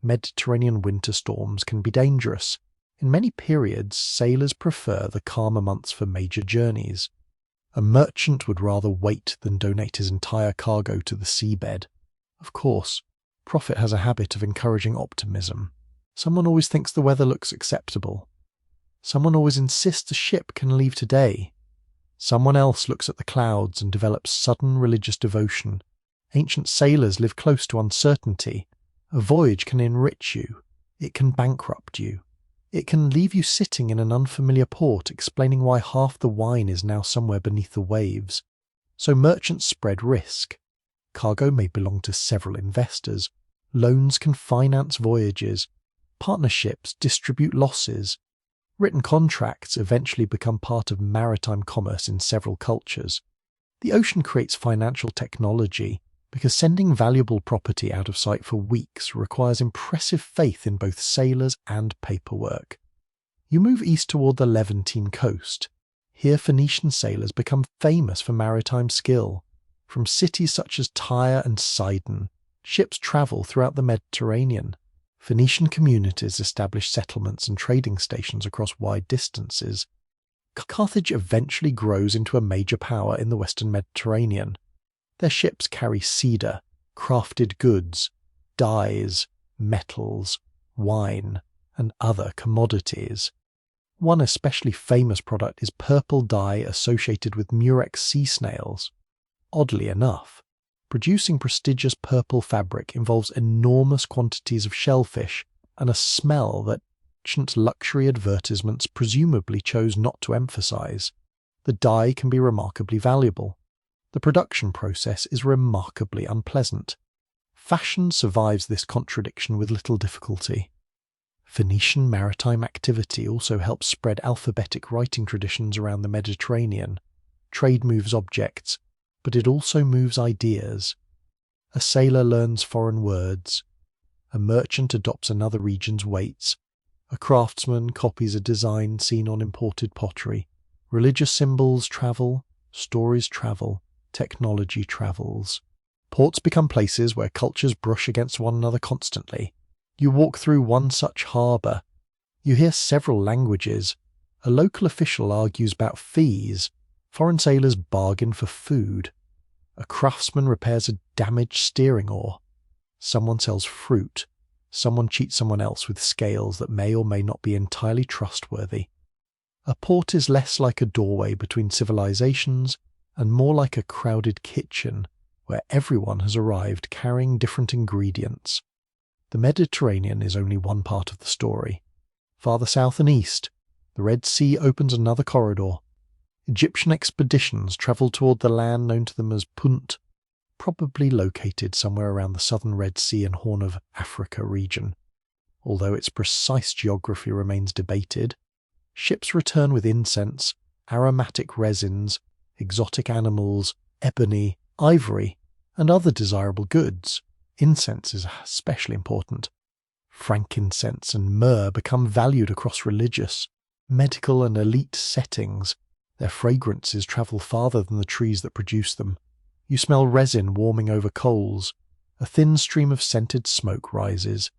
Speaker 1: Mediterranean winter storms can be dangerous. In many periods, sailors prefer the calmer months for major journeys. A merchant would rather wait than donate his entire cargo to the seabed. Of course, profit has a habit of encouraging optimism. Someone always thinks the weather looks acceptable. Someone always insists the ship can leave today. Someone else looks at the clouds and develops sudden religious devotion. Ancient sailors live close to uncertainty. A voyage can enrich you. It can bankrupt you. It can leave you sitting in an unfamiliar port explaining why half the wine is now somewhere beneath the waves. So merchants spread risk. Cargo may belong to several investors. Loans can finance voyages. Partnerships distribute losses. Written contracts eventually become part of maritime commerce in several cultures. The ocean creates financial technology because sending valuable property out of sight for weeks requires impressive faith in both sailors and paperwork. You move east toward the Levantine coast. Here Phoenician sailors become famous for maritime skill. From cities such as Tyre and Sidon, ships travel throughout the Mediterranean. Phoenician communities establish settlements and trading stations across wide distances. Carthage eventually grows into a major power in the western Mediterranean. Their ships carry cedar, crafted goods, dyes, metals, wine, and other commodities. One especially famous product is purple dye associated with murex sea snails. Oddly enough, producing prestigious purple fabric involves enormous quantities of shellfish and a smell that ancient luxury advertisements presumably chose not to emphasize. The dye can be remarkably valuable. The production process is remarkably unpleasant. Fashion survives this contradiction with little difficulty. Phoenician maritime activity also helps spread alphabetic writing traditions around the Mediterranean. Trade moves objects, but it also moves ideas. A sailor learns foreign words. A merchant adopts another region's weights. A craftsman copies a design seen on imported pottery. Religious symbols travel, stories travel, technology travels. Ports become places where cultures brush against one another constantly. You walk through one such harbour. You hear several languages. A local official argues about fees. Foreign sailors bargain for food. A craftsman repairs a damaged steering oar. Someone sells fruit. Someone cheats someone else with scales that may or may not be entirely trustworthy. A port is less like a doorway between civilizations and more like a crowded kitchen where everyone has arrived carrying different ingredients. The Mediterranean is only one part of the story. Farther south and east, the Red Sea opens another corridor. Egyptian expeditions travel toward the land known to them as Punt, probably located somewhere around the southern Red Sea and Horn of Africa region. Although its precise geography remains debated, ships return with incense, aromatic resins, exotic animals, ebony, ivory, and other desirable goods. Incense is especially important. Frankincense and myrrh become valued across religious, medical, and elite settings. Their fragrances travel farther than the trees that produce them. You smell resin warming over coals. A thin stream of scented smoke rises.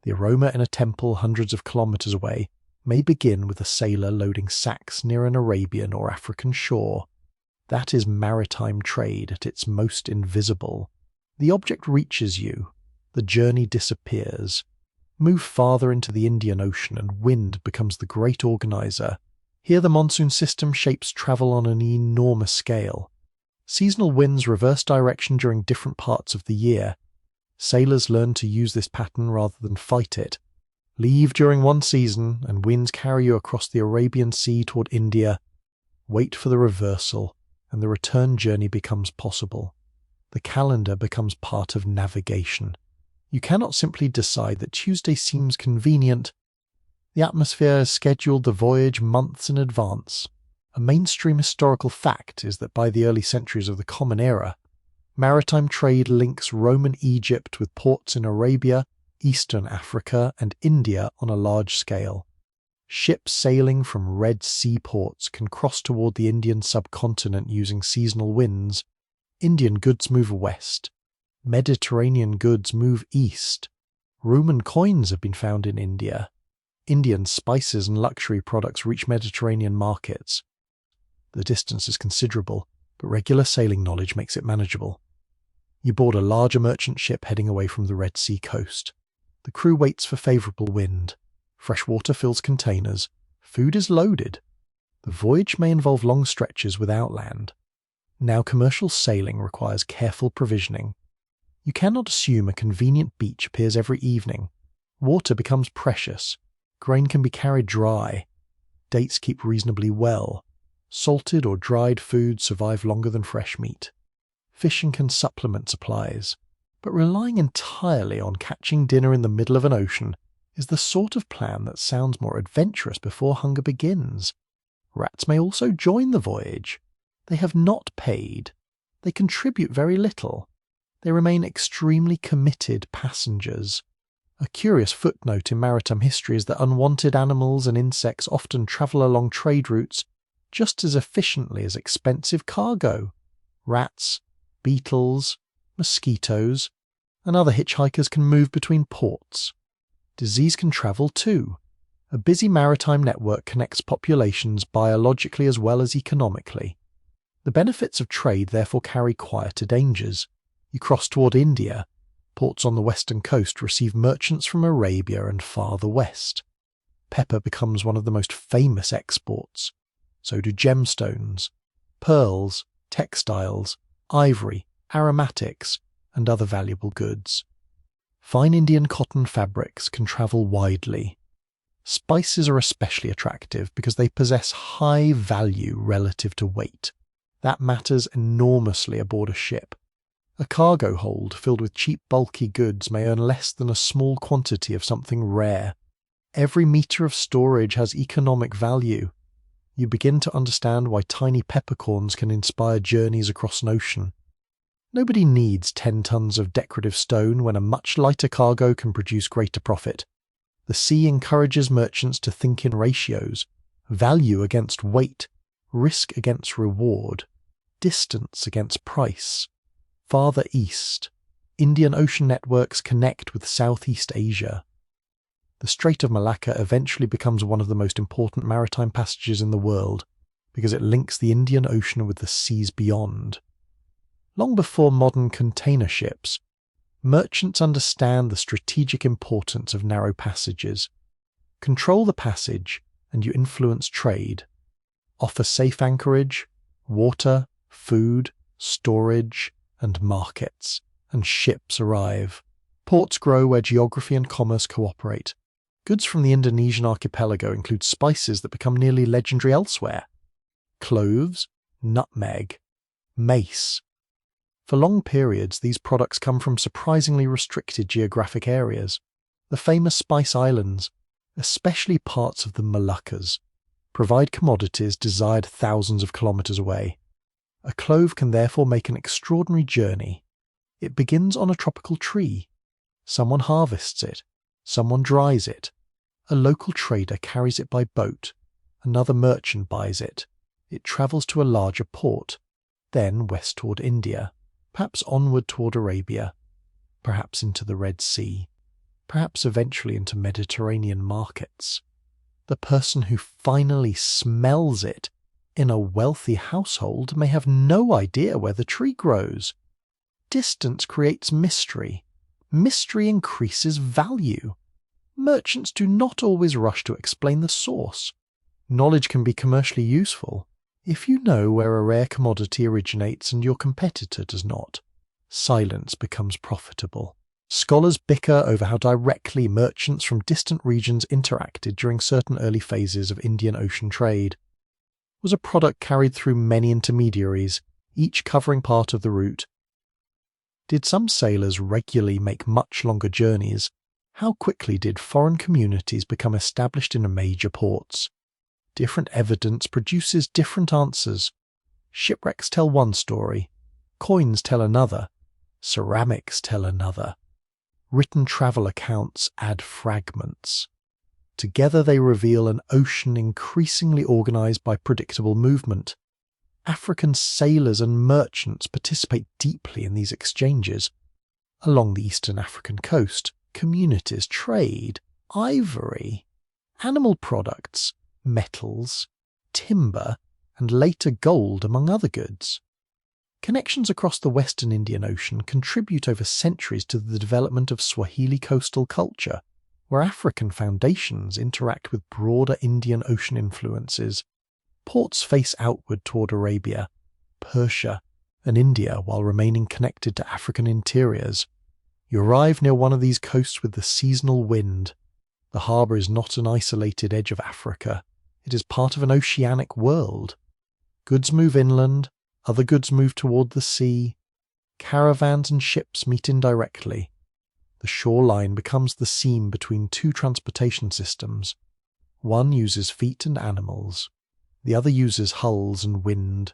Speaker 1: The aroma in a temple hundreds of kilometers away may begin with a sailor loading sacks near an Arabian or African shore. That is maritime trade at its most invisible. The object reaches you. The journey disappears. Move farther into the Indian Ocean and wind becomes the great organizer. Here the monsoon system shapes travel on an enormous scale. Seasonal winds reverse direction during different parts of the year. Sailors learn to use this pattern rather than fight it. Leave during one season and winds carry you across the Arabian Sea toward India. Wait for the reversal and the return journey becomes possible. The calendar becomes part of navigation. You cannot simply decide that Tuesday seems convenient. The atmosphere has scheduled the voyage months in advance. A mainstream historical fact is that by the early centuries of the Common Era, maritime trade links Roman Egypt with ports in Arabia, Eastern Africa, and India on a large scale. Ships sailing from Red Sea ports can cross toward the Indian subcontinent using seasonal winds. Indian goods move west. Mediterranean goods move east. Roman coins have been found in India. Indian spices and luxury products reach Mediterranean markets. The distance is considerable, but regular sailing knowledge makes it manageable. You board a larger merchant ship heading away from the Red Sea coast. The crew waits for favourable wind. Fresh water fills containers. Food is loaded. The voyage may involve long stretches without land. Now commercial sailing requires careful provisioning. You cannot assume a convenient beach appears every evening. Water becomes precious. Grain can be carried dry. Dates keep reasonably well. Salted or dried foods survive longer than fresh meat. Fishing can supplement supplies, but relying entirely on catching dinner in the middle of an ocean is the sort of plan that sounds more adventurous before hunger begins. Rats may also join the voyage. They have not paid. They contribute very little. They remain extremely committed passengers. A curious footnote in maritime history is that unwanted animals and insects often travel along trade routes just as efficiently as expensive cargo. Rats, beetles, mosquitoes, and other hitchhikers can move between ports. Disease can travel too. A busy maritime network connects populations biologically as well as economically. The benefits of trade therefore carry quieter dangers. You cross toward India. Ports on the western coast receive merchants from Arabia and farther west. Pepper becomes one of the most famous exports. So do gemstones, pearls, textiles, ivory, aromatics, and other valuable goods. Fine Indian cotton fabrics can travel widely. Spices are especially attractive because they possess high value relative to weight. That matters enormously aboard a ship. A cargo hold filled with cheap bulky goods may earn less than a small quantity of something rare. Every metre of storage has economic value. You begin to understand why tiny peppercorns can inspire journeys across an ocean. Nobody needs 10 tons of decorative stone when a much lighter cargo can produce greater profit. The sea encourages merchants to think in ratios, value against weight, risk against reward, distance against price. Farther east, Indian Ocean networks connect with Southeast Asia. The Strait of Malacca eventually becomes one of the most important maritime passages in the world because it links the Indian Ocean with the seas beyond. Long before modern container ships, merchants understand the strategic importance of narrow passages. Control the passage and you influence trade. Offer safe anchorage, water, food, storage, and markets, and ships arrive. Ports grow where geography and commerce cooperate. Goods from the Indonesian archipelago include spices that become nearly legendary elsewhere. Cloves, nutmeg, mace. For long periods, these products come from surprisingly restricted geographic areas. The famous Spice Islands, especially parts of the Moluccas, provide commodities desired thousands of kilometers away. A clove can therefore make an extraordinary journey. It begins on a tropical tree. Someone harvests it. Someone dries it. A local trader carries it by boat. Another merchant buys it. It travels to a larger port, then west toward India, perhaps onward toward Arabia, perhaps into the Red Sea, perhaps eventually into Mediterranean markets. The person who finally smells it in a wealthy household may have no idea where the tree grows. Distance creates mystery. Mystery increases value. Merchants do not always rush to explain the source. Knowledge can be commercially useful if you know where a rare commodity originates and your competitor does not. Silence becomes profitable. Scholars bicker over how directly merchants from distant regions interacted during certain early phases of Indian Ocean trade. Was a product carried through many intermediaries, each covering part of the route? Did some sailors regularly make much longer journeys? How quickly did foreign communities become established in major ports? Different evidence produces different answers. Shipwrecks tell one story, coins tell another, ceramics tell another. Written travel accounts add fragments. Together they reveal an ocean increasingly organized by predictable movement. African sailors and merchants participate deeply in these exchanges. Along the eastern African coast, communities trade ivory, animal products, metals, timber, and later gold, among other goods. Connections across the western Indian Ocean contribute over centuries to the development of Swahili coastal culture, where African foundations interact with broader Indian Ocean influences. Ports face outward toward Arabia, Persia, and India while remaining connected to African interiors. You arrive near one of these coasts with the seasonal wind. The harbour is not an isolated edge of Africa. It is part of an oceanic world. Goods move inland, other goods move toward the sea. Caravans and ships meet indirectly. The shoreline becomes the seam between two transportation systems. One uses feet and animals. The other uses hulls and wind.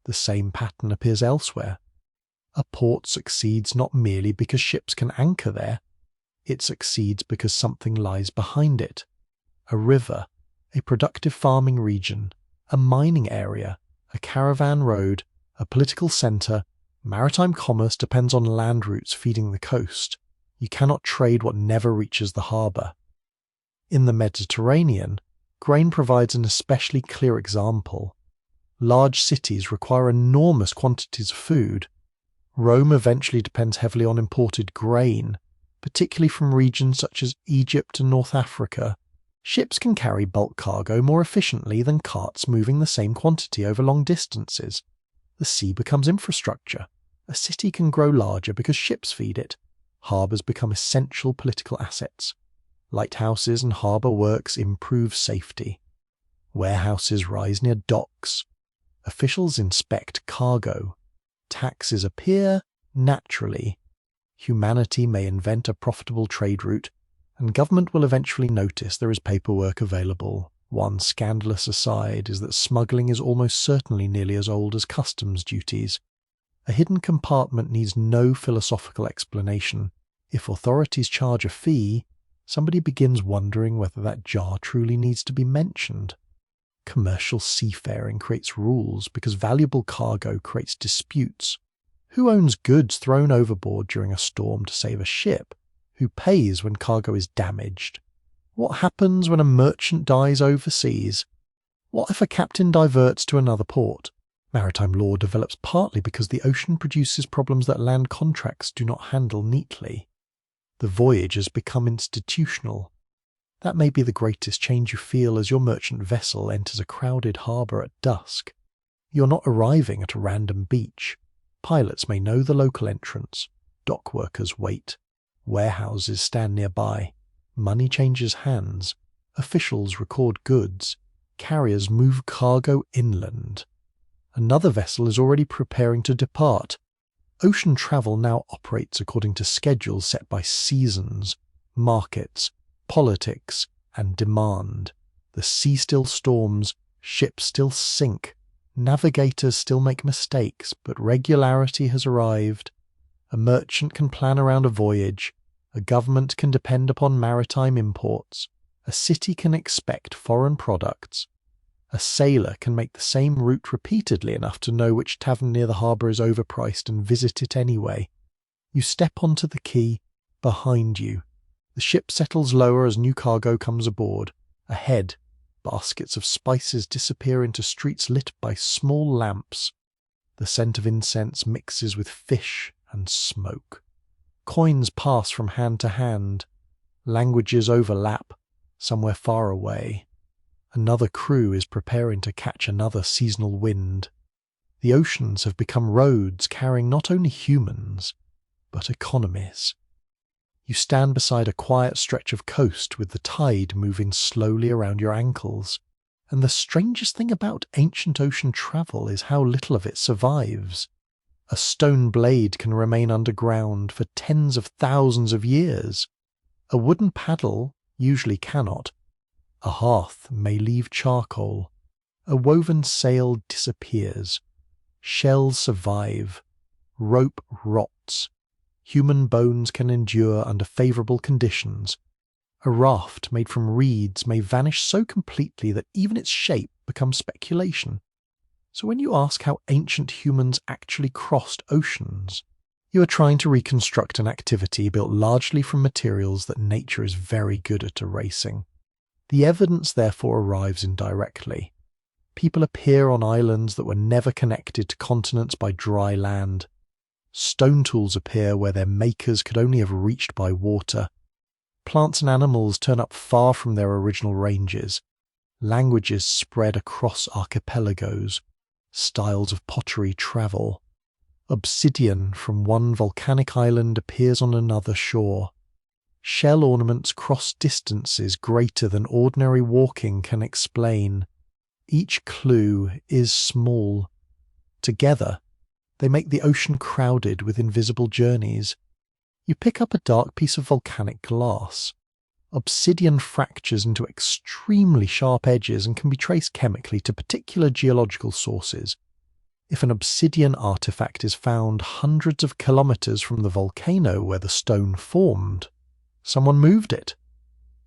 Speaker 1: The same pattern appears elsewhere. A port succeeds not merely because ships can anchor there. It succeeds because something lies behind it. A river, a productive farming region, a mining area, a caravan road, a political centre. Maritime commerce depends on land routes feeding the coast. You cannot trade what never reaches the harbour. In the Mediterranean, grain provides an especially clear example. Large cities require enormous quantities of food. Rome eventually depends heavily on imported grain, particularly from regions such as Egypt and North Africa. Ships can carry bulk cargo more efficiently than carts moving the same quantity over long distances. The sea becomes infrastructure. A city can grow larger because ships feed it. Harbours become essential political assets. Lighthouses and harbour works improve safety. Warehouses rise near docks. Officials inspect cargo. Taxes appear naturally. Humanity may invent a profitable trade route, and government will eventually notice there is paperwork available. One scandalous aside is that smuggling is almost certainly nearly as old as customs duties. A hidden compartment needs no philosophical explanation. If authorities charge a fee, somebody begins wondering whether that jar truly needs to be mentioned. Commercial seafaring creates rules because valuable cargo creates disputes. Who owns goods thrown overboard during a storm to save a ship? Who pays when cargo is damaged? What happens when a merchant dies overseas? What if a captain diverts to another port? Maritime law develops partly because the ocean produces problems that land contracts do not handle neatly. The voyage has become institutional. That may be the greatest change you feel as your merchant vessel enters a crowded harbour at dusk. You're not arriving at a random beach. Pilots may know the local entrance. Dock workers wait. Warehouses stand nearby. Money changes hands. Officials record goods. Carriers move cargo inland. Another vessel is already preparing to depart. Ocean travel now operates according to schedules set by seasons, markets, politics, and demand. The sea still storms, ships still sink, navigators still make mistakes, but regularity has arrived. A merchant can plan around a voyage, a government can depend upon maritime imports, a city can expect foreign products. A sailor can make the same route repeatedly enough to know which tavern near the harbour is overpriced and visit it anyway. You step onto the quay. Behind you, the ship settles lower as new cargo comes aboard. Ahead, baskets of spices disappear into streets lit by small lamps. The scent of incense mixes with fish and smoke. Coins pass from hand to hand. Languages overlap, somewhere far away. Another crew is preparing to catch another seasonal wind. The oceans have become roads carrying not only humans, but economies. You stand beside a quiet stretch of coast with the tide moving slowly around your ankles. And the strangest thing about ancient ocean travel is how little of it survives. A stone blade can remain underground for tens of thousands of years. A wooden paddle usually cannot. A hearth may leave charcoal. A woven sail disappears. Shells survive. Rope rots. Human bones can endure under favourable conditions. A raft made from reeds may vanish so completely that even its shape becomes speculation. So when you ask how ancient humans actually crossed oceans, you are trying to reconstruct an activity built largely from materials that nature is very good at erasing. The evidence therefore arrives indirectly. People appear on islands that were never connected to continents by dry land. Stone tools appear where their makers could only have reached by water. Plants and animals turn up far from their original ranges. Languages spread across archipelagos. Styles of pottery travel. Obsidian from one volcanic island appears on another shore. Shell ornaments cross distances greater than ordinary walking can explain. Each clue is small. Together, they make the ocean crowded with invisible journeys. You pick up a dark piece of volcanic glass. Obsidian fractures into extremely sharp edges and can be traced chemically to particular geological sources. If an obsidian artifact is found hundreds of kilometers from the volcano where the stone formed, someone moved it.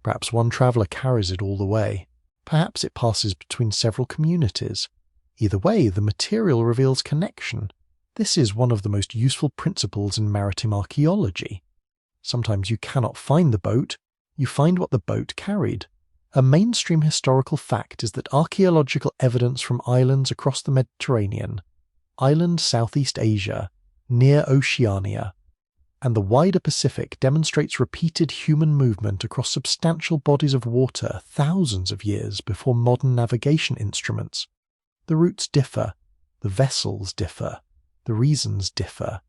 Speaker 1: Perhaps one traveller carries it all the way. Perhaps it passes between several communities. Either way, the material reveals connection. This is one of the most useful principles in maritime archaeology. Sometimes you cannot find the boat, you find what the boat carried. A mainstream historical fact is that archaeological evidence from islands across the Mediterranean, island Southeast Asia, near Oceania, and the wider Pacific demonstrates repeated human movement across substantial bodies of water thousands of years before modern navigation instruments. The routes differ, the vessels differ, the reasons differ,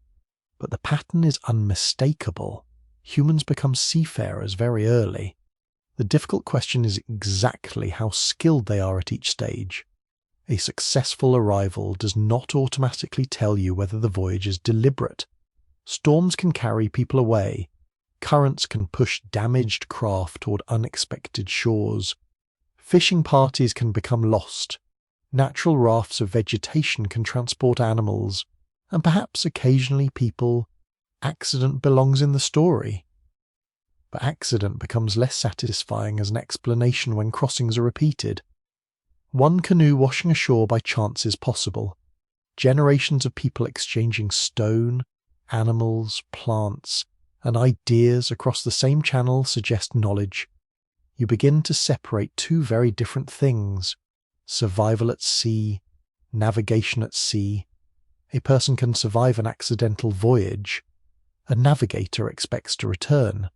Speaker 1: but the pattern is unmistakable. Humans become seafarers very early. The difficult question is exactly how skilled they are at each stage. A successful arrival does not automatically tell you whether the voyage is deliberate. Storms can carry people away. Currents can push damaged craft toward unexpected shores. Fishing parties can become lost. Natural rafts of vegetation can transport animals. And perhaps occasionally accident belongs in the story. But accident becomes less satisfying as an explanation when crossings are repeated. One canoe washing ashore by chance is possible. Generations of people exchanging stone, animals, plants, and ideas across the same channel suggest knowledge. You begin to separate two very different things: survival at sea, navigation at sea. A person can survive an accidental voyage. A navigator expects to return.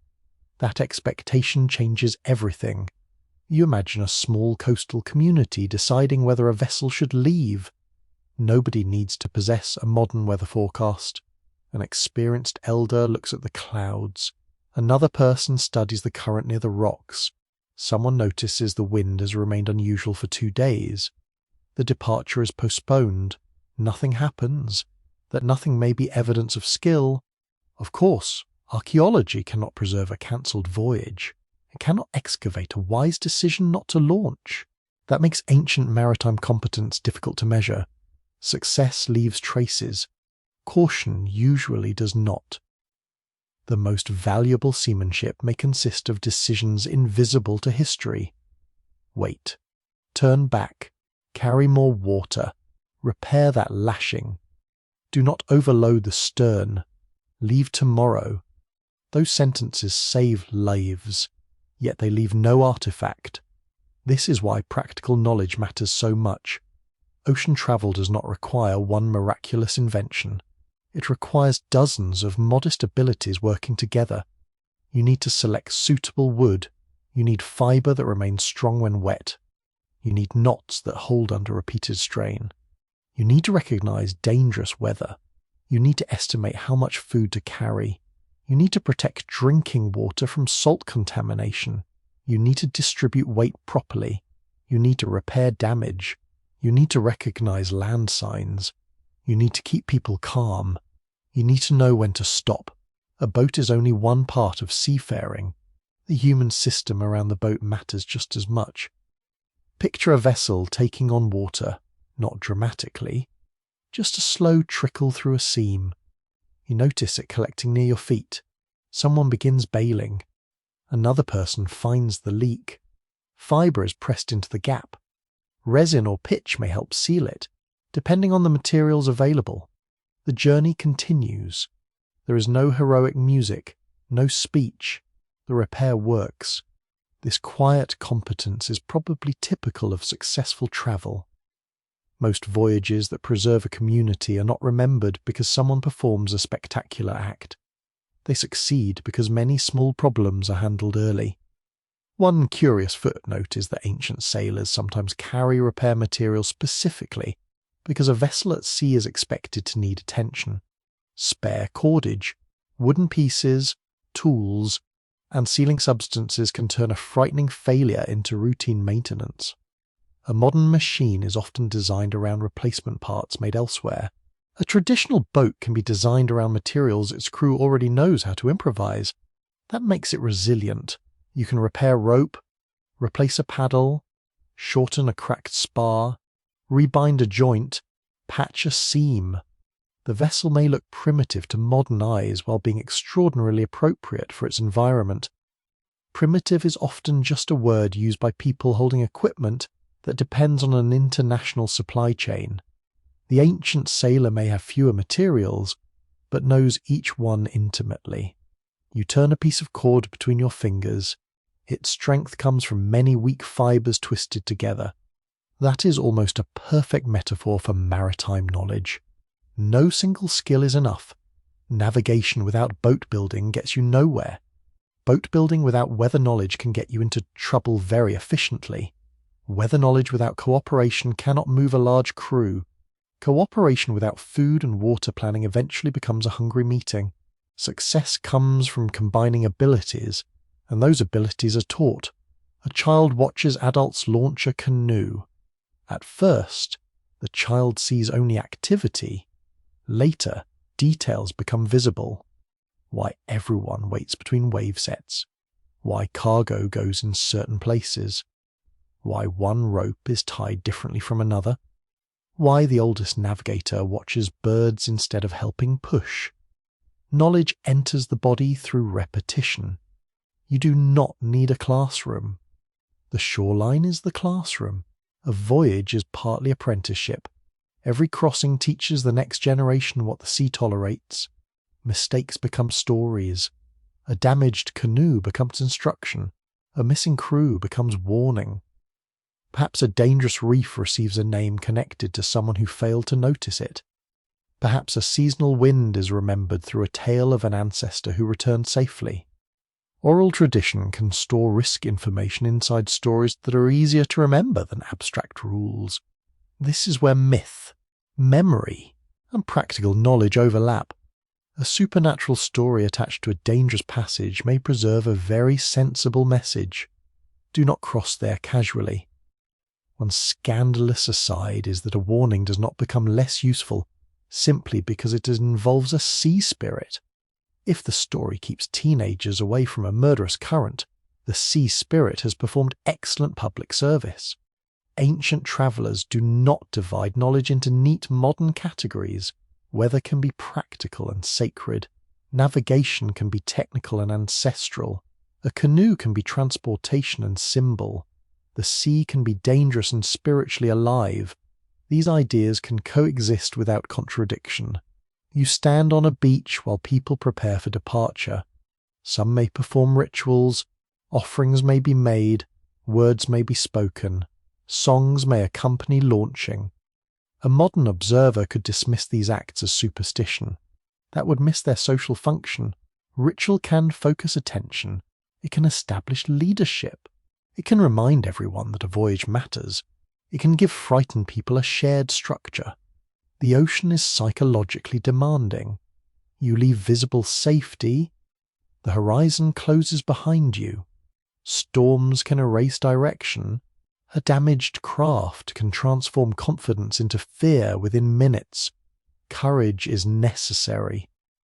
Speaker 1: That expectation changes everything. You imagine a small coastal community deciding whether a vessel should leave. Nobody needs to possess a modern weather forecast. An experienced elder looks at the clouds. Another person studies the current near the rocks. Someone notices the wind has remained unusual for 2 days. The departure is postponed. Nothing happens. That nothing may be evidence of skill. Of course, archaeology cannot preserve a cancelled voyage. It cannot excavate a wise decision not to launch. That makes ancient maritime competence difficult to measure. Success leaves traces. Caution usually does not. The most valuable seamanship may consist of decisions invisible to history. Wait. Turn back. Carry more water. Repair that lashing. Do not overload the stern. Leave tomorrow. Those sentences save lives, yet they leave no artifact. This is why practical knowledge matters so much. Ocean travel does not require one miraculous invention. It requires dozens of modest abilities working together. You need to select suitable wood. You need fibre that remains strong when wet. You need knots that hold under repeated strain. You need to recognize dangerous weather. You need to estimate how much food to carry. You need to protect drinking water from salt contamination. You need to distribute weight properly. You need to repair damage. You need to recognize land signs. You need to keep people calm. You need to know when to stop. A boat is only one part of seafaring. The human system around the boat matters just as much. Picture a vessel taking on water, not dramatically, just a slow trickle through a seam. You notice it collecting near your feet. Someone begins bailing. Another person finds the leak. Fibre is pressed into the gap. Resin or pitch may help seal it, depending on the materials available. The journey continues. There is no heroic music, no speech. The repair works. This quiet competence is probably typical of successful travel. Most voyages that preserve a community are not remembered because someone performs a spectacular act. They succeed because many small problems are handled early. One curious footnote is that ancient sailors sometimes carry repair materials specifically because a vessel at sea is expected to need attention. Spare cordage, wooden pieces, tools, and sealing substances can turn a frightening failure into routine maintenance. A modern machine is often designed around replacement parts made elsewhere. A traditional boat can be designed around materials its crew already knows how to improvise. That makes it resilient. You can repair rope, replace a paddle, shorten a cracked spar, rebind a joint, patch a seam. The vessel may look primitive to modern eyes while being extraordinarily appropriate for its environment. Primitive is often just a word used by people holding equipment that depends on an international supply chain. The ancient sailor may have fewer materials, but knows each one intimately. You turn a piece of cord between your fingers. Its strength comes from many weak fibres twisted together. That is almost a perfect metaphor for maritime knowledge. No single skill is enough. Navigation without boat building gets you nowhere. Boat building without weather knowledge can get you into trouble very efficiently. Weather knowledge without cooperation cannot move a large crew. Cooperation without food and water planning eventually becomes a hungry meeting. Success comes from combining abilities, and those abilities are taught. A child watches adults launch a canoe. At first, the child sees only activity. Later, details become visible. Why everyone waits between wave sets. Why cargo goes in certain places. Why one rope is tied differently from another. Why the oldest navigator watches birds instead of helping push. Knowledge enters the body through repetition. You do not need a classroom. The shoreline is the classroom. A voyage is partly apprenticeship. Every crossing teaches the next generation what the sea tolerates. Mistakes become stories. A damaged canoe becomes instruction. A missing crew becomes warning. Perhaps a dangerous reef receives a name connected to someone who failed to notice it. Perhaps a seasonal wind is remembered through a tale of an ancestor who returned safely. Oral tradition can store risk information inside stories that are easier to remember than abstract rules. This is where myth, memory, and practical knowledge overlap. A supernatural story attached to a dangerous passage may preserve a very sensible message. Do not cross there casually. One scandalous aside is that a warning does not become less useful simply because it involves a sea spirit. If the story keeps teenagers away from a murderous current, the sea spirit has performed excellent public service. Ancient travellers do not divide knowledge into neat modern categories. Weather can be practical and sacred. Navigation can be technical and ancestral. A canoe can be transportation and symbol. The sea can be dangerous and spiritually alive. These ideas can coexist without contradiction. You stand on a beach while people prepare for departure. Some may perform rituals, offerings may be made, words may be spoken, songs may accompany launching. A modern observer could dismiss these acts as superstition. That would miss their social function. Ritual can focus attention. It can establish leadership. It can remind everyone that a voyage matters. It can give frightened people a shared structure. The ocean is psychologically demanding. You leave visible safety. The horizon closes behind you. Storms can erase direction. A damaged craft can transform confidence into fear within minutes. Courage is necessary.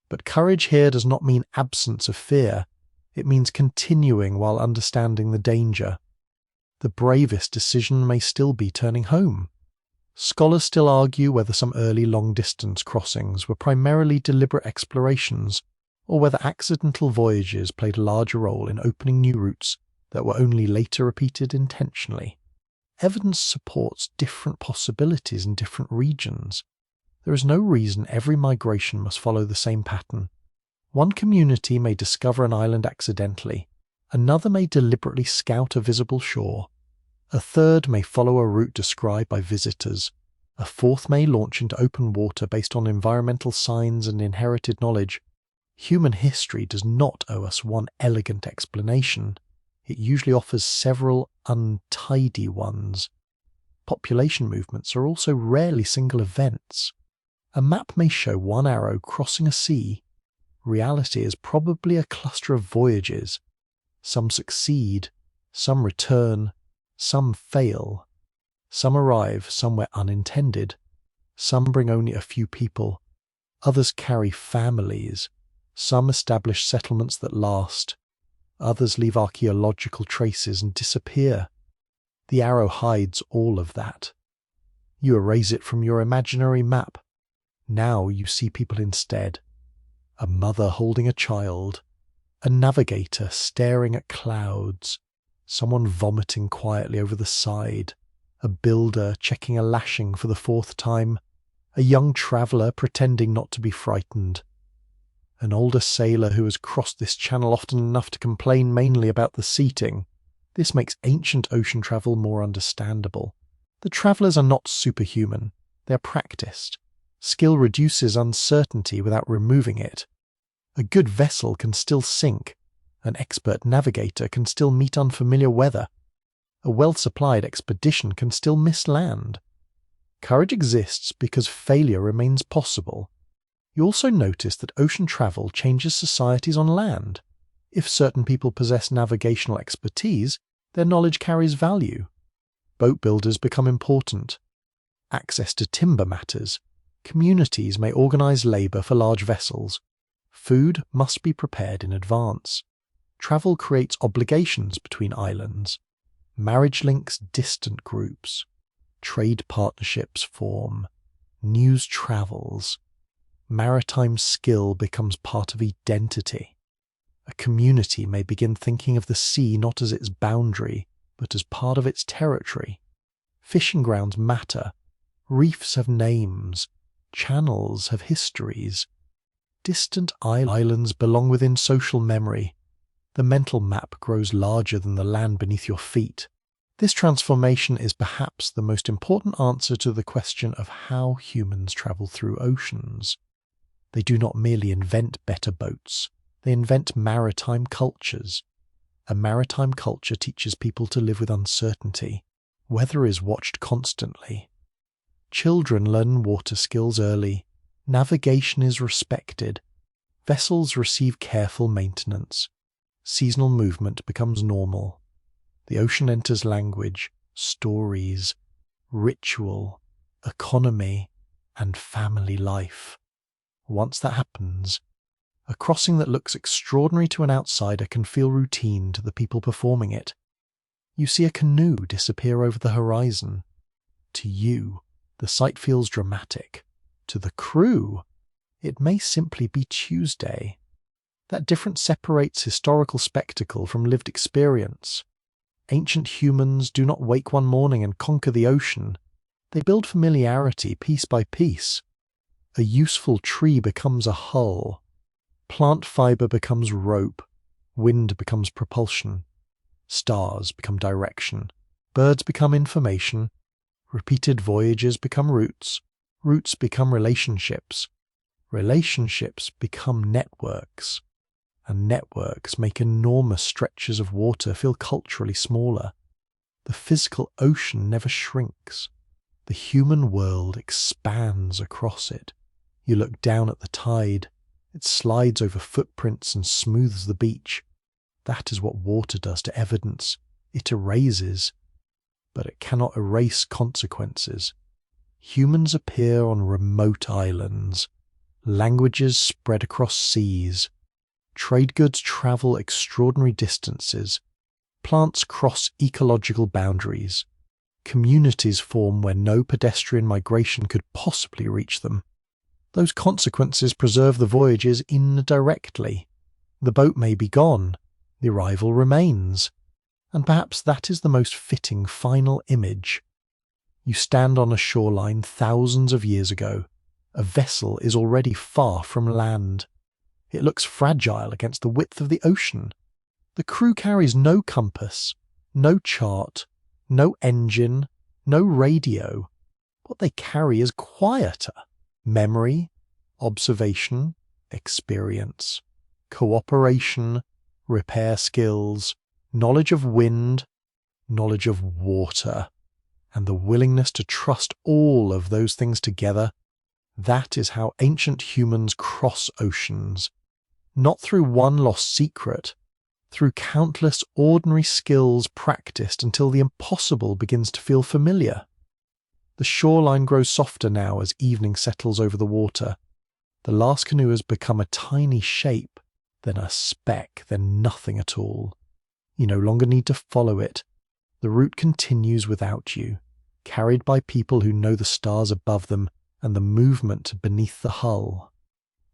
Speaker 1: But courage here does not mean absence of fear. It means continuing while understanding the danger. The bravest decision may still be turning home. Scholars still argue whether some early long-distance crossings were primarily deliberate explorations, or whether accidental voyages played a larger role in opening new routes that were only later repeated intentionally. Evidence supports different possibilities in different regions. There is no reason every migration must follow the same pattern. One community may discover an island accidentally, another may deliberately scout a visible shore, a third may follow a route described by visitors, a fourth may launch into open water based on environmental signs and inherited knowledge. Human history does not owe us one elegant explanation. It usually offers several untidy ones. Population movements are also rarely single events. A map may show one arrow crossing a sea. Reality is probably a cluster of voyages. Some succeed, some return, some fail. Some arrive somewhere unintended. Some bring only a few people. Others carry families. Some establish settlements that last. Others leave archaeological traces and disappear. The arrow hides all of that. You erase it from your imaginary map. Now you see people instead. A mother holding a child, a navigator staring at clouds, someone vomiting quietly over the side, a builder checking a lashing for the fourth time, a young traveller pretending not to be frightened, an older sailor who has crossed this channel often enough to complain mainly about the seating. This makes ancient ocean travel more understandable. The travellers are not superhuman, they are practiced. Skill reduces uncertainty without removing it. A good vessel can still sink. An expert navigator can still meet unfamiliar weather. A well-supplied expedition can still miss land. Courage exists because failure remains possible. You also notice that ocean travel changes societies on land. If certain people possess navigational expertise, their knowledge carries value. Boat builders become important. Access to timber matters. Communities may organize labor for large vessels. Food must be prepared in advance. Travel creates obligations between islands. Marriage links distant groups. Trade partnerships form. News travels. Maritime skill becomes part of identity. A community may begin thinking of the sea not as its boundary, but as part of its territory. Fishing grounds matter. Reefs have names. Channels have histories. Distant islands belong within social memory. The mental map grows larger than the land beneath your feet. This transformation is perhaps the most important answer to the question of how humans travel through oceans. They do not merely invent better boats, they invent maritime cultures. A maritime culture teaches people to live with uncertainty. Weather is watched constantly. Children learn water skills early. Navigation is respected. Vessels receive careful maintenance. Seasonal movement becomes normal. The ocean enters language, stories, ritual, economy, and family life. Once that happens, a crossing that looks extraordinary to an outsider can feel routine to the people performing it. You see a canoe disappear over the horizon. To you, the sight feels dramatic. To the crew, it may simply be Tuesday. That difference separates historical spectacle from lived experience. Ancient humans do not wake one morning and conquer the ocean. They build familiarity piece by piece. A useful tree becomes a hull. Plant fiber becomes rope. Wind becomes propulsion. Stars become direction. Birds become information. Repeated voyages become routes. Routes become relationships. Relationships become networks. And networks make enormous stretches of water feel culturally smaller. The physical ocean never shrinks. The human world expands across it. You look down at the tide. It slides over footprints and smooths the beach. That is what water does to evidence. It erases, but it cannot erase consequences. Humans appear on remote islands. Languages spread across seas. Trade goods travel extraordinary distances. Plants cross ecological boundaries. Communities form where no pedestrian migration could possibly reach them. Those consequences preserve the voyages indirectly. The boat may be gone, the arrival remains. And perhaps that is the most fitting final image. You stand on a shoreline thousands of years ago. A vessel is already far from land. It looks fragile against the width of the ocean. The crew carries no compass, no chart, no engine, no radio. What they carry is quieter. Memory, observation, experience, cooperation, repair skills, knowledge of wind, knowledge of water, and the willingness to trust all of those things together. That is how ancient humans cross oceans. Not through one lost secret, through countless ordinary skills practiced until the impossible begins to feel familiar. The shoreline grows softer now as evening settles over the water. The last canoe has become a tiny shape, then a speck, then nothing at all. You no longer need to follow it. The route continues without you, carried by people who know the stars above them and the movement beneath the hull.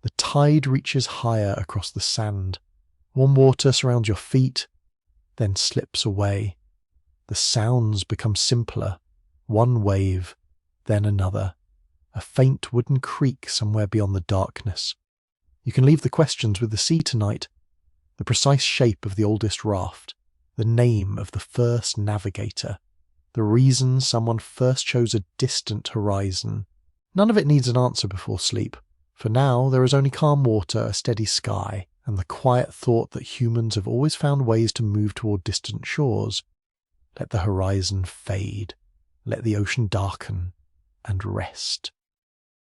Speaker 1: The tide reaches higher across the sand. Warm water surrounds your feet, then slips away. The sounds become simpler. One wave, then another. A faint wooden creak somewhere beyond the darkness. You can leave the questions with the sea tonight. The precise shape of the oldest raft. The name of the first navigator. The reason someone first chose a distant horizon. None of it needs an answer before sleep. For now, there is only calm water, a steady sky, and the quiet thought that humans have always found ways to move toward distant shores. Let the horizon fade. Let the ocean darken and rest.